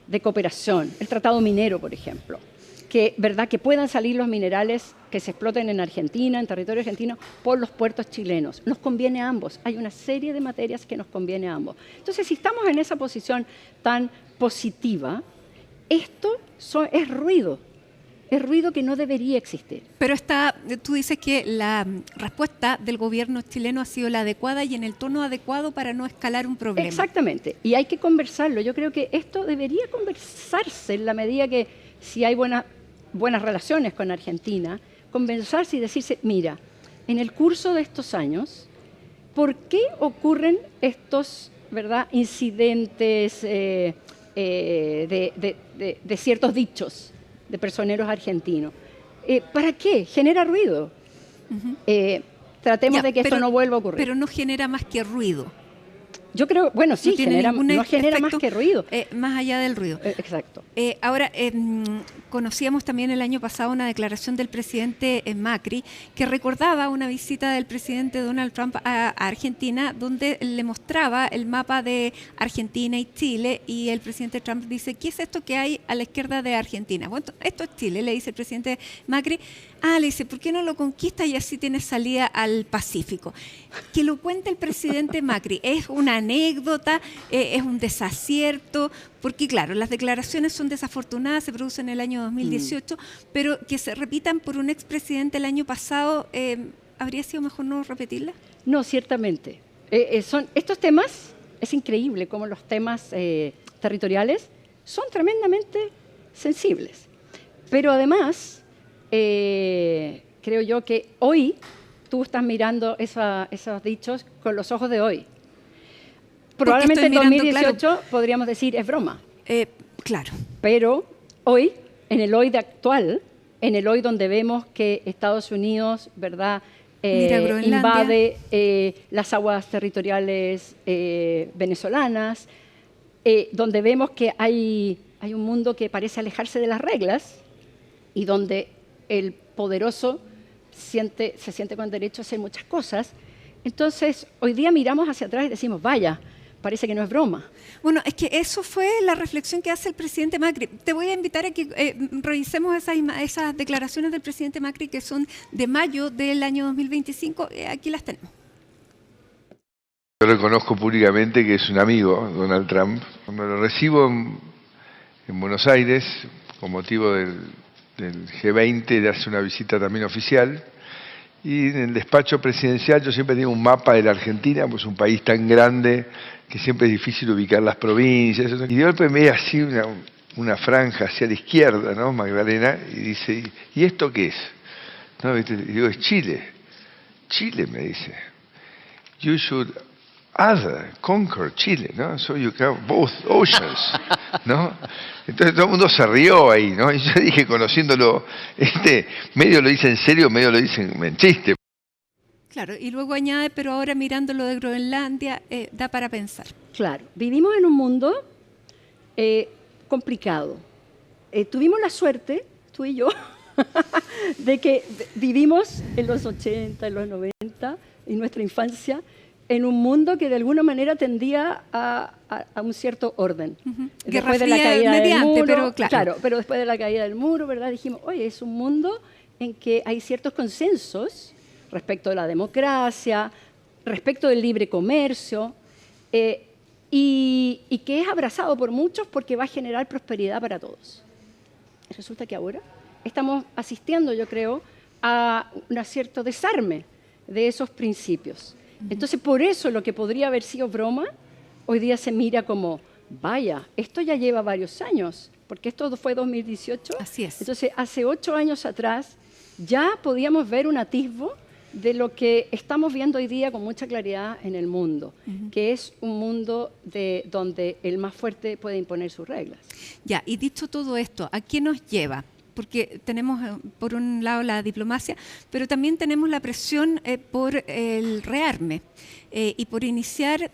de cooperación, el tratado minero, por ejemplo, que puedan salir los minerales que se exploten en Argentina, en territorio argentino, por los puertos chilenos. Nos conviene a ambos. Hay una serie de materias que nos conviene a ambos. Entonces, si estamos en esa posición tan positiva, esto es ruido. Es ruido que no debería existir. Pero tú dices que la respuesta del gobierno chileno ha sido la adecuada y en el tono adecuado para no escalar un problema. Exactamente. Y hay que conversarlo. Yo creo que esto debería conversarse en la medida que si hay buenas relaciones con Argentina, conversarse y decirse, mira, en el curso de estos años, ¿por qué ocurren estos incidentes de ciertos dichos de personeros argentinos? ¿Para qué? Genera ruido. Tratemos de que esto no vuelva a ocurrir. Pero no genera más que ruido. Yo creo, bueno, sí, no genera más que ruido. Más allá del ruido. Exacto. Ahora, conocíamos también el año pasado una declaración del presidente Macri que recordaba una visita del presidente Donald Trump a Argentina, donde le mostraba el mapa de Argentina y Chile, y el presidente Trump dice, ¿qué es esto que hay a la izquierda de Argentina? Bueno, esto es Chile, le dice el presidente Macri. Le dice, ¿por qué no lo conquista y así tiene salida al Pacífico? Que lo cuente el presidente Macri. ¿Es una anécdota? ¿Es un desacierto? Porque, claro, las declaraciones son desafortunadas, se producen en el año 2018, pero que se repitan por un expresidente el año pasado, ¿habría sido mejor no repetirlas? No, ciertamente. Estos temas, es increíble cómo los temas territoriales son tremendamente sensibles. Pero además, creo yo que hoy tú estás mirando esos dichos con los ojos de hoy. Probablemente en 2018 podríamos decir es broma. Claro. Pero hoy, en el hoy de actual, en el hoy donde vemos que Estados Unidos, invade las aguas territoriales venezolanas, donde vemos que hay un mundo que parece alejarse de las reglas y donde el poderoso se siente con derecho a hacer muchas cosas. Entonces, hoy día miramos hacia atrás y decimos, vaya, parece que no es broma. Bueno, es que eso fue la reflexión que hace el presidente Macri. Te voy a invitar a que revisemos esas declaraciones del presidente Macri que son de mayo del año 2025. Aquí las tenemos. Yo reconozco públicamente que es un amigo, Donald Trump. Cuando lo recibo en Buenos Aires, con motivo del G20, le hace una visita también oficial. Y en el despacho presidencial yo siempre tengo un mapa de la Argentina, pues un país tan grande que siempre es difícil ubicar las provincias. Y de golpe me ve así una franja hacia la izquierda, ¿no, Magdalena? Y dice, ¿y esto qué es? ¿No? Y digo, es Chile. Chile, me dice. You should conquer Chile, ¿no? So you have both oceans, ¿no? Entonces todo el mundo se rió ahí, ¿no? Y yo dije, conociéndolo, medio lo dice en serio, medio lo dice en chiste. Claro, y luego añade, pero ahora mirando lo de Groenlandia, da para pensar. Claro, vivimos en un mundo complicado. Tuvimos la suerte, tú y yo, de que vivimos en los 80, en los 90, en nuestra infancia, en un mundo que de alguna manera tendía a un cierto orden. Después de la caída del muro, pero claro. Pero después de la caída del muro, ¿verdad? Dijimos, oye, es un mundo en que hay ciertos consensos respecto de la democracia, respecto del libre comercio, y que es abrazado por muchos porque va a generar prosperidad para todos. Resulta que ahora estamos asistiendo, yo creo, a un cierto desarme de esos principios. Entonces, por eso lo que podría haber sido broma, hoy día se mira como, vaya, esto ya lleva varios años, porque esto fue 2018. Así es. Entonces, hace 8 años atrás ya podíamos ver un atisbo de lo que estamos viendo hoy día con mucha claridad en el mundo, que es un mundo donde el más fuerte puede imponer sus reglas. Ya, y dicho todo esto, ¿a qué nos lleva? Porque tenemos, por un lado, la diplomacia, pero también tenemos la presión por el rearme y por iniciar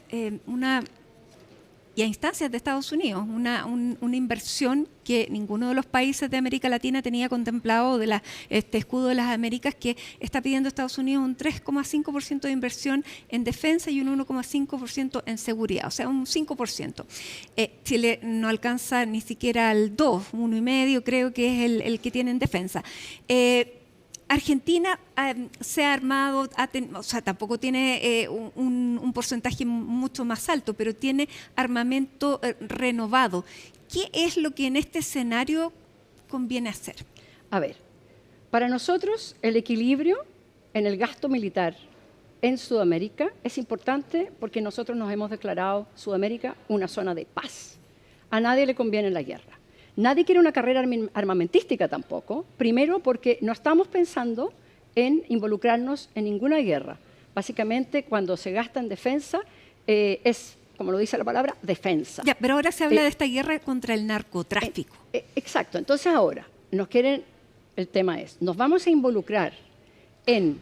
y a instancias de Estados Unidos, una inversión que ninguno de los países de América Latina tenía contemplado de este escudo de las Américas, que está pidiendo Estados Unidos un 3,5% de inversión en defensa y un 1,5% en seguridad, o sea, un 5%. Chile no alcanza ni siquiera al 2, 1,5% creo que es el que tiene en defensa. Argentina se ha armado, o sea, tampoco tiene un porcentaje mucho más alto, pero tiene armamento renovado. ¿Qué es lo que en este escenario conviene hacer? A ver, para nosotros el equilibrio en el gasto militar en Sudamérica es importante porque nosotros nos hemos declarado Sudamérica una zona de paz. A nadie le conviene la guerra. Nadie quiere una carrera armamentística tampoco, primero porque no estamos pensando en involucrarnos en ninguna guerra. Básicamente, cuando se gasta en defensa, es, como lo dice la palabra, defensa. Ya, pero ahora se habla de esta guerra contra el narcotráfico. Exacto, entonces ahora, el tema es, nos vamos a involucrar en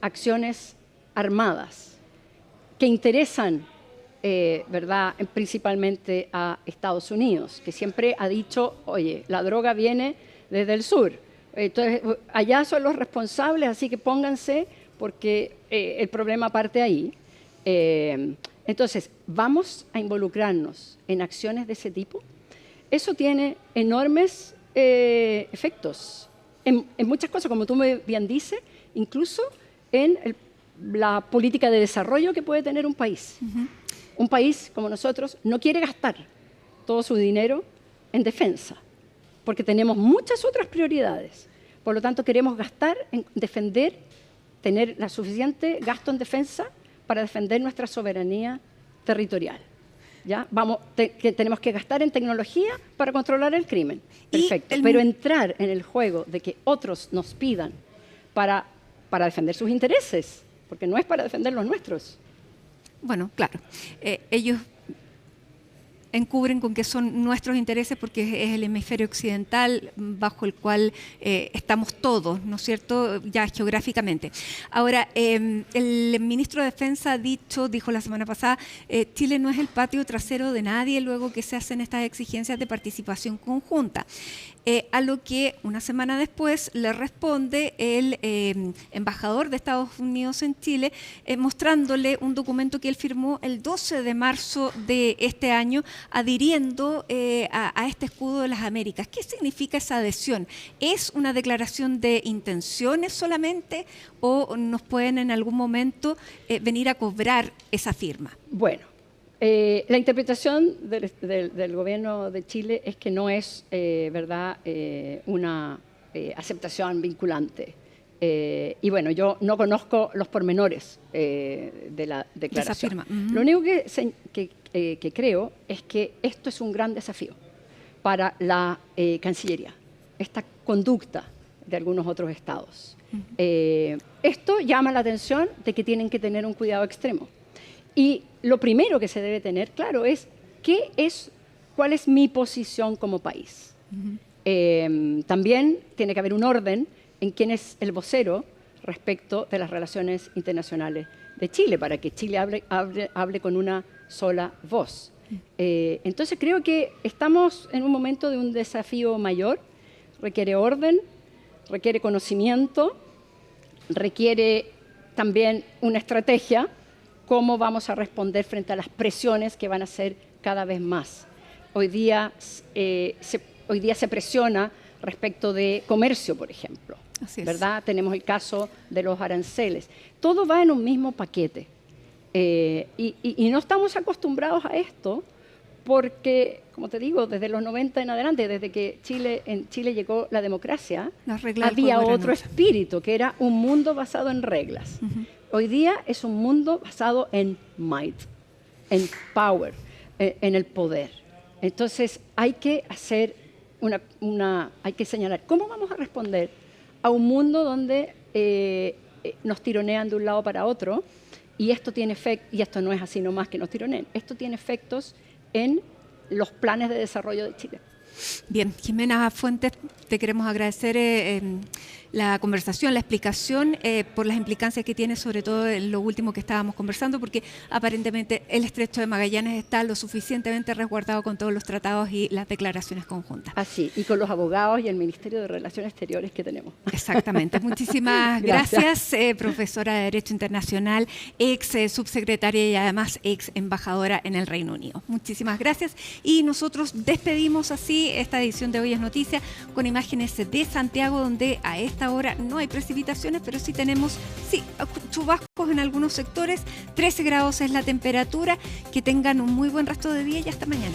acciones armadas que interesan ¿verdad? Principalmente a Estados Unidos, que siempre ha dicho, oye, la droga viene desde el sur, entonces allá son los responsables, así que pónganse porque el problema parte ahí. Entonces, ¿vamos a involucrarnos en acciones de ese tipo? Eso tiene enormes efectos en muchas cosas, como tú bien dices, incluso en la política de desarrollo que puede tener un país. Un país como nosotros no quiere gastar todo su dinero en defensa, porque tenemos muchas otras prioridades. Por lo tanto, queremos gastar en defender, tener la suficiente gasto en defensa para defender nuestra soberanía territorial. ¿Ya? Tenemos que gastar en tecnología para controlar el crimen. Perfecto. Pero entrar en el juego de que otros nos pidan para defender sus intereses, porque no es para defender los nuestros. Bueno, claro, ellos encubren con que son nuestros intereses porque es el hemisferio occidental bajo el cual estamos todos, ¿no es cierto?, ya geográficamente. Ahora, el ministro de Defensa dijo la semana pasada, Chile no es el patio trasero de nadie luego que se hacen estas exigencias de participación conjunta. A lo que una semana después le responde el embajador de Estados Unidos en Chile, mostrándole un documento que él firmó el 12 de marzo de este año, adhiriendo a este escudo de las Américas. ¿Qué significa esa adhesión? ¿Es una declaración de intenciones solamente o nos pueden en algún momento venir a cobrar esa firma? Bueno. La interpretación del gobierno de Chile es que no es, ¿verdad?, una aceptación vinculante. Y bueno, yo no conozco los pormenores de la declaración. Esa firma. Lo único que creo es que esto es un gran desafío para la Cancillería, esta conducta de algunos otros estados. Esto llama la atención de que tienen que tener un cuidado extremo. Y lo primero que se debe tener claro es cuál es mi posición como país. También tiene que haber un orden en quién es el vocero respecto de las relaciones internacionales de Chile, para que Chile hable con una sola voz. Entonces creo que estamos en un momento de un desafío mayor, requiere orden, requiere conocimiento, requiere también una estrategia. ¿Cómo vamos a responder frente a las presiones que van a ser cada vez más? Hoy día se presiona respecto de comercio, por ejemplo. Así es. ¿Verdad? Tenemos el caso de los aranceles. Todo va en un mismo paquete. Y no estamos acostumbrados a esto porque, como te digo, desde los 90 en adelante, desde que en Chile llegó la democracia, había otro espíritu, que era un mundo basado en reglas. Hoy día es un mundo basado en might, en power, en el poder. Entonces hay que hacer hay que señalar cómo vamos a responder a un mundo donde nos tironean de un lado para otro, y esto tiene efectos, y esto no es así nomás que nos tironeen, esto tiene efectos en los planes de desarrollo de Chile. Bien, Jimena Fuentes, te queremos agradecer la conversación, la explicación, por las implicancias que tiene, sobre todo en lo último que estábamos conversando, porque aparentemente el Estrecho de Magallanes está lo suficientemente resguardado con todos los tratados y las declaraciones conjuntas. Así, y con los abogados y el Ministerio de Relaciones Exteriores que tenemos. Exactamente. Muchísimas gracias, profesora de Derecho Internacional, ex subsecretaria y además ex embajadora en el Reino Unido. Muchísimas gracias, y nosotros despedimos así esta edición de Hoy es Noticia con imágenes de Santiago, donde a esta hora no hay precipitaciones, pero sí tenemos chubascos en algunos sectores. 13 grados es la temperatura. Que tengan un muy buen resto de día y hasta mañana.